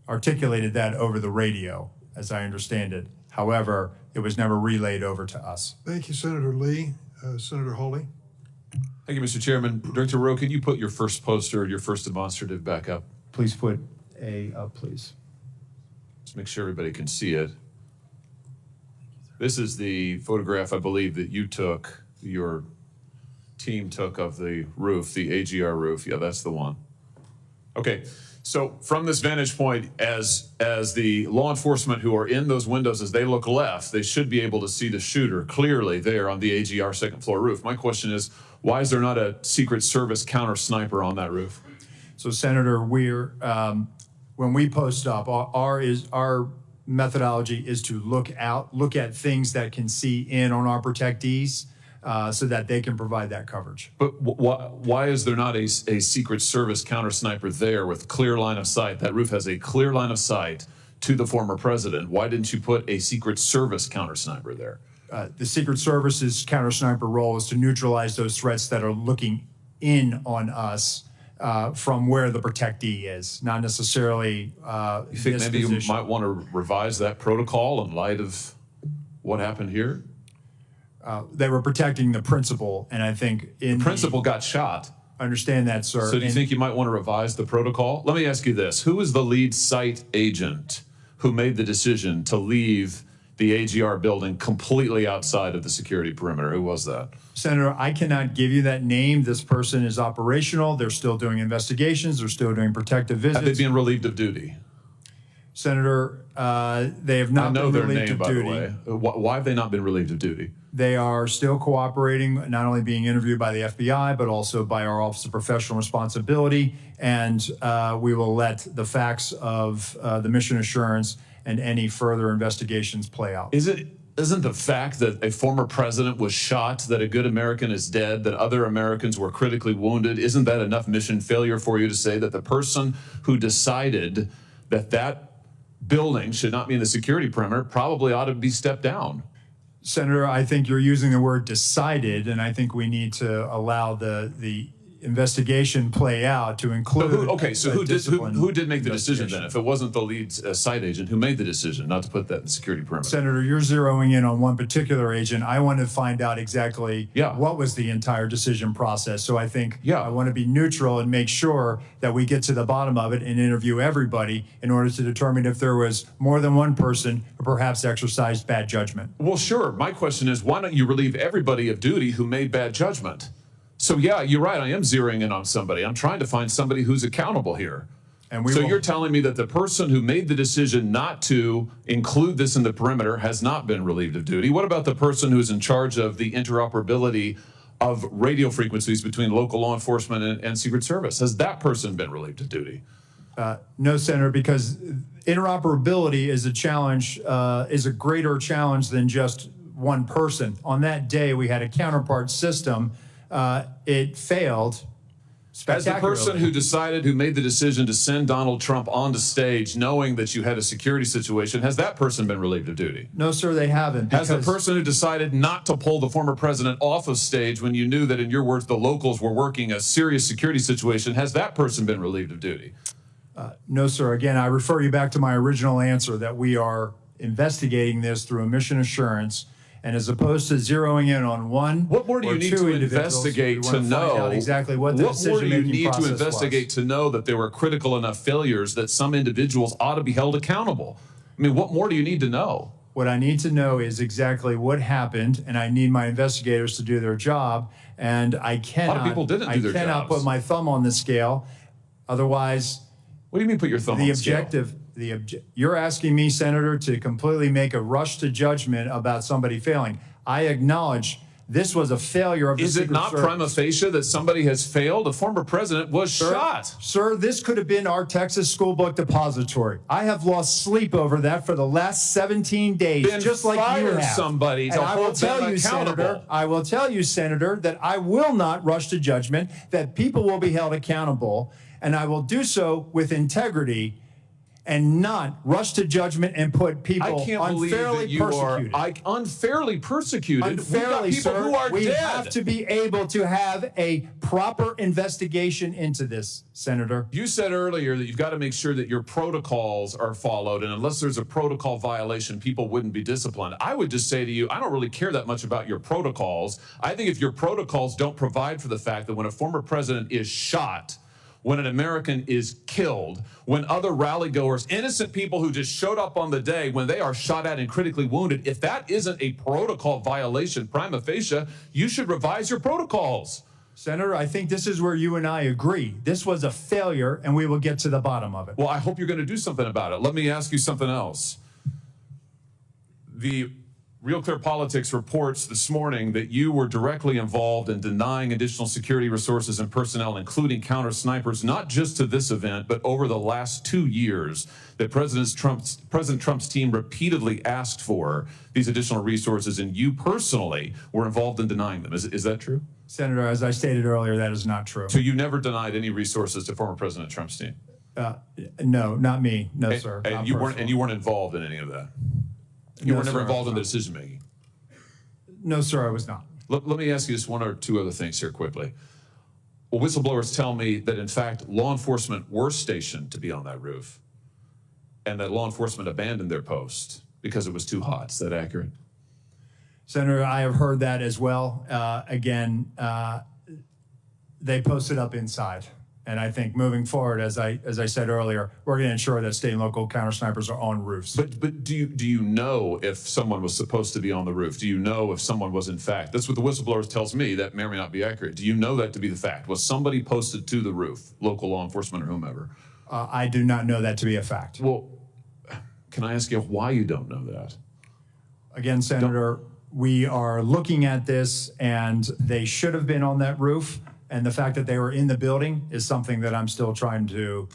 articulated that over the radio, as I understand it. However, it was never relayed over to us. Thank you, Senator Lee. Senator Hawley. Thank you, Mr. Chairman. Director Rowe, can you put your first poster, your first demonstrative back up? Please put A up, please. Let's make sure everybody can see it. This is the photograph, I believe, that you took, your team took of the roof, the AGR roof. Yeah, that's the one. Okay, so from this vantage point, as the law enforcement who are in those windows, as they look left, they should be able to see the shooter clearly there on the AGR second floor roof. My question is, why is there not a Secret Service counter sniper on that roof? So, Senator, we're when we post up, our methodology is to look at things that can see in on our protectees, so that they can provide that coverage. But why is there not a Secret Service counter sniper there with clear line of sight? That roof has a clear line of sight to the former president. Why didn't you put a Secret Service counter sniper there? The Secret Service's counter sniper role is to neutralize those threats that are looking in on us from where the protectee is, not necessarily You think maybe you might want to revise that protocol in light of what happened here? They were protecting the principal, and I think the principal got shot. I understand that, sir. So do you think you might want to revise the protocol? Let me ask you this. Who was the lead site agent who made the decision to leave the AGR building completely outside of the security perimeter? Who was that? Senator, I cannot give you that name. This person is operational. They're still doing investigations. They're still doing protective visits. Have they been relieved of duty? Senator, they have not been relieved of duty. I know their name, by the way. Why have they not been relieved of duty? They are still cooperating, not only being interviewed by the FBI, but also by our Office of Professional Responsibility. And we will let the facts of the mission assurance and any further investigations play out. Isn't the fact that a former president was shot, that a good American is dead, that other Americans were critically wounded, isn't that enough mission failure for you to say that the person who decided that that building should not be in the security perimeter probably ought to be stepped down? Senator, I think you're using the word decided, and I think we need to allow the investigation play out to include. Who did make the decision then? If it wasn't the lead site agent, who made the decision not to put that in the security perimeter? Senator, you're zeroing in on one particular agent. I want to find out exactly what was the entire decision process. So I think I want to be neutral and make sure that we get to the bottom of it and interview everybody in order to determine if there was more than one person who perhaps exercised bad judgment. Well, sure. My question is, why don't you relieve everybody of duty who made bad judgment? So yeah, you're right. I am zeroing in on somebody. I'm trying to find somebody who's accountable here. And you're telling me that the person who made the decision not to include this in the perimeter has not been relieved of duty. What about the person who's in charge of the interoperability of radio frequencies between local law enforcement and Secret Service? Has that person been relieved of duty? No, Senator, because interoperability is a challenge, is a greater challenge than just one person. On that day, we had a counterpart system. It failed As the person who made the decision to send Donald Trump onto stage knowing that you had a security situation, has that person been relieved of duty? No, sir, they haven't. Has the person who decided not to pull the former president off of stage when you knew that, in your words, the locals were working a serious security situation, has that person been relieved of duty? No, sir. Again, I refer you back to my original answer that we are investigating this through a mission assurance. And as opposed to zeroing in on one, what more do you need to investigate to know exactly what the decision-making process was? What more do you need to investigate to know that there were critical enough failures that some individuals ought to be held accountable? I mean, what more do you need to know? What I need to know is exactly what happened, and I need my investigators to do their job. And I cannot. A lot of people didn't do their jobs. I cannot put my thumb on the scale. Otherwise, what do you mean put your thumb on the scale? You're asking me, Senator, to completely make a rush to judgment about somebody failing. I acknowledge this was a failure of the Secret Service. Is it not prima facie that somebody has failed? A former president was shot. Sir, this could have been our Texas school book depository. I have lost sleep over that for the last 17 days, then just like you have. Somebody to hold them accountable. I will tell you, Senator, that I will not rush to judgment, that people will be held accountable, and I will do so with integrity and not rush to judgment and put people unfairly persecuted. Unfairly persecuted? Unfairly, people sir. Who are we dead. have to be able to have a proper investigation into this, Senator. You said earlier that you've got to make sure that your protocols are followed, and unless there's a protocol violation, people wouldn't be disciplined. I would just say to you, I don't really care that much about your protocols. I think if your protocols don't provide for the fact that when a former president is shot, when an American is killed, when other rally goers, innocent people who just showed up on the day, when they are shot at and critically wounded, if that isn't a protocol violation prima facie, you should revise your protocols. Senator, I think this is where you and I agree. This was a failure, and we will get to the bottom of it. Well, I hope you're going to do something about it. Let me ask you something else. The Real Clear Politics reports this morning that you were directly involved in denying additional security resources and personnel, including counter snipers, not just to this event, but over the last 2 years, that President Trump's team repeatedly asked for these additional resources, and you personally were involved in denying them. Is that true? Senator, as I stated earlier, that is not true. So you never denied any resources to former President Trump's team? No, not me. No, sir. And you weren't involved in any of that? You were never involved in the decision-making? No, sir, I was not. Let me ask you just one or two other things here quickly. Well, whistleblowers tell me that, in fact, law enforcement were stationed to be on that roof and that law enforcement abandoned their post because it was too hot. Is that accurate? Senator, I have heard that as well. Again, they posted up inside. And I think moving forward, as I said earlier, we're going to ensure that state and local counter snipers are on roofs. But do you know if someone was supposed to be on the roof? Do you know if someone was in fact? That's what the whistleblower tells me. That may or may not be accurate. Do you know that to be the fact? Was somebody posted to the roof, local law enforcement or whomever? I do not know that to be a fact. Well, can I ask you why you don't know that? Again, Senator, we are looking at this, and they should have been on that roof. And the fact that they were in the building is something that I'm still trying to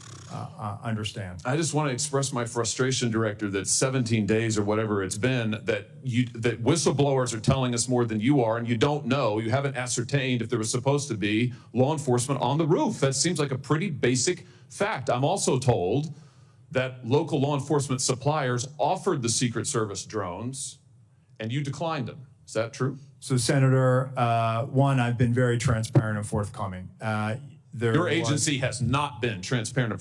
understand. I just want to express my frustration, Director, that 17 days or whatever it's been, that whistleblowers are telling us more than you are, and you don't know, you haven't ascertained if there was supposed to be law enforcement on the roof. That seems like a pretty basic fact. I'm also told that local law enforcement suppliers offered the Secret Service drones, and you declined them. Is that true? So, Senator, one, I've been very transparent and forthcoming. Your agency has not been transparent and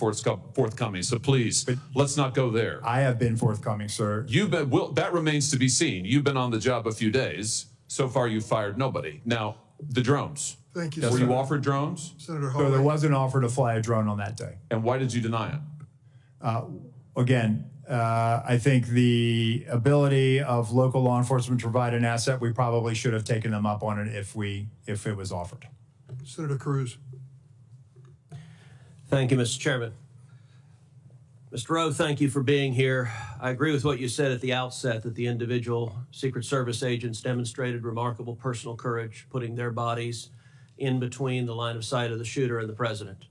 forthcoming, so please, let's not go there. I have been forthcoming, sir. That remains to be seen. You've been on the job a few days. So far, you've fired nobody. Now, the drones. Thank you, Were Senator. you offered drones? Senator So Hawley. there was an offer to fly a drone on that day. And why did you deny it? Again, I think the ability of local law enforcement to provide an asset, we probably should have taken them up on it if it was offered. Senator Cruz. Thank you, Mr. Chairman. Mr. Rowe, thank you for being here. I agree with what you said at the outset, that the individual Secret Service agents demonstrated remarkable personal courage, putting their bodies in between the line of sight of the shooter and the president.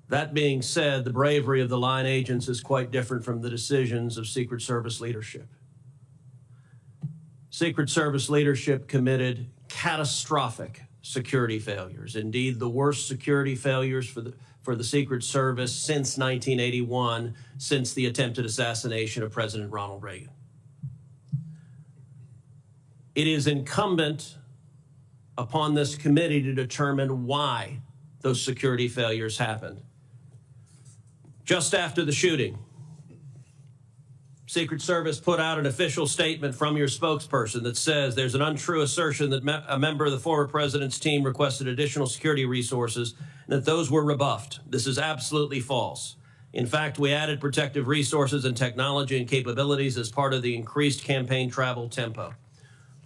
That being said, the bravery of the line agents is quite different from the decisions of Secret Service leadership. Secret Service leadership committed catastrophic security failures, indeed the worst security failures for the Secret Service since 1981, since the attempted assassination of President Ronald Reagan. It is incumbent upon this committee to determine why those security failures happened. Just after the shooting, Secret Service put out an official statement from your spokesperson that says there's an untrue assertion that a member of the former president's team requested additional security resources and that those were rebuffed. This is absolutely false. In fact, we added protective resources and technology and capabilities as part of the increased campaign travel tempo.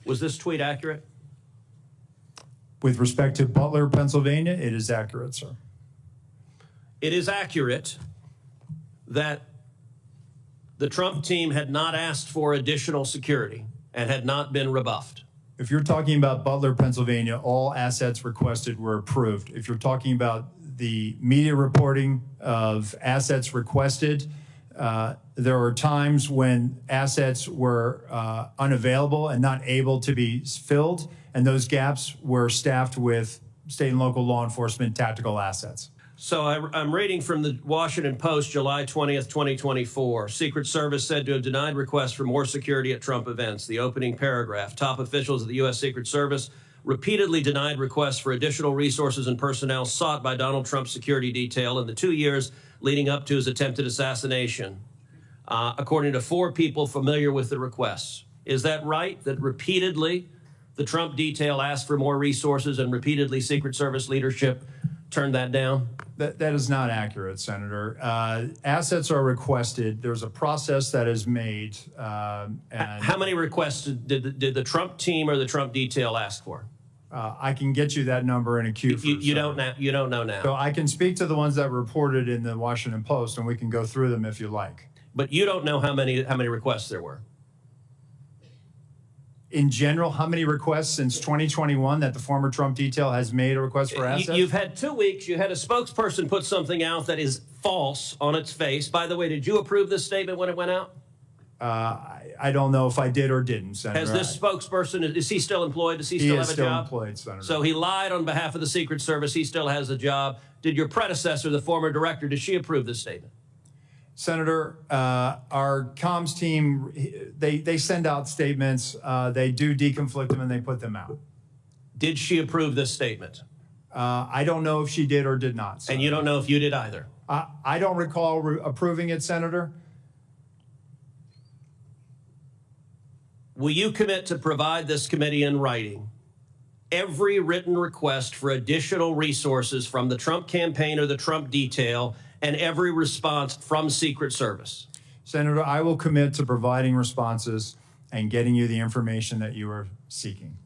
Was this tweet accurate? With respect to Butler, Pennsylvania, it is accurate, sir. It is accurate that the Trump team had not asked for additional security and had not been rebuffed. If you're talking about Butler, Pennsylvania, all assets requested were approved. If you're talking about the media reporting of assets requested, there were times when assets were unavailable and not able to be filled, and those gaps were staffed with state and local law enforcement tactical assets. So I'm reading from the Washington Post, July 20th, 2024. Secret Service said to have denied requests for more security at Trump events. The opening paragraph, top officials of the U.S. Secret Service repeatedly denied requests for additional resources and personnel sought by Donald Trump's security detail in the 2 years leading up to his attempted assassination, according to 4 people familiar with the requests. Is that right, that repeatedly the Trump detail asked for more resources and repeatedly Secret Service leadership turned that down? That is not accurate, Senator. Assets are requested. There's a process that is made. And how many requests did the Trump team or the Trump detail ask for? I can get you that number in a queue. You don't know now. So I can speak to the ones that were reported in the Washington Post, and we can go through them if you like. But you don't know how many requests there were. In general, how many requests since 2021 that the former Trump detail has made a request for assets? You've had 2 weeks. You had a spokesperson put something out that is false on its face. By the way, did you approve this statement when it went out? I don't know if I did or didn't, Senator. Has this spokesperson, is he still employed? Does he still have a job? He is still employed, Senator. So he lied on behalf of the Secret Service. He still has a job. Did your predecessor, the former director, did she approve this statement? Senator, our comms team, they send out statements, they do deconflict them, and they put them out. Did she approve this statement? I don't know if she did or did not, Senator. And you don't know if you did either? I don't recall approving it, Senator. Will you commit to provide this committee in writing every written request for additional resources from the Trump campaign or the Trump detail and every response from Secret Service? Senator, I will commit to providing responses and getting you the information that you are seeking.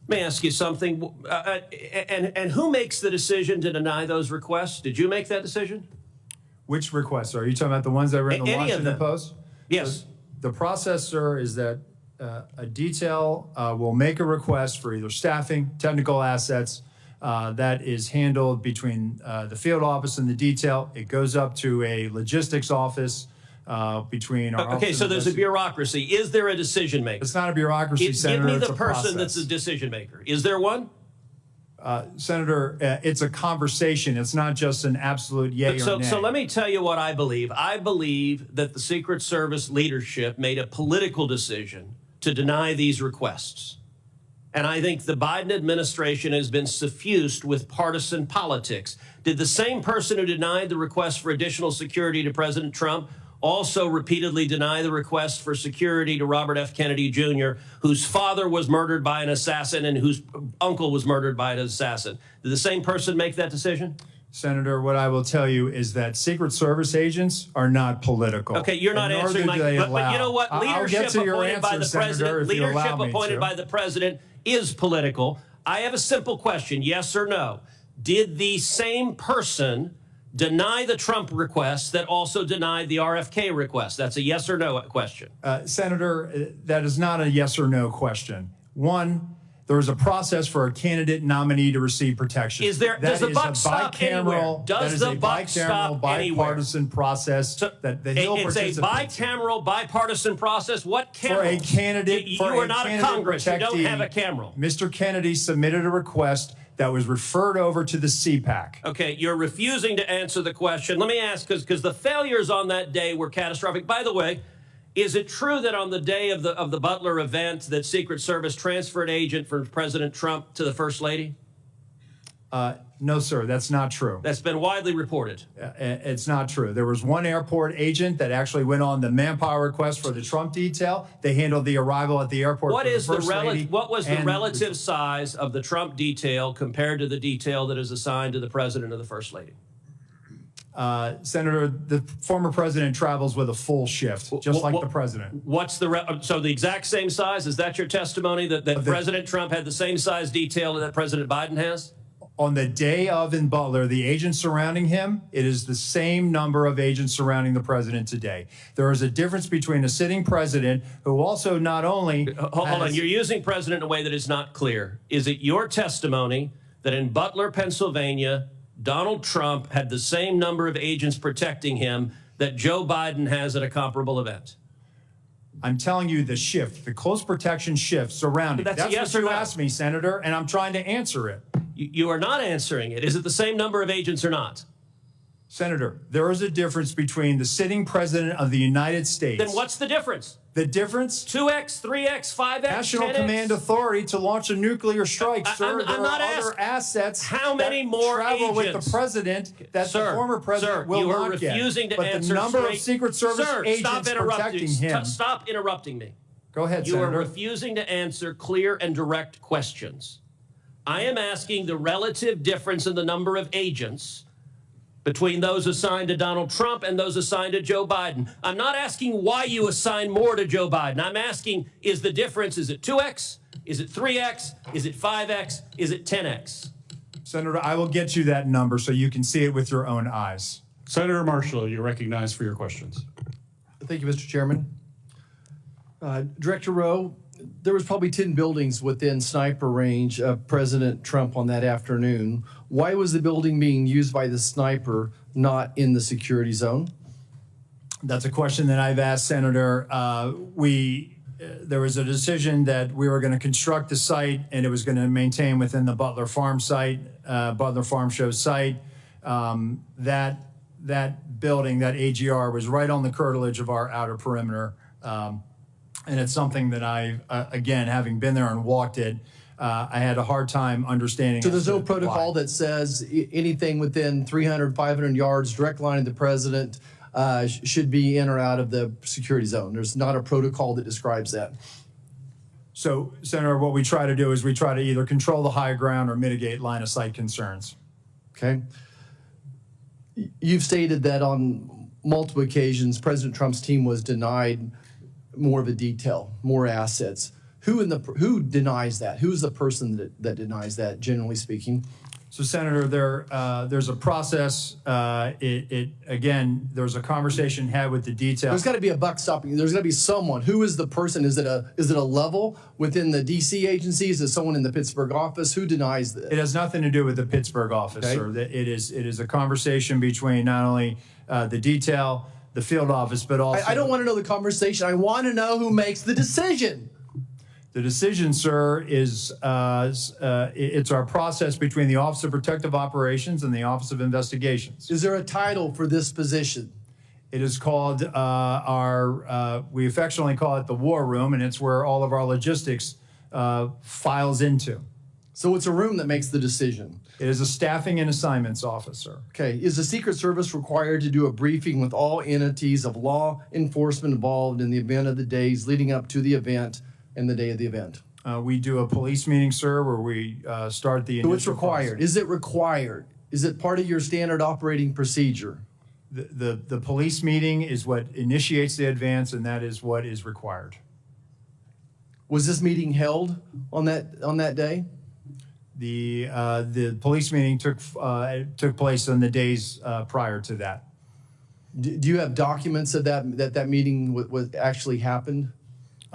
Let me ask you something. And who makes the decision to deny those requests? Did you make that decision? Which requests? Are you talking about the ones that were in the Any of Washington them. Post? Yes. So the process, sir, is that a detail will make a request for either staffing, technical assets, that is handled between the field office and the detail. It goes up to a logistics office between our Okay, office so and there's a bureaucracy. Is there a decision maker? It's not a bureaucracy, Senator. Give me It's the a person process. that's a decision maker. Is there one? Senator, it's a conversation. It's not just an absolute yay or nay. So let me tell you what I believe. I believe that the Secret Service leadership made a political decision to deny these requests. And I think the Biden administration has been suffused with partisan politics. Did the same person who denied the request for additional security to President Trump also repeatedly deny the request for security to Robert F. Kennedy Jr., whose father was murdered by an assassin and whose uncle was murdered by an assassin? Did the same person make that decision? Senator, what I will tell you is that Secret Service agents are not political. Okay, you're not answering my question. But you know what? Leadership appointed by the president, leadership appointed by the president is political. I have a simple question, yes or no. Did the same person deny the Trump request that also denied the RFK request? That's a yes or no question. Senator, that is not a yes or no question. One, there is a process for a candidate nominee to receive protection. Does the buck stop anywhere? Does the buck stop anywhere? Bipartisan process that he'll participate. It's a bicameral, bipartisan process. What camera? For a candidate, you are not a Congress. You don't have a camera. Mr. Kennedy submitted a request that was referred over to the CPAC. Okay, you're refusing to answer the question. Let me ask, because the failures on that day were catastrophic. By the way, is it true that on the day of the Butler event that Secret Service transferred agent from President Trump to the First Lady? No, sir, that's not true. That's been widely reported. It's not true. There was one airport agent that actually went on the manpower request for the Trump detail. They handled the arrival at the airport. What was the and relative size of the Trump detail compared to the detail that is assigned to the President or the First Lady? Senator, the former president travels with a full shift, just like the president. What's so the exact same size? Is that your testimony that President Trump had the same size detail that President Biden has? On the day of in Butler, the agents surrounding him, it is the same number of agents surrounding the president today. There is a difference between a sitting president who also not only... Hold on, you're using president in a way that is not clear. Is it your testimony that in Butler, Pennsylvania, Donald Trump had the same number of agents protecting him that Joe Biden has at a comparable event? I'm telling you the shift, the close protection shift surrounding. That's yes what or you no? asked me, Senator, and I'm trying to answer it. You are not answering it. Is it the same number of agents or not? Senator, there is a difference between the sitting president of the United States. Then what's the difference? The difference? 2x, 3x, 5x, National 10x? Command Authority to launch a nuclear strike, sir. I'm not there are other asking assets how many more travel agents with the president that Sir, the former president will you are not get. refusing to but answer the number straight. of Secret Service Sir, agents protecting him. Stop interrupting me. Go ahead, You Senator. are refusing to answer clear and direct questions. I am asking the relative difference in the number of agents between those assigned to Donald Trump and those assigned to Joe Biden. I'm not asking why you assign more to Joe Biden. I'm asking, is the difference, is it 2x? Is it 3x? Is it 5x? Is it 10x? Senator, I will get you that number so you can see it with your own eyes. Senator Marshall, you're recognized for your questions. Thank you, Mr. Chairman. Director Rowe, there was probably 10 buildings within sniper range of President Trump on that afternoon. Why was the building being used by the sniper not in the security zone? That's a question that I've asked, Senator. There was a decision that we were going to construct the site and it was going to maintain within the Butler Farm site, Butler Farm Show site. That building, that AGR, was right on the curtilage of our outer perimeter. And it's something that I, again, having been there and walked it, I had a hard time understanding. So there's no protocol that says anything within 300, 500 yards, direct line of the president, should be in or out of the security zone. There's not a protocol that describes that. So, Senator, what we try to do is we try to either control the high ground or mitigate line of sight concerns. Okay. You've stated that on multiple occasions, President Trump's team was denied more of a detail, more assets. Who denies that? Who's the person that denies that, generally speaking? So, Senator, there's a process. Again, there's a conversation had with the detail. There's got to be a buck stopping. There's got to be someone. Who is the person? Is it a level within the D.C. agencies? Is it someone in the Pittsburgh office? Who denies this? It has nothing to do with the Pittsburgh office, Okay. sir. It is a conversation between not only the detail, the field office, but also. I don't want to know the conversation. I want to know who makes the decision. The decision, sir, is it's our process between the Office of Protective Operations and the Office of Investigations. Is there a title for this position? It is called we affectionately call it the War Room, and it's where all of our logistics files into. So it's a room that makes the decision. It is a staffing and assignments officer. Okay. Is the Secret Service required to do a briefing with all entities of law enforcement involved in the event of the days leading up to the event and the day of the event? We do a police meeting, sir, where we start the initial So it's required. process. Is it required? Is it part of your standard operating procedure? The police meeting is what initiates the advance, and that is what is required. Was this meeting held on that day? The police meeting took place on the days prior to that. Do you have documents of that meeting was actually happened?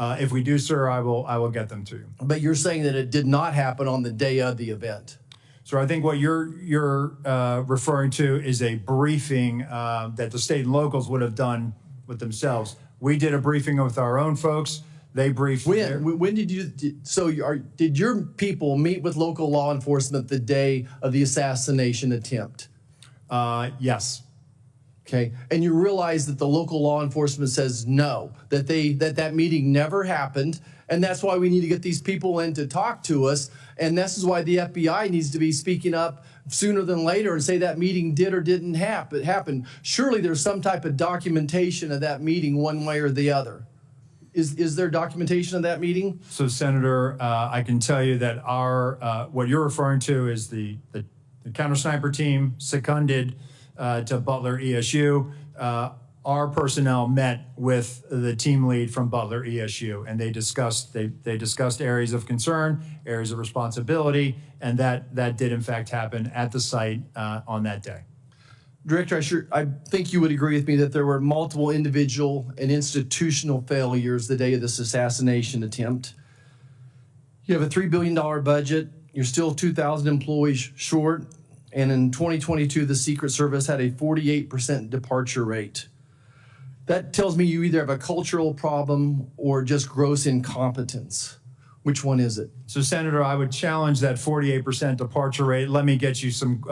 If we do, sir, I will get them to you. But you're saying that it did not happen on the day of the event. So I think what you're referring to is a briefing that the state and locals would have done with themselves. We did a briefing with our own folks. They briefed. When did you? Did your people meet with local law enforcement the day of the assassination attempt? Yes. Okay, and you realize that the local law enforcement says no, that meeting never happened, and that's why we need to get these people in to talk to us, and this is why the FBI needs to be speaking up sooner than later and say that meeting did or didn't happen. Surely there's some type of documentation of that meeting one way or the other. Is there documentation of that meeting? So, Senator, I can tell you that what you're referring to is the counter sniper team seconded to Butler ESU. Our personnel met with the team lead from Butler ESU, and they discussed areas of concern, areas of responsibility, and that did in fact happen at the site on that day. Director, I think you would agree with me that there were multiple individual and institutional failures the day of this assassination attempt. You have a $3 billion budget. You're still 2,000 employees short. And in 2022, the Secret Service had a 48% departure rate. That tells me you either have a cultural problem or just gross incompetence. Which one is it? So, Senator, I would challenge that 48% departure rate. Let me get you some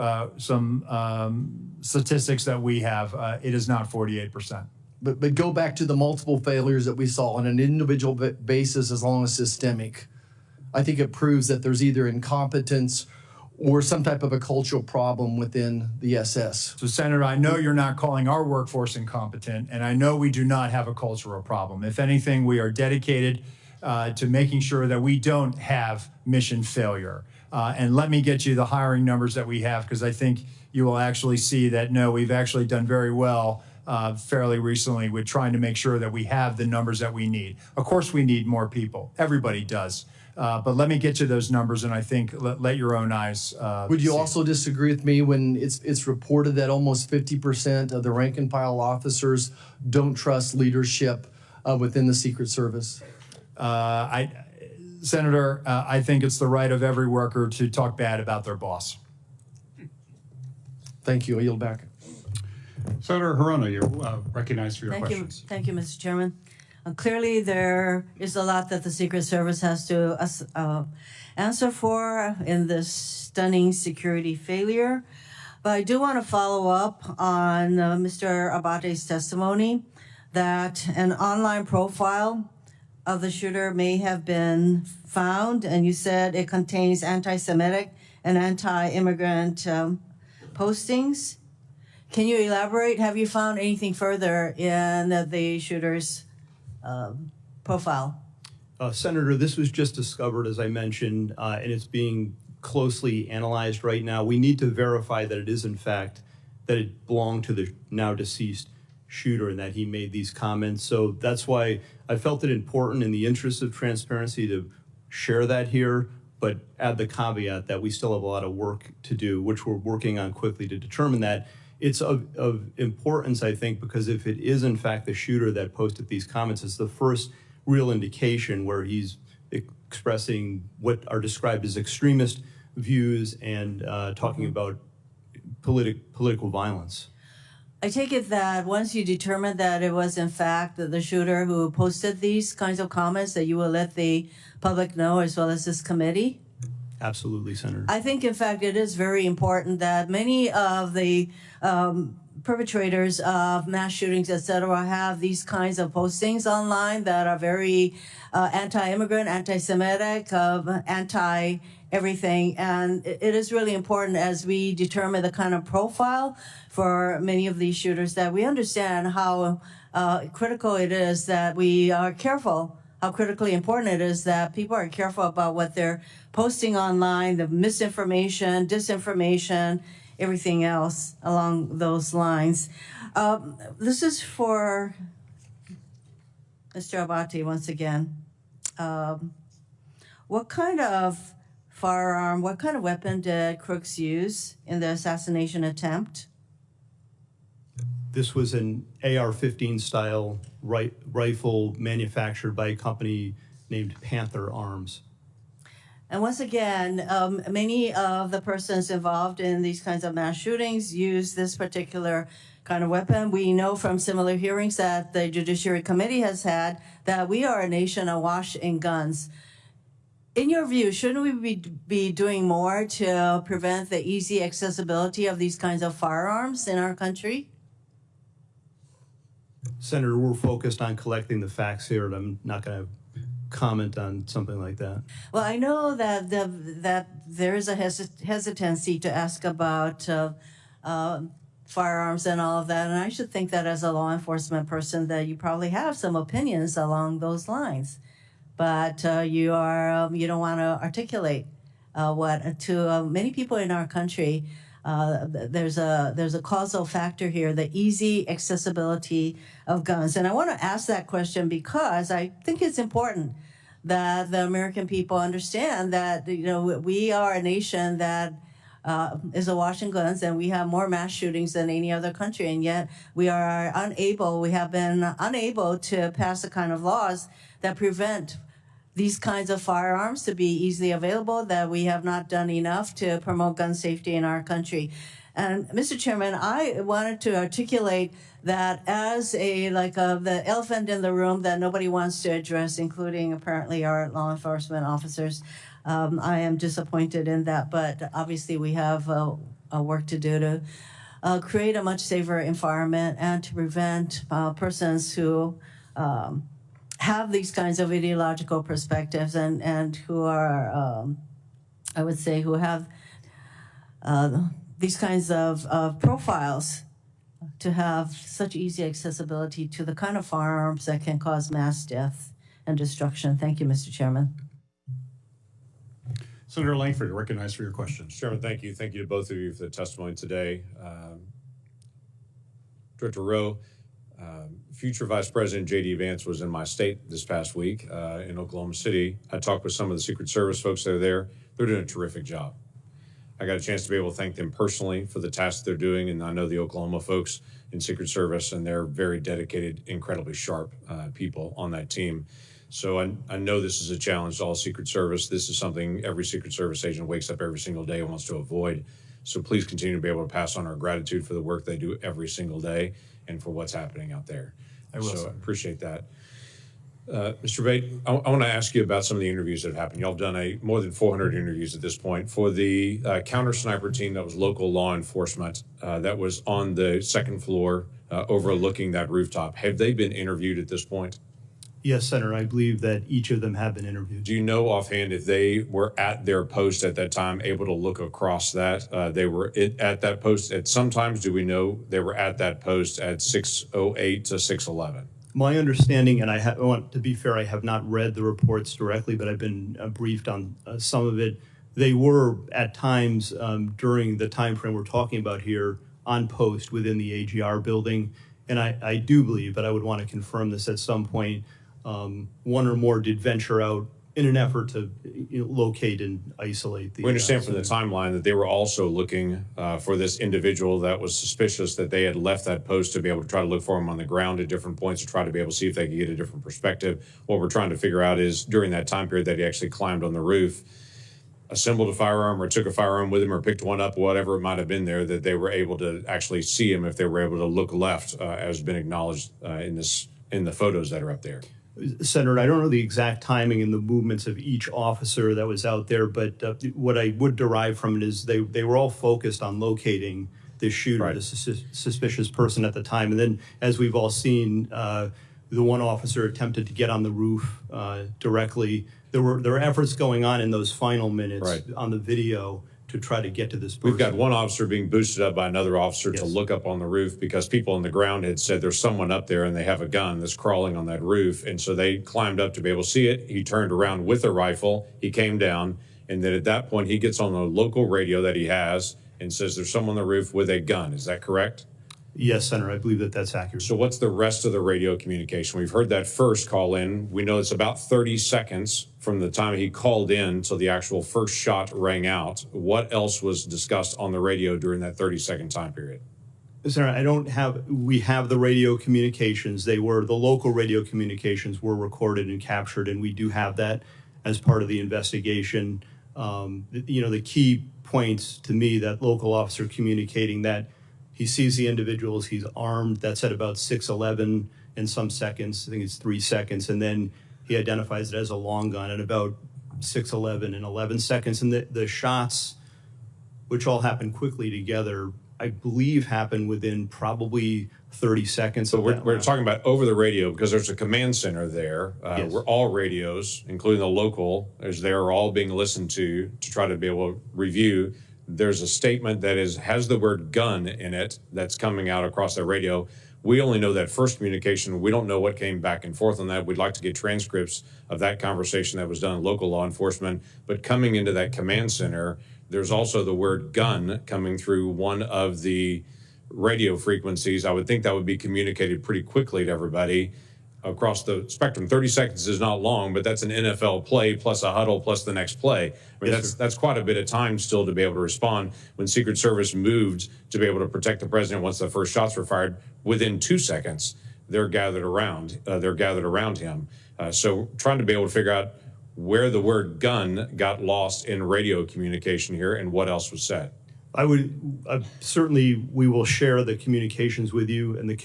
statistics that we have. It is not 48%. But go back to the multiple failures that we saw on an individual basis as long as systemic. I think it proves that there's either incompetence or some type of a cultural problem within the SS. So, Senator, I know you're not calling our workforce incompetent, and I know we do not have a cultural problem. If anything, we are dedicated to making sure that we don't have mission failure. And let me get you the hiring numbers that we have, because I think you will actually see that, no, we've actually done very well fairly recently with trying to make sure that we have the numbers that we need. Of course, we need more people. Everybody does. But let me get you those numbers, and I think let your own eyes Would you see. also disagree with me when it's reported that almost 50% of the rank and file officers don't trust leadership within the Secret Service? Senator, I think it's the right of every worker to talk bad about their boss. Thank you. I yield back. Senator Hirona, you're recognized for your questions. Thank you, Mr. Chairman. Clearly, there is a lot that the Secret Service has to answer for in this stunning security failure. But I do want to follow up on Mr. Abate's testimony that an online profile of the shooter may have been found, and you said it contains anti-Semitic and anti-immigrant postings. Can you elaborate? Have you found anything further in the shooter's profile? Senator, this was just discovered, as I mentioned, and it's being closely analyzed right now. We need to verify that it is, in fact, that it belonged to the now deceased shooter and that he made these comments. So that's why I felt it important in the interest of transparency to share that here, but add the caveat that we still have a lot of work to do, which we're working on quickly to determine that. It's of importance, I think, because if it is, in fact, the shooter that posted these comments, it's the first real indication where he's expressing what are described as extremist views and talking about political violence. I take it that once you determine that it was in fact the shooter who posted these kinds of comments, that you will let the public know as well as this committee? Absolutely, Senator. I think, in fact, it is very important that many of the perpetrators of mass shootings, et cetera, have these kinds of postings online that are very anti-immigrant, anti-Semitic, anti-everything. And it is really important as we determine the kind of profile for many of these shooters that we understand how critical it is that we are careful, how critically important it is that people are careful about what they're posting online, the misinformation, disinformation, everything else along those lines. This is for Mr. Abate once again. What kind of firearm, what kind of weapon did Crooks use in the assassination attempt? This was an AR-15 style rifle manufactured by a company named Panther Arms. And once again, many of the persons involved in these kinds of mass shootings use this particular kind of weapon. We know from similar hearings that the Judiciary Committee has had that we are a nation awash in guns. In your view, shouldn't we be doing more to prevent the easy accessibility of these kinds of firearms in our country? Senator, we're focused on collecting the facts here, and I'm not going to comment on something like that. Well, I know that that there is a hesitancy to ask about firearms and all of that, and I should think that as a law enforcement person that you probably have some opinions along those lines, but you don't want to articulate what to many people in our country. There's a causal factor here, the easy accessibility of guns. And I want to ask that question because I think it's important that the American people understand that, we are a nation that is awash in guns, and we have more mass shootings than any other country. And yet we have been unable to pass the kind of laws that prevent these kinds of firearms to be easily available, that we have not done enough to promote gun safety in our country. And Mr. Chairman, I wanted to articulate that as the elephant in the room that nobody wants to address, including apparently our law enforcement officers. I am disappointed in that, but obviously we have work to do to create a much safer environment and to prevent persons who have these kinds of ideological perspectives and who are, I would say, who have these kinds of profiles to have such easy accessibility to the kind of firearms that can cause mass death and destruction. Thank you, Mr. Chairman. Senator Langford, recognized for your questions. Chairman, thank you. Thank you to both of you for the testimony today. Director Rowe, future Vice President J.D. Vance was in my state this past week in Oklahoma City. I talked with some of the Secret Service folks that are there. They're doing a terrific job. I got a chance to be able to thank them personally for the tasks they're doing, and I know the Oklahoma folks in Secret Service, and they're very dedicated, incredibly sharp people on that team. So I know this is a challenge to all Secret Service. This is something every Secret Service agent wakes up every single day and wants to avoid. So please continue to be able to pass on our gratitude for the work they do every single day and for what's happening out there. I appreciate that. Mr. Abate, I want to ask you about some of the interviews that have happened. Y'all have done more than 400 interviews at this point. For the counter sniper team that was local law enforcement that was on the second floor overlooking that rooftop, have they been interviewed at this point? Yes, Senator, I believe that each of them have been interviewed. Do you know offhand if they were at their post at that time, able to look across that? They were at that post at sometimes, do we know they were at that post at 6:08 to 6:11? My understanding, and I want to be fair, I have not read the reports directly, but I've been briefed on some of it. They were at times during the time frame we're talking about here on post within the AGR building. And I do believe, but I would want to confirm this at some point, one or more did venture out in an effort to locate and isolate the. We understand from the timeline that they were also looking for this individual that was suspicious, that they had left that post to be able to try to look for him on the ground at different points to try to be able to see if they could get a different perspective. What we're trying to figure out is during that time period that he actually climbed on the roof, assembled a firearm or took a firearm with him or picked one up, whatever it might have been there, that they were able to actually see him if they were able to look left, as been acknowledged in the photos that are up there. Senator, I don't know the exact timing and the movements of each officer that was out there, but what I would derive from it is they were all focused on locating the shooter, right, the suspicious person at the time. And then, as we've all seen, the one officer attempted to get on the roof directly. There were efforts going on in those final minutes, right, on the video to try to get to this person. We've got one officer being boosted up by another officer, yes, to look up on the roof because people on the ground had said there's someone up there and they have a gun that's crawling on that roof. And so they climbed up to be able to see it. He turned around with a rifle. He came down. And then at that point, he gets on the local radio that he has and says there's someone on the roof with a gun. Is that correct? Yes, Senator, I believe that that's accurate. So what's the rest of the radio communication? We've heard that first call in. We know it's about 30 seconds from the time he called in till the actual first shot rang out. What else was discussed on the radio during that 30-second time period? Senator, we have the radio communications. The local radio communications were recorded and captured, and we do have that as part of the investigation. The key points to me, that local officer communicating that he sees the individuals, he's armed, that's at about 6:11 in some seconds, I think it's 3 seconds, and then he identifies it as a long gun at about 6:11 and 11 seconds. And the shots, which all happen quickly together, I believe happen within probably 30 seconds. So we're talking about over the radio because there's a command center there Yes. where all radios, including the local, are all being listened to try to be able to review. There's a statement that has the word gun in it that's coming out across the radio. We only know that first communication. We don't know what came back and forth on that. We'd like to get transcripts of that conversation that was done in local law enforcement. But coming into that command center, there's also the word gun coming through one of the radio frequencies. I would think that would be communicated pretty quickly to everybody across the spectrum. 30 seconds is not long, but that's an NFL play plus a huddle plus the next play. I mean, that's quite a bit of time still to be able to respond. When Secret Service moved to be able to protect the president once the first shots were fired, within 2 seconds, they're gathered around him. So trying to be able to figure out where the word gun got lost in radio communication here and what else was said. Certainly we will share the communications with you and the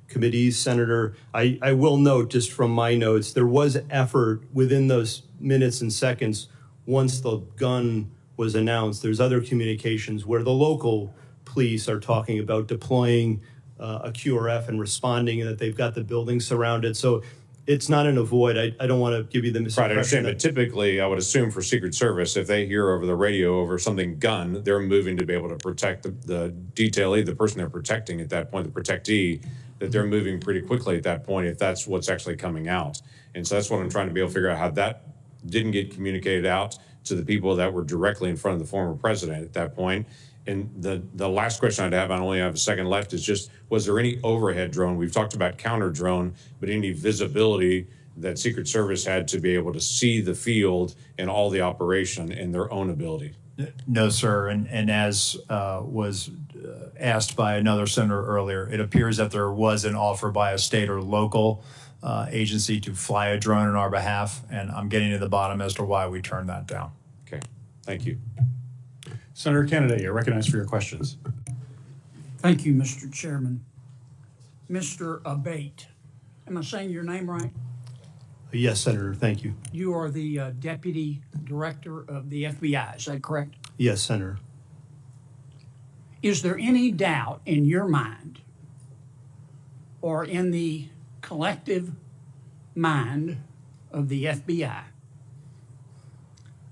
committees, Senator. I will note, just from my notes, there was effort within those minutes and seconds once the gun was announced. There's other communications where the local police are talking about deploying a QRF and responding, and that they've got the building surrounded. So it's not an avoid. I don't want to give you the misimpression. Right, I understand, but typically I would assume for Secret Service, if they hear over the radio over something gun, they're moving to be able to protect the detailee, the person they're protecting at that point, the protectee, that they're moving pretty quickly at that point if that's what's actually coming out. And so that's what I'm trying to be able to figure out, how that didn't get communicated out to the people that were directly in front of the former president at that point. And the last question I'd have, I only have a second left, is just, was there any overhead drone? We've talked about counter drone, but any visibility that Secret Service had to be able to see the field and all the operation in their own ability? No, sir. And as was asked by another senator earlier, it appears that there was an offer by a state or local agency to fly a drone on our behalf, and I'm getting to the bottom as to why we turned that down. Okay, thank you. Senator Kennedy, you're recognized for your questions. Thank you, Mr. Chairman. Mr. Abate, am I saying your name right? Yes, Senator, thank you. You are the Deputy Director of the FBI, is that correct? Yes, Senator. Is there any doubt in your mind or in the collective mind of the FBI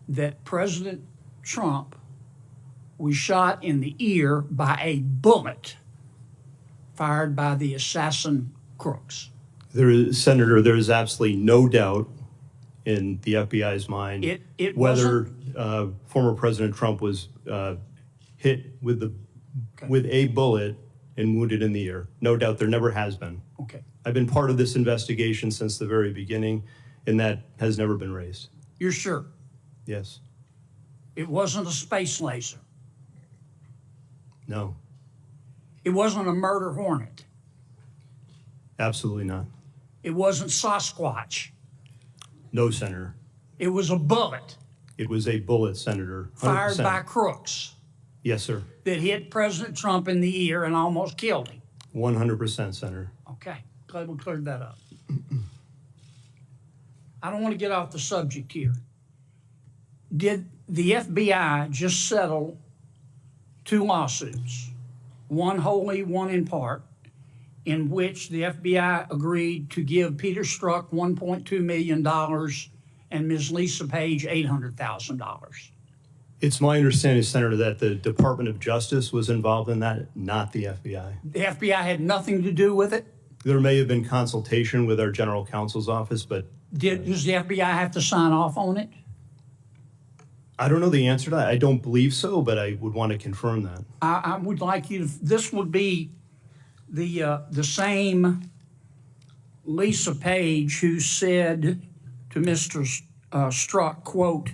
that President Trump was shot in the ear by a bullet fired by the assassin crooks? Senator, there is absolutely no doubt in the FBI's mind It whether former President Trump was hit with a bullet and wounded in the ear. No doubt, there never has been. Okay. I've been part of this investigation since the very beginning, and that has never been raised. You're sure? Yes. It wasn't a space laser. No. It wasn't a murder hornet. Absolutely not. It wasn't Sasquatch. No, Senator. It was a bullet It was a bullet, Senator. 100%. fired by crooks Yes, sir. that hit President Trump in the ear and almost killed him. 100%, Senator. Okay, glad we cleared that up. I don't want to get off the subject here. Did the FBI just settle 2 lawsuits, one wholly, one in part, in which the FBI agreed to give Peter Strzok $1.2 million and Ms. Lisa Page $800,000? It's my understanding, Senator, that the Department of Justice was involved in that, not the FBI. The FBI had nothing to do with it? There may have been consultation with our general counsel's office, but Does the FBI have to sign off on it? I don't know the answer to that. I don't believe so, but I would want to confirm that. I would like you to, this would be the same Lisa Page who said to Mr. Strzok, quote,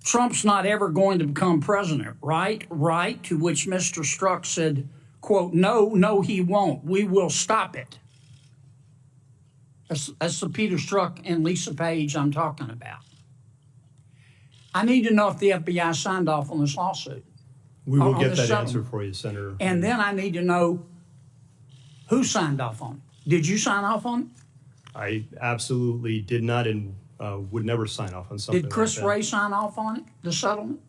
Trump's not ever going to become president, right? Right, to which Mr. Strzok said, quote, no, he won't. We will stop it. That's the Peter Strzok and Lisa Page I'm talking about. I need to know if the FBI signed off on this lawsuit. We will on get this that settlement. answer for you, Senator. And then I need to know who signed off on it. Did you sign off on it? I absolutely did not and would never sign off on something Did Chris like that. Wray sign off on it, the settlement?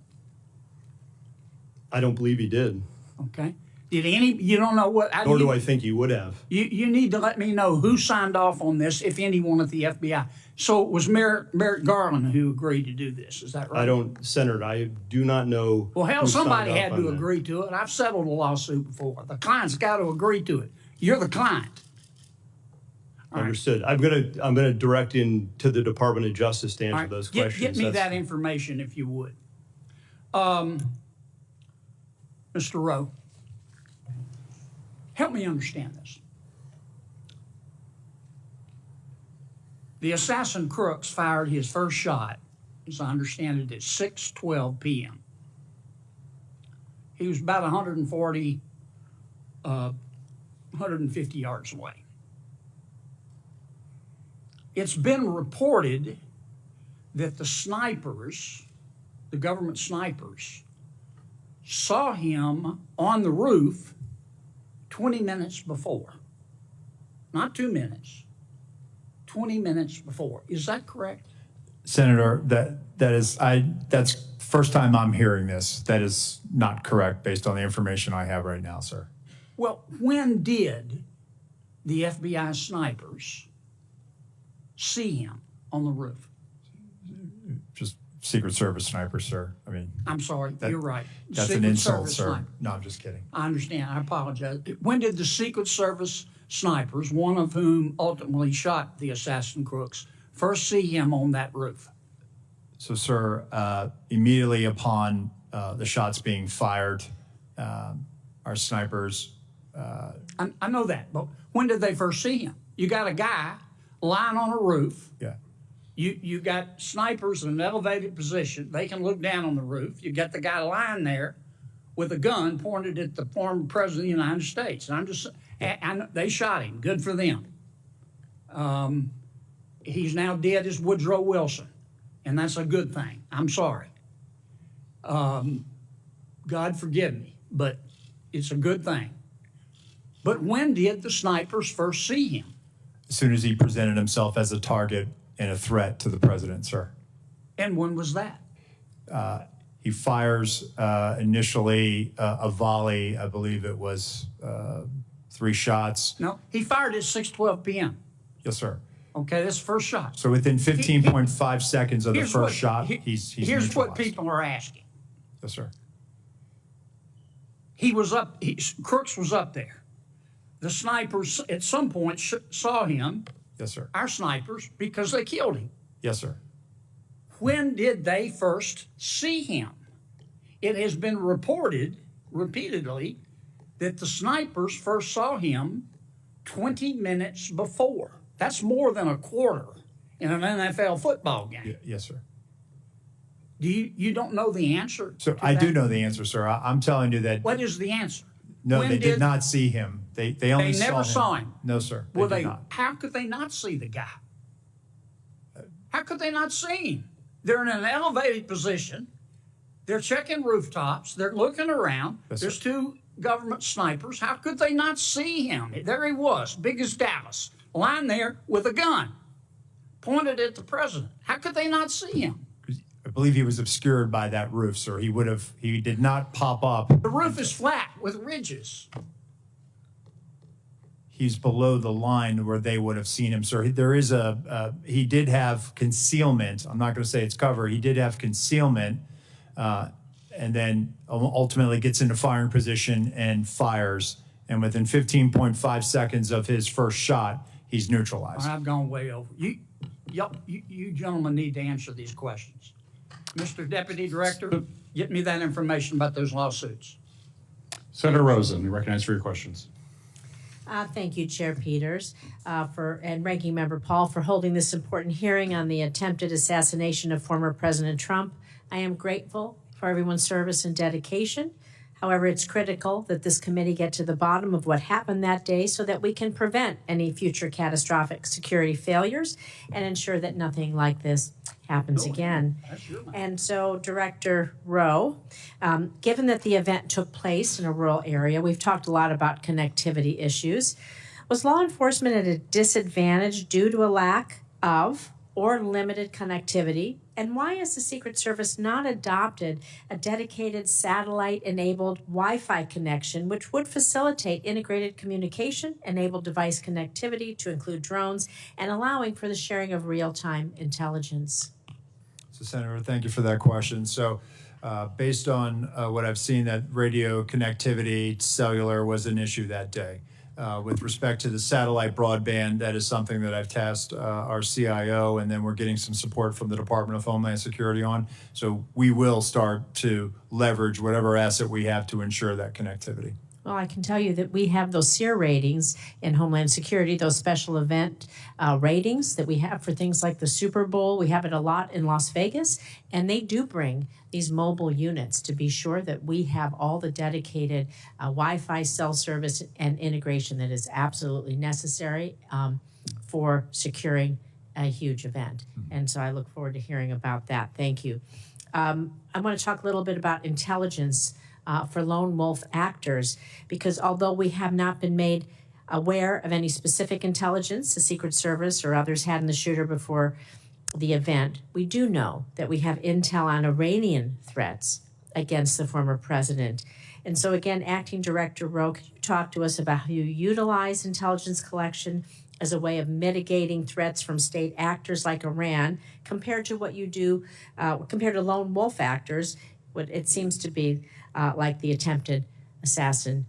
I don't believe he did. Okay. Did any, you don't know what? Nor do I think he would have. You need to let me know who signed off on this, if anyone at the FBI. So it was Merrick Garland who agreed to do this, is that right? I don't, Senator, I do not know. Well, hell, who signed somebody off had on to that. agree to it. I've settled a lawsuit before. The client's got to agree to it. You're the client. Understood. I'm gonna direct in to the Department of Justice to answer All right. those Get questions. me That's- that information if you would. Mr. Rowe, help me understand this. The assassin Crooks fired his first shot, as I understand it, at 6:12 p.m. He was about 150 yards away. It's been reported that the snipers, the government snipers, saw him on the roof 20 minutes before. Not 2 minutes, 20 minutes before. Is that correct? Senator, that's first time I'm hearing this. That is not correct based on the information I have right now, sir. Well, when did the FBI snipers see him on the roof? Just Secret Service sniper, sir. I mean, I'm sorry, you're right. That's Secret an insult, Service sir. sniper. No, I'm just kidding. I understand. I apologize. When did the Secret Service snipers, one of whom ultimately shot the assassin Crooks, first see him on that roof? So, sir, immediately upon the shots being fired, our snipers. I know that, but when did they first see him? You got a guy lying on a roof. Yeah. You got snipers in an elevated position. They can look down on the roof. You got the guy lying there with a gun pointed at the former president of the United States. And they shot him. Good for them. He's now dead as Woodrow Wilson, and that's a good thing. I'm sorry. God forgive me, but it's a good thing. But when did the snipers first see him? As soon as he presented himself as a target and a threat to the president, sir. And when was that? He fires initially a volley. I believe it was 3 shots. No, he fired at 6:12 p.m. Yes, sir. Okay, that's the first shot. So within 15.5 seconds of the Here's first what- shot, he's Here's what neutralized. people are asking. Yes, sir. He was up, Crooks was up there. The snipers at some point saw him Yes, sir. our snipers, because they killed him. Yes, sir. When did they first see him? It has been reported repeatedly that the snipers first saw him 20 minutes before. That's more than a quarter in an NFL football game. Yes, sir. You don't know the answer? So I do know the answer, sir. I'm telling you that. What is the answer? No, When they did not see him. They only They never saw him. No, sir. Well, They did not. how could they not see the guy? How could they not see him? They're in an elevated position. They're checking rooftops. They're looking around. Yes, There's two government snipers. How could they not see him? There he was, big as Dallas, lying there with a gun pointed at the president. How could they not see him? I believe he was obscured by that roof, sir. He did not pop up. The roof is flat with ridges. He's below the line where they would have seen him, sir. There is he did have concealment. I'm not going to say it's cover. He did have concealment, and then ultimately gets into firing position and fires. And within 15.5 seconds of his first shot, he's neutralized. I've gone way over. You gentlemen need to answer these questions. Mr. Deputy Director, get me that information about those lawsuits. Senator Rosen, you recognize for your questions. Thank you, Chair Peters, and Ranking Member Paul for holding this important hearing on the attempted assassination of former President Trump. I am grateful for everyone's service and dedication. However, it's critical that this committee get to the bottom of what happened that day so that we can prevent any future catastrophic security failures and ensure that nothing like this happens again. And so, Director Rowe, given that the event took place in a rural area, we've talked a lot about connectivity issues. Was law enforcement at a disadvantage due to a lack of or limited connectivity? And why has the Secret Service not adopted a dedicated satellite-enabled Wi-Fi connection, which would facilitate integrated communication, enable device connectivity to include drones, and allowing for the sharing of real-time intelligence? So, Senator, thank you for that question. So, based on what I've seen, that radio connectivity, cellular was an issue that day. With respect to the satellite broadband, that is something that I've tasked our CIO, and then we're getting some support from the Department of Homeland Security on. So we will start to leverage whatever asset we have to ensure that connectivity. Well, I can tell you that we have those SEER ratings in Homeland Security, those special event ratings that we have for things like the Super Bowl. We have it a lot in Las Vegas, and they do bring these mobile units to be sure that we have all the dedicated Wi-Fi cell service and integration that is absolutely necessary for securing a huge event. And so I look forward to hearing about that. Thank you. I want to talk a little bit about intelligence for lone wolf actors, because although we have not been made aware of any specific intelligence the Secret Service or others had in the shooter before the event, we do know that we have intel on Iranian threats against the former president. And so again, Acting Director Rowe, could you talk to us about how you utilize intelligence collection as a way of mitigating threats from state actors like Iran compared to what you do, compared to lone wolf actors, what it seems to be like the attempted assassin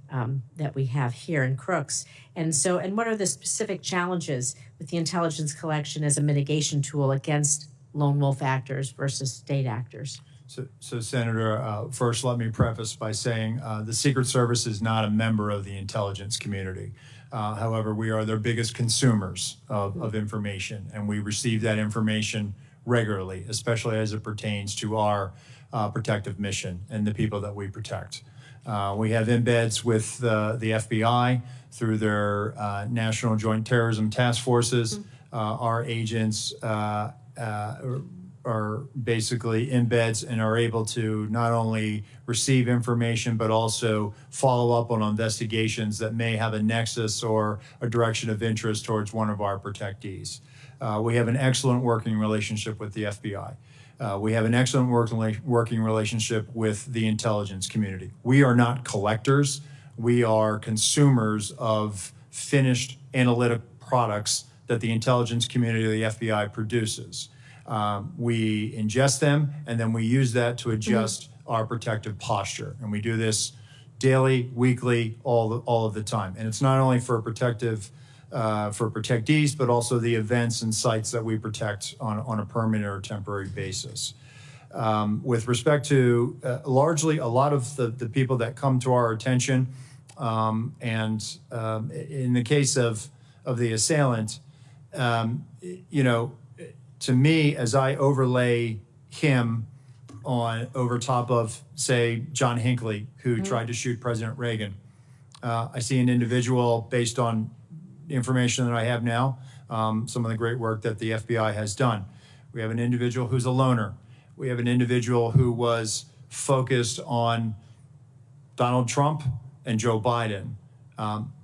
that we have here in Crooks. And so, and what are the specific challenges with the intelligence collection as a mitigation tool against lone wolf actors versus state actors? So Senator, first let me preface by saying the Secret Service is not a member of the intelligence community. However, we are their biggest consumers of information, and we receive that information regularly, especially as it pertains to our protective mission and the people that we protect. We have embeds with the FBI through their National Joint Terrorism Task Forces. Our agents are basically embeds and are able to not only receive information, but also follow up on investigations that may have a nexus or a direction of interest towards one of our protectees. We have an excellent working relationship with the FBI. We have an excellent working relationship with the intelligence community. We are not collectors. We are consumers of finished analytic products that the intelligence community of the FBI produces. We ingest them, and then we use that to adjust our protective posture. And we do this daily, weekly, all of the time. And it's not only for protective for protectees, but also the events and sites that we protect on a permanent or temporary basis. With respect to largely a lot of the people that come to our attention, in the case of the assailant, you know, to me, as I overlay him over top of, say, John Hinckley, who tried to shoot President Reagan, I see an individual based on the information that I have now, some of the great work that the FBI has done. We have an individual who's a loner. We have an individual who was focused on Donald Trump and Joe Biden.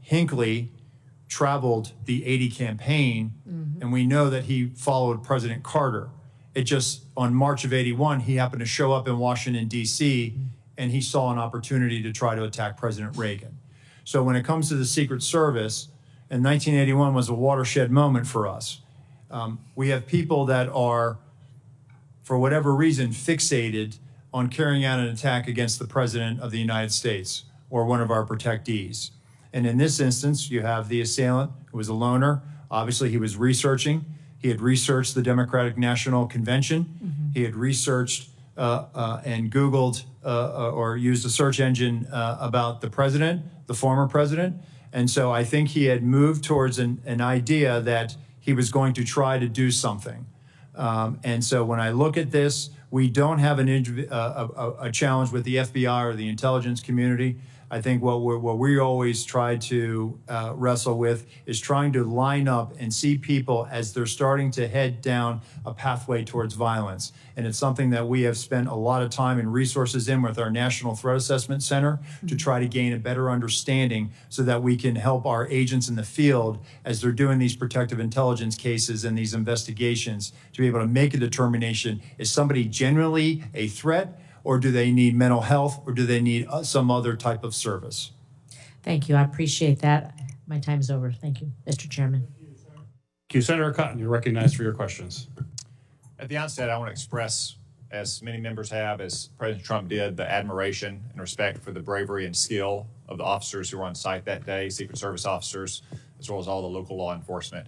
Hinckley traveled the 80 campaign, and we know that he followed President Carter. It just, on March of '81, he happened to show up in Washington, D.C., and he saw an opportunity to try to attack President Reagan. So when it comes to the Secret Service, and 1981 was a watershed moment for us. We have people that are, for whatever reason, fixated on carrying out an attack against the President of the United States or one of our protectees. And in this instance, you have the assailant who was a loner. Obviously, he was researching. He had researched the Democratic National Convention. He had researched and Googled or used a search engine about the president, the former president. And so I think he had moved towards an idea that he was going to try to do something. And so when I look at this, we don't have a challenge with the FBI or the intelligence community. I think what we always try to wrestle with is trying to line up and see people as they're starting to head down a pathway towards violence. And it's something that we have spent a lot of time and resources in with our National Threat Assessment Center to try to gain a better understanding so that we can help our agents in the field as they're doing these protective intelligence cases and these investigations to be able to make a determination, is somebody genuinely a threat, or do they need mental health, or do they need some other type of service? Thank you. I appreciate that. My time's over. Thank you, Mr. Chairman. Thank you. Senator Cotton, you're recognized for your questions. At the onset, I want to express, as many members have, as President Trump did, the admiration and respect for the bravery and skill of the officers who were on site that day, Secret Service officers, as well as all the local law enforcement.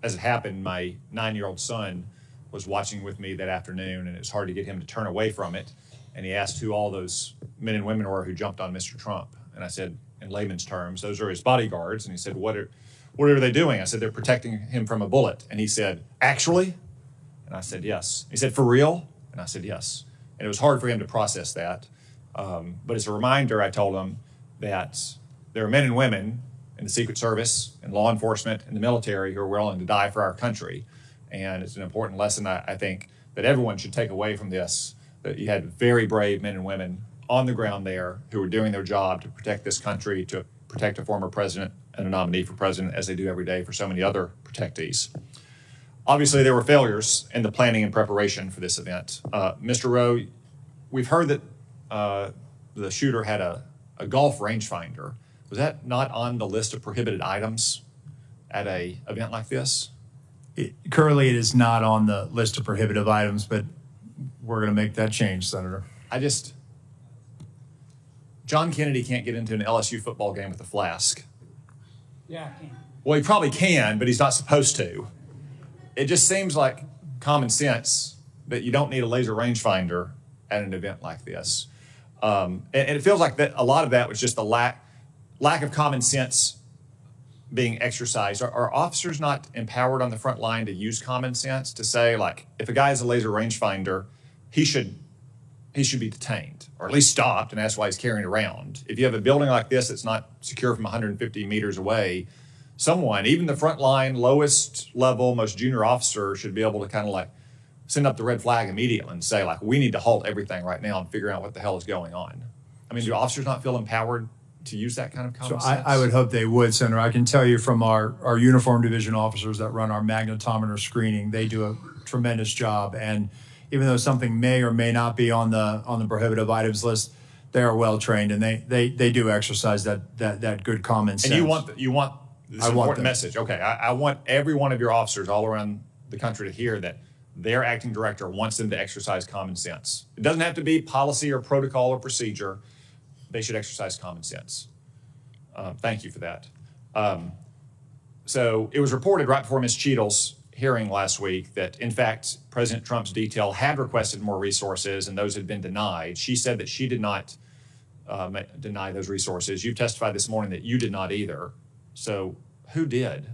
As it happened, my 9-year-old son was watching with me that afternoon, and it was hard to get him to turn away from it. And he asked who all those men and women were who jumped on Mr. Trump. And I said, in layman's terms, those are his bodyguards. And he said, what are they doing? I said, they're protecting him from a bullet. And he said, actually? And I said, yes. He said, for real? And I said, yes. And it was hard for him to process that. But as a reminder, I told him that there are men and women in the Secret Service and law enforcement and the military who are willing to die for our country. And it's an important lesson, I think, that everyone should take away from this, that you had very brave men and women on the ground there who were doing their job to protect this country, to protect a former president and a nominee for president, as they do every day for so many other protectees. Obviously, there were failures in the planning and preparation for this event. Mr. Rowe, we've heard that the shooter had a golf rangefinder. Was that not on the list of prohibited items at an event like this? Currently, it is not on the list of prohibitive items, but we're going to make that change, Senator. John Kennedy can't get into an LSU football game with a flask. Yeah, I can. Well, he probably can, but he's not supposed to. It just seems like common sense that you don't need a laser rangefinder at an event like this. And it feels like that a lot of that was just the lack of common sense being exercised. Are officers not empowered on the front line to use common sense to say, like, if a guy has a laser rangefinder, he should be detained or at least stopped, and that's why he's carrying it around. If you have a building like this that's not secure from 150 meters away, someone, even the front line, lowest level, most junior officer, should be able to kind of like send up the red flag immediately and say, like, we need to halt everything right now and figure out what the hell is going on. I mean, do officers not feel empowered to use that kind of common sense? I would hope they would, Senator. I can tell you from our uniform division officers that run our magnetometer screening, they do a tremendous job. And even though something may or may not be on the prohibitive items list, they are well trained and they do exercise that good common sense. And you want this important message. Okay, I want every one of your officers all around the country to hear that their acting director wants them to exercise common sense. It doesn't have to be policy or protocol or procedure. They should exercise common sense. Thank you for that. So it was reported right before Ms. Cheadle's hearing last week that, in fact, President Trump's detail had requested more resources and those had been denied. She said that she did not deny those resources. You testified this morning that you did not either. So who did?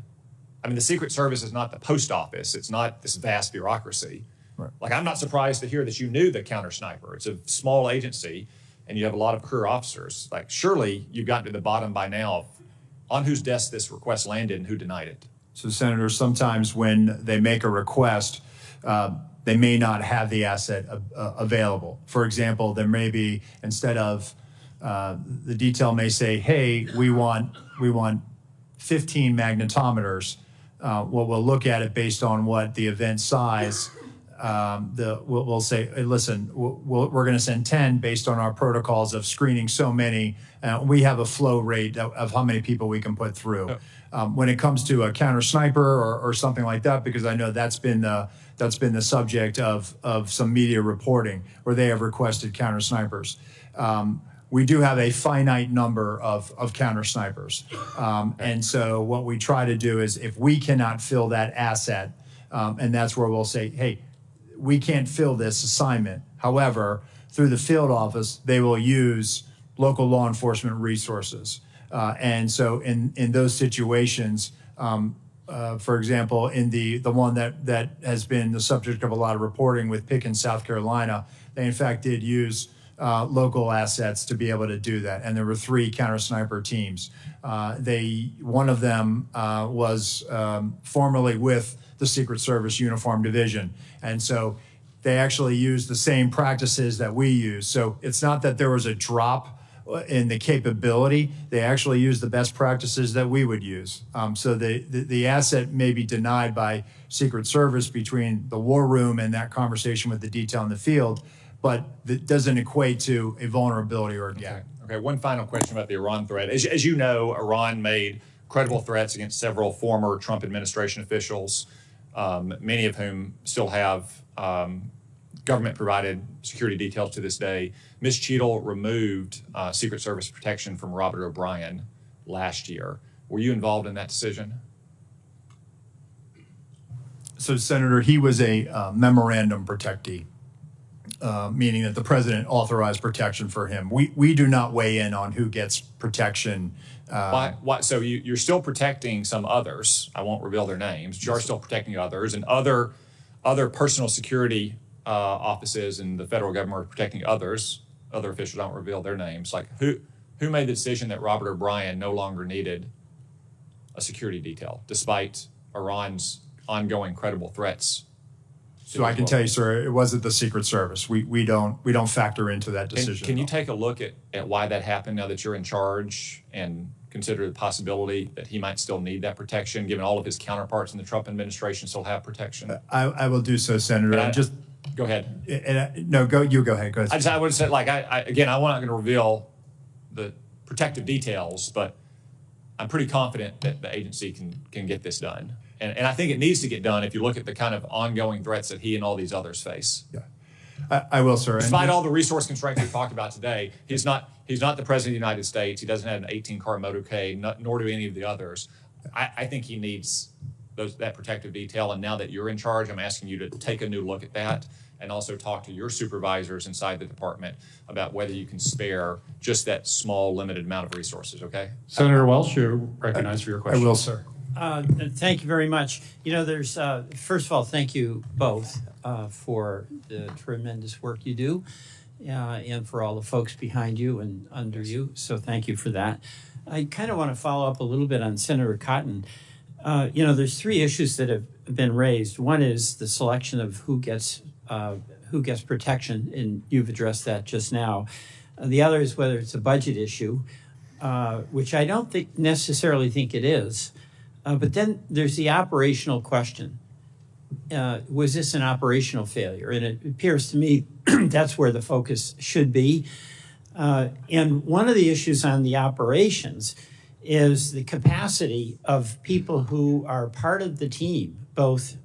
I mean, the Secret Service is not the post office. It's not this vast bureaucracy. Right. Like, I'm not surprised to hear that you knew the counter sniper. It's a small agency and you have a lot of career officers. Like, surely you've gotten to the bottom by now of on whose desk this request landed and who denied it. So, Senator, sometimes when they make a request, they may not have the asset available. For example, there may be, instead of, the detail may say, hey, we want 15 magnetometers. What we'll look at it based on what the event size, we'll say, hey, listen, we're going to send 10 based on our protocols of screening so many. We have a flow rate of how many people we can put through. When it comes to a counter sniper or something like that, because I know that's been the subject of some media reporting where they have requested counter snipers. We do have a finite number of counter snipers. And so what we try to do is if we cannot fill that asset, and that's where we'll say, hey, we can't fill this assignment. However, through the field office, they will use local law enforcement resources. And so in those situations, for example, in the one that has been the subject of a lot of reporting with Pickens, South Carolina, they in fact did use local assets to be able to do that. And there were 3 counter sniper teams. One of them was formerly with the Secret Service Uniform Division. And so they actually used the same practices that we use. So it's not that there was a drop in the capability. They actually used the best practices that we would use. So the asset may be denied by Secret Service between the war room and that conversation with the detail in the field, but that doesn't equate to a vulnerability or a gap. Okay, one final question about the Iran threat. As you know, Iran made credible threats against several former Trump administration officials, many of whom still have government-provided security details to this day. Ms. Cheadle removed Secret Service protection from Robert O'Brien last year. Were you involved in that decision? So, Senator, he was a memorandum protectee, meaning that the president authorized protection for him. We do not weigh in on who gets protection. Why? So you're still protecting some others. I won't reveal their names. You are still protecting others, and other personal security offices in the federal government are protecting others. Other officials, I won't reveal their names. Like who made the decision that Robert O'Brien no longer needed a security detail, despite Iran's ongoing credible threats? So I can tell you, sir, it wasn't the Secret Service. We don't factor into that decision. Can you take a look at why that happened now that you're in charge and consider the possibility that he might still need that protection, given all of his counterparts in the Trump administration still have protection? I will do so, Senator. Go ahead. You go ahead. Go ahead. I would say, like, again, I'm not going to reveal the protective details, but I'm pretty confident that the agency can get this done. And I think it needs to get done if you look at the kind of ongoing threats that he and all these others face. Yeah, I will, sir. Despite all the resource constraints we've talked about today, he's not the president of the United States. He doesn't have an 18-car motorcade, nor do any of the others. I think he needs that protective detail. And now that you're in charge, I'm asking you to take a new look at that and also talk to your supervisors inside the department about whether you can spare just that small, limited amount of resources, okay? Senator Welch, you're recognized for your question. I will, sir. Thank you very much. You know, there's, first of all, thank you both for the tremendous work you do and for all the folks behind you and under you. So thank you for that. I kind of want to follow up a little bit on Senator Cotton. You know, there's 3 issues that have been raised. One is the selection of who gets protection, and you've addressed that just now. The other is whether it's a budget issue, which I don't necessarily think it is. But then there's the operational question. Was this an operational failure? And it appears to me that's where the focus should be. And one of the issues on the operations is the capacity of people who are part of the team, both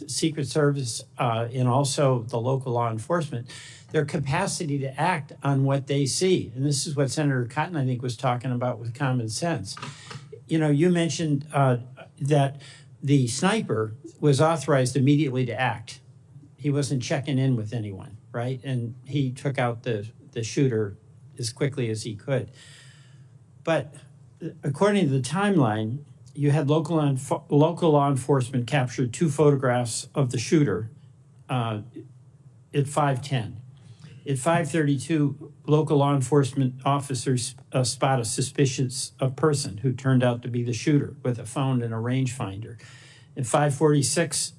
Secret Service and also the local law enforcement, their capacity to act on what they see. And this is what Senator Cotton, I think, was talking about with common sense. You know, you mentioned that the sniper was authorized immediately to act. He wasn't checking in with anyone, right? And he took out the shooter as quickly as he could. But according to the timeline, you had local law enforcement captured 2 photographs of the shooter at 5:10. At 5:32, local law enforcement officers spot a suspicious person who turned out to be the shooter with a phone and a rangefinder. At 5:46,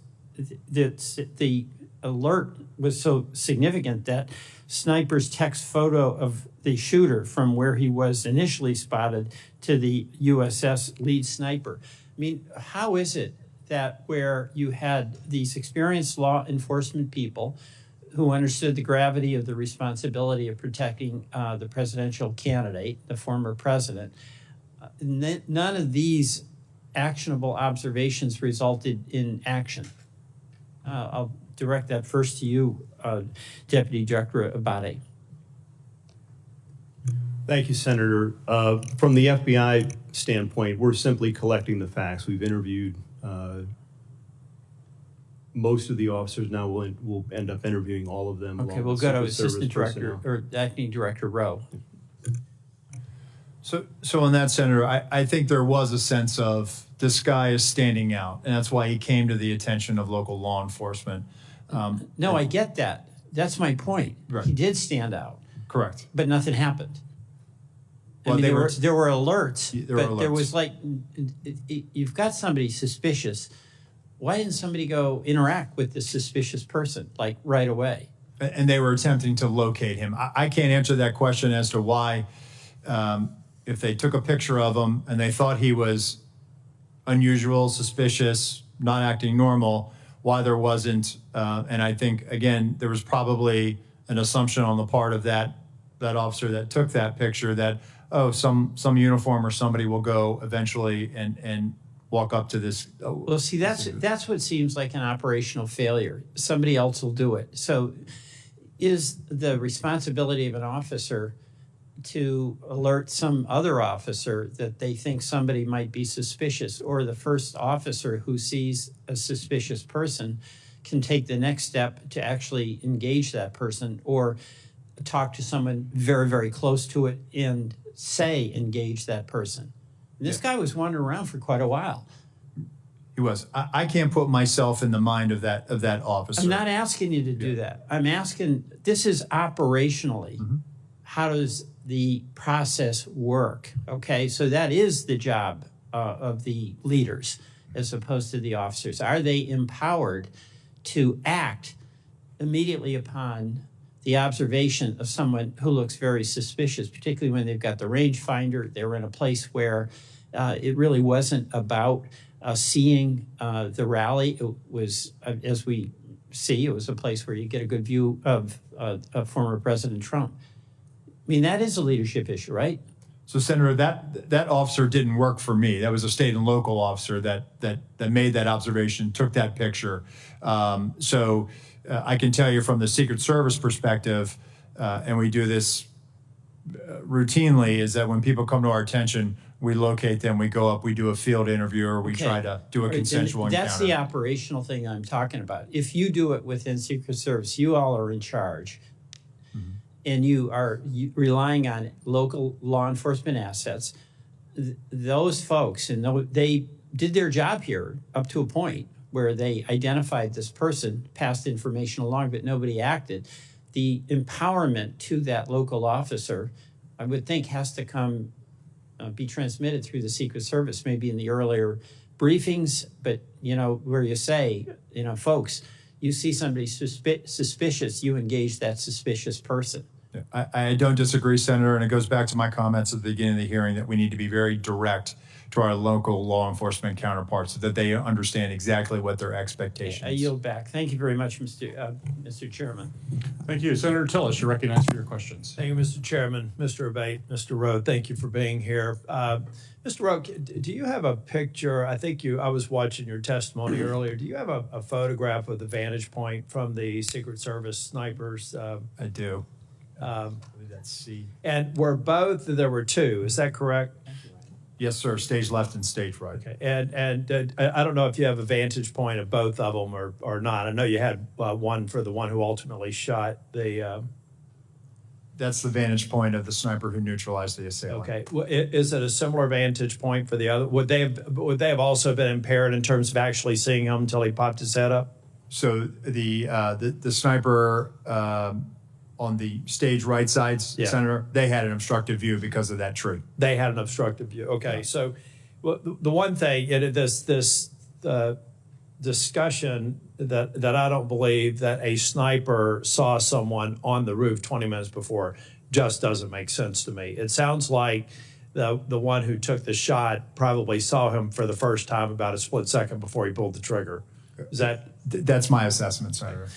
the alert was so significant that snipers text photo of the shooter from where he was initially spotted to the USS lead sniper. I mean, how is it that where you had these experienced law enforcement people who understood the gravity of the responsibility of protecting the presidential candidate, the former president, none of these actionable observations resulted in action? I'll direct that first to you, Deputy Director Abate. Thank you, Senator. From the FBI standpoint, we're simply collecting the facts. We've interviewed most of the officers. Now we'll end up interviewing all of them. Okay, we'll go to Assistant Director or Acting Director Rowe. So on that, Senator, I think there was a sense of this guy is standing out, and that's why he came to the attention of local law enforcement. No, I get that. That's my point. Right. He did stand out. Correct. But nothing happened. Well, there were alerts, There were but alerts. there was like, you've got somebody suspicious. Why didn't somebody go interact with the suspicious person, like right away? And they were attempting to locate him. I can't answer that question as to why, if they took a picture of him and they thought he was unusual, suspicious, not acting normal, why there wasn't. And I think, again, there was probably an assumption on the part of that officer that took that picture that, oh, some uniform or somebody will go eventually and walk up to this. Well, see, that's what seems like an operational failure. Somebody else will do it. So is the responsibility of an officer to alert some other officer that they think somebody might be suspicious, or the first officer who sees a suspicious person can take the next step to actually engage that person or talk to someone very, very close to it and say engage that person. And this guy was wandering around for quite a while. He was. I can't put myself in the mind of that officer. I'm not asking you to do that. I'm asking, this is operationally, how does the process work? Okay, so that is the job of the leaders as opposed to the officers. Are they empowered to act immediately upon the observation of someone who looks very suspicious, particularly when they've got the rangefinder? They were in a place where it really wasn't about seeing the rally. It was, as we see, it was a place where you get a good view of former President Trump. I mean, that is a leadership issue, right? So, Senator, that officer didn't work for me. That was a state and local officer that made that observation, took that picture. I can tell you from the Secret Service perspective, and we do this routinely, is that when people come to our attention, we locate them, we go up, we do a field interview, or we try to do a consensual encounter. That's the operational thing I'm talking about. If you do it within Secret Service, you all are in charge. And you are relying on local law enforcement assets. Those folks, and they did their job here up to a point where they identified this person, passed information along, but nobody acted. The empowerment to that local officer, I would think, has to come, be transmitted through the Secret Service, maybe in the earlier briefings, but, where you say, folks, you see somebody suspicious, you engage that suspicious person. I don't disagree, Senator, and it goes back to my comments at the beginning of the hearing that we need to be very direct to our local law enforcement counterparts so that they understand exactly what their expectations. I yield back. Thank you very much, Mr. Chairman. Thank you. Senator Tillis, you're recognized for your questions. Thank you, Mr. Chairman. Mr. Abate, Mr. Rowe, thank you for being here. Mr. Rowe, do you have a picture? I was watching your testimony earlier. Do you have a photograph of the vantage point from the Secret Service snipers? I do. Let's see. And there were two, is that correct? Yes, sir. Stage left and stage right. Okay. And I don't know if you have a vantage point of both of them or not. I know you had one for the one who ultimately shot the. That's the vantage point of the sniper who neutralized the assailant. Okay. Well, is it a similar vantage point for the other? Would they have also been impaired in terms of actually seeing him until he popped his head up? So the sniper on the stage right side, Senator, they had an obstructive view because of that tree. They had an obstructive view. Okay, yeah. So well, the one thing, this discussion that I don't believe that a sniper saw someone on the roof 20 minutes before just doesn't make sense to me. It sounds like the one who took the shot probably saw him for the first time about a split second before he pulled the trigger. Is that? That's my assessment, Senator.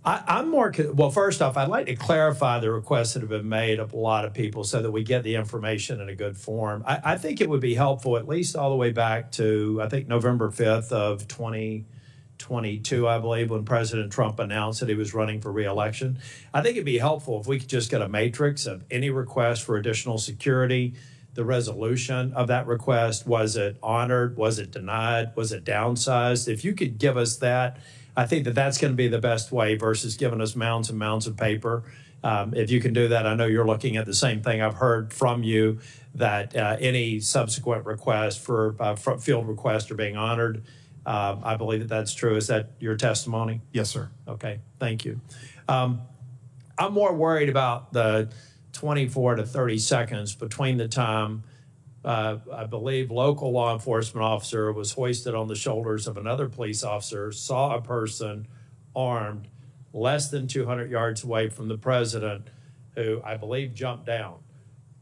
I'm more, well, first off, I'd like to clarify the requests that have been made of a lot of people so that we get the information in a good form. I think it would be helpful, at least all the way back to, I think, November 5th of 2022, I believe, when President Trump announced that he was running for re-election. I think it'd be helpful if we could just get a matrix of any request for additional security, the resolution of that request. Was it honored? Was it denied? Was it downsized? If you could give us that, I think that that's going to be the best way versus giving us mounds and mounds of paper. If you can do that, I know you're looking at the same thing. I've heard from you that any subsequent request for field requests are being honored. I believe that that's true. Is that your testimony? Yes, sir. Okay, thank you. I'm more worried about the 24 to 30 seconds between the time I believe local law enforcement officer was hoisted on the shoulders of another police officer, saw a person armed less than 200 yards away from the president, who I believe jumped down.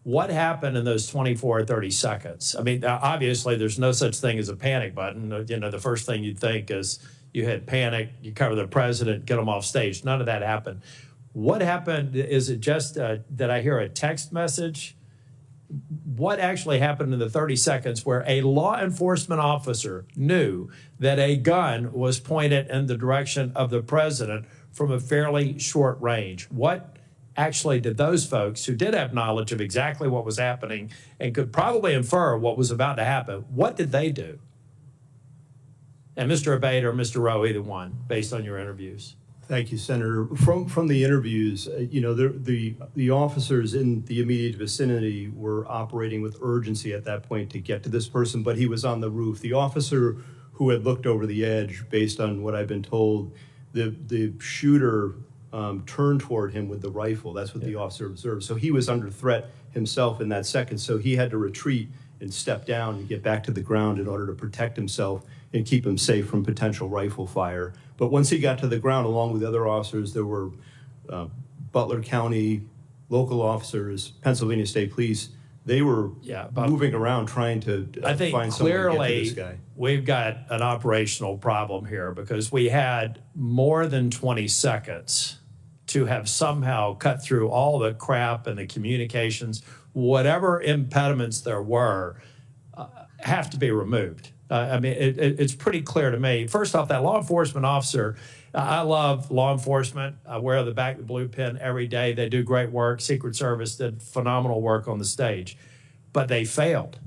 What happened in those 24 or 30 seconds? I mean, obviously there's no such thing as a panic button. You know, the first thing you'd think is you had panic, you cover the president, get him off stage. None of that happened. What happened? Is it just that I hear a text message? What actually happened in the 30 seconds where a law enforcement officer knew that a gun was pointed in the direction of the president from a fairly short range? What actually did those folks who did have knowledge of exactly what was happening and could probably infer what was about to happen, what did they do? And Mr. Abate or Mr. Rowe, either one, based on your interviews. Thank you, Senator. From the interviews, you know, the officers in the immediate vicinity were operating with urgency at that point to get to this person, but he was on the roof. The officer who had looked over the edge, based on what I've been told, the shooter turned toward him with the rifle. That's what the officer observed. So he was under threat himself in that second. So he had to retreat and step down and get back to the ground in order to protect himself and keep him safe from potential rifle fire. But once he got to the ground, along with the other officers, there were Butler County local officers, Pennsylvania State Police. They were moving around trying to find someone to get to this guy. We've got an operational problem here because we had more than 20 seconds to have somehow cut through all the crap and the communications. Whatever impediments there were have to be removed. I mean, it's pretty clear to me. First off, that law enforcement officer, I love law enforcement. I wear the back of the blue pin every day. They do great work. Secret Service did phenomenal work on the stage. But they failed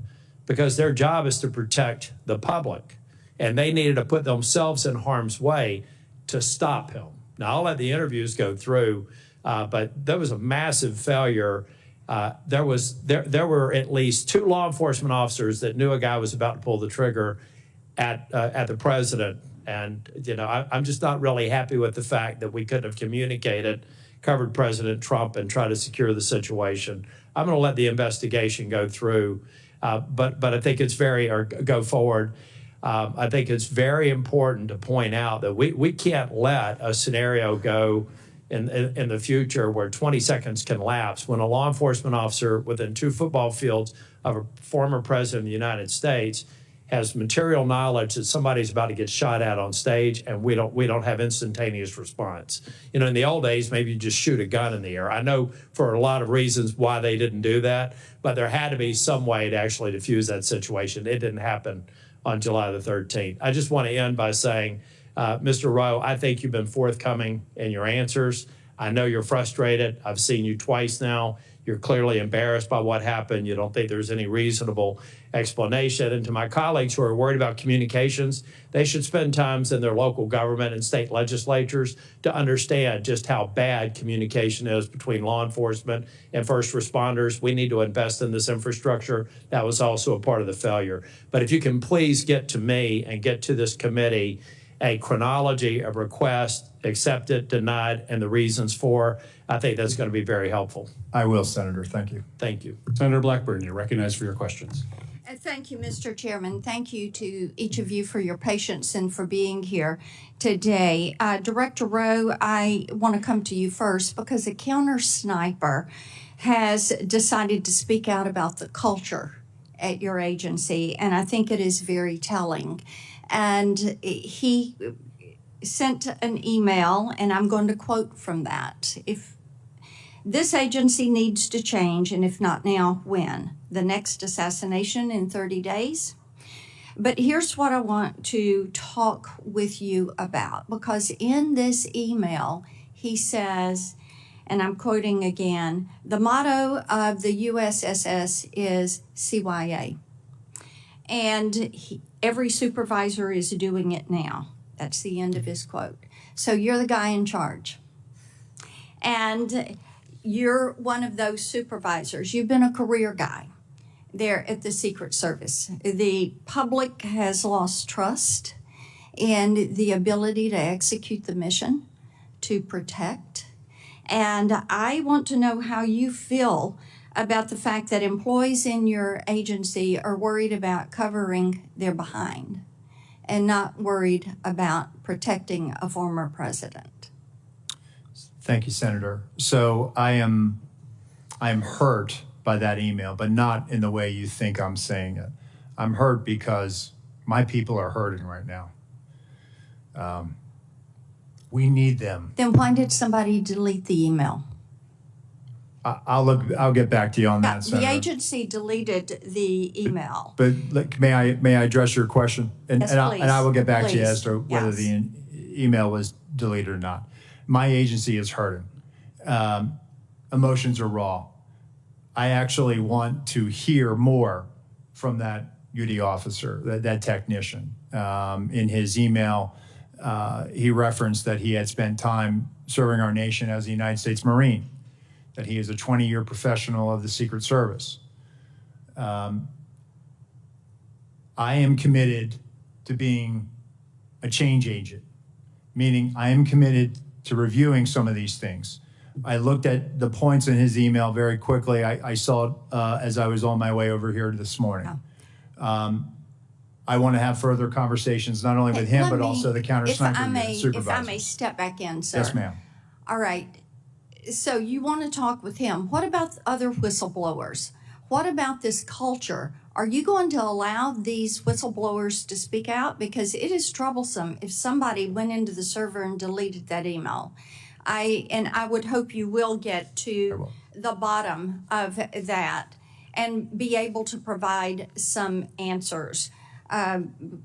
because their job is to protect the public. And they needed to put themselves in harm's way to stop him. Now, I'll let the interviews go through, but there was a massive failure. There were at least 2 law enforcement officers that knew a guy was about to pull the trigger at the president. And, you know, I'm just not really happy with the fact that we couldn't have communicated, covered President Trump, and tried to secure the situation. I'm going to let the investigation go through, but I think it's go forward. I think it's very important to point out that we can't let a scenario go in the future where 20 seconds can lapse when a law enforcement officer within 2 football fields of a former president of the United States has material knowledge that somebody's about to get shot at on stage, and we don't have instantaneous response. You know, in the old days, maybe you just shoot a gun in the air. I know for a lot of reasons why they didn't do that, but there had to be some way to actually diffuse that situation. It didn't happen on July the 13th. I just want to end by saying, Mr. Rowe, I think you've been forthcoming in your answers. I know you're frustrated. I've seen you twice now. You're clearly embarrassed by what happened. You don't think there's any reasonable explanation. And to my colleagues who are worried about communications, they should spend times in their local government and state legislatures to understand just how bad communication is between law enforcement and first responders. We need to invest in this infrastructure. That was also a part of the failure. But if you can please get to me and get to this committee a chronology of requests, accepted, denied, and the reasons for, I think that's going to be very helpful. I will, Senator. Thank you. Thank you. Senator Blackburn, you're recognized for your questions. Thank you, Mr. Chairman. Thank you to each of you for your patience and for being here today. Director Rowe, I want to come to you first because a counter sniper has decided to speak out about the culture at your agency, and I think it is very telling. And he sent an email, and I'm going to quote from that. If this agency needs to change, and if not now, when? The next assassination in 30 days? But here's what I want to talk with you about, because in this email, he says, and I'm quoting again, the motto of the USSS is CYA. And every supervisor is doing it now. That's the end of his quote. So you're the guy in charge. And you're one of those supervisors. You've been a career guy there at the Secret Service. The public has lost trust in the ability to execute the mission, to protect. And I want to know how you feel about the fact that employees in your agency are worried about covering their behind and not worried about protecting a former president. Thank you, Senator. So I am hurt by that email, but not in the way you think I'm saying it. I'm hurt because my people are hurting right now. We need them. Then why did somebody delete the email? I'll get back to you on that, Senator. The agency deleted the email. But may I address your question? Yes, please. And I will get back to you as Please. to whether the email was deleted or not. My agency is hurting. Emotions are raw. I actually want to hear more from that UD officer, that technician. In his email, he referenced that he had spent time serving our nation as a United States Marine, that he is a 20-year professional of the Secret Service. I am committed to being a change agent, meaning I am committed to reviewing some of these things. I looked at the points in his email very quickly. I saw it as I was on my way over here this morning. I want to have further conversations, not only with him, but also the counter sniper supervisors. If I may step back in, sir. Yes, ma'am. All right. So you want to talk with him. What about other whistleblowers? What about this culture? Are you going to allow these whistleblowers to speak out? Because it is troublesome if somebody went into the server and deleted that email. I would hope you will get to the bottom of that and be able to provide some answers.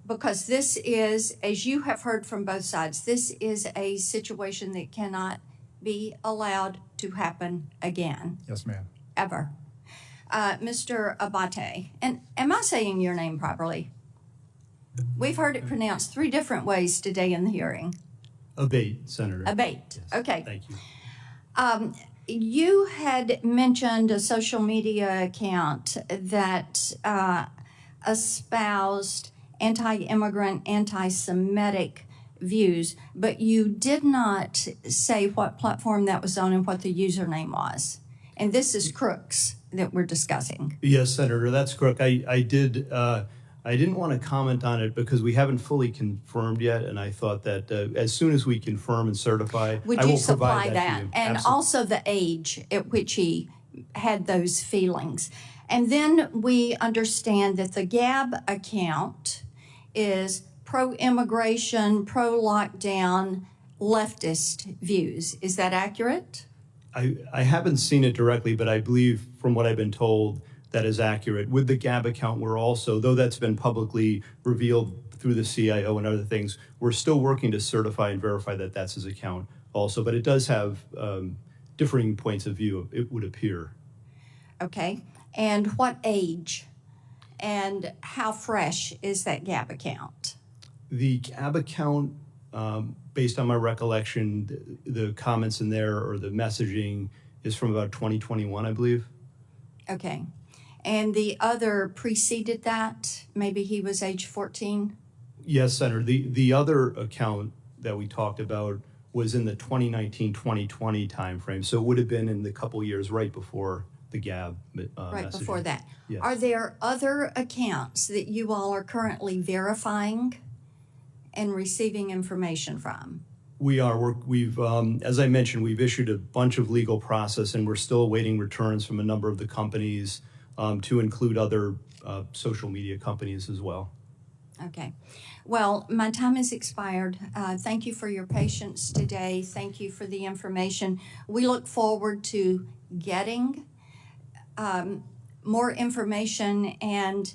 Because this is, as you have heard from both sides, this is a situation that cannot be allowed to happen again. Yes, ma'am. Ever. Mr. Abate, and am I saying your name properly? We've heard it pronounced 3 different ways today in the hearing. Abate, Senator. Abate, Yes. okay. Thank you. You had mentioned a social media account that espoused anti-immigrant, anti-Semitic views, but you did not say what platform that was on and what the username was. And this is Crooks that we're discussing. Yes, Senator, that's correct. I didn't want to comment on it because we haven't fully confirmed yet, and I thought that as soon as we confirm and certify, Would I will you supply provide that to you. And Absolutely. also the age at which he had those feelings. And then we understand that the Gab account is pro-immigration, pro-lockdown, leftist views. Is that accurate? I haven't seen it directly, but I believe from what I've been told, that is accurate. With the Gab account, we're also, though that's been publicly revealed through the CIO and other things, we're still working to certify and verify that that's his account also. But it does have differing points of view, it would appear. Okay. And what age? And how fresh is that GAB account? The GAB account, based on my recollection, the comments in there or the messaging is from about 2021, I believe. Okay. And the other preceded that? Maybe he was age 14? Yes, Senator. The other account that we talked about was in the 2019-2020 timeframe. So it would have been in the couple years right before the GAB Right messaging. before that. Yes. Are there other accounts that you all are currently verifying and receiving information from? We are. We've, as I mentioned, we've issued a bunch of legal process, and we're still awaiting returns from a number of the companies, to include other social media companies as well. Okay. Well, my time has expired. Thank you for your patience today. Thank you for the information. We look forward to getting more information. And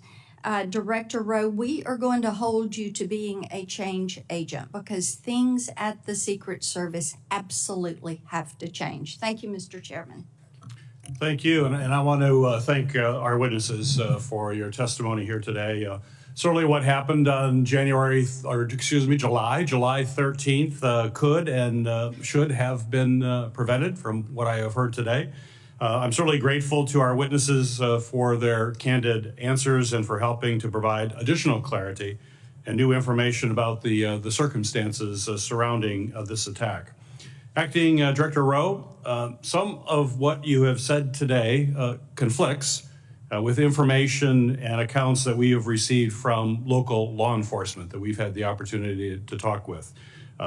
Director Rowe, we are going to hold you to being a change agent because things at the Secret Service absolutely have to change. Thank you, Mr. Chairman. Thank you, and I want to thank our witnesses for your testimony here today. Certainly what happened on July 13th could and should have been prevented from what I have heard today. I'm certainly grateful to our witnesses for their candid answers and for helping to provide additional clarity and new information about the circumstances surrounding this attack. Acting Director Rowe, some of what you have said today conflicts with information and accounts that we have received from local law enforcement that we've had the opportunity to talk with.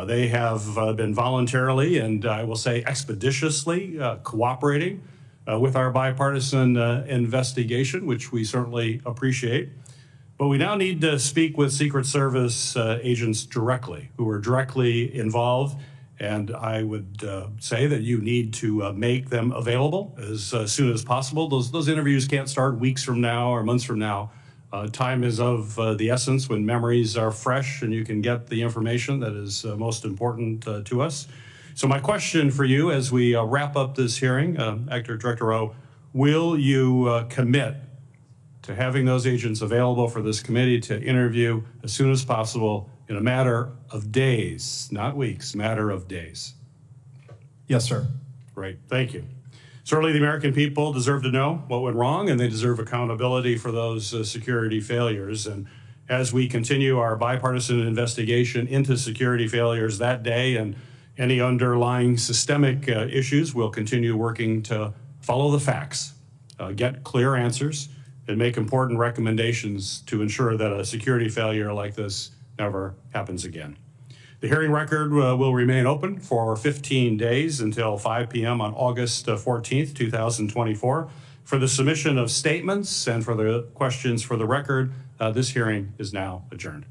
They have been voluntarily and I will say expeditiously cooperating with our bipartisan investigation, which we certainly appreciate. But we now need to speak with Secret Service agents directly, who are directly involved. And I would say that you need to make them available as soon as possible. Those interviews can't start weeks from now or months from now. Time is of the essence when memories are fresh and you can get the information that is most important to us. So my question for you as we wrap up this hearing, Acting Director Rowe, will you commit to having those agents available for this committee to interview as soon as possible in a matter of days, not weeks, matter of days? Yes, sir. Great, thank you. Certainly the American people deserve to know what went wrong and they deserve accountability for those security failures. And as we continue our bipartisan investigation into security failures that day and any underlying systemic issues, we'll continue working to follow the facts, get clear answers, and make important recommendations to ensure that a security failure like this never happens again. The hearing record will remain open for 15 days until 5 p.m. on August 14th, 2024. For the submission of statements and for the questions for the record, this hearing is now adjourned.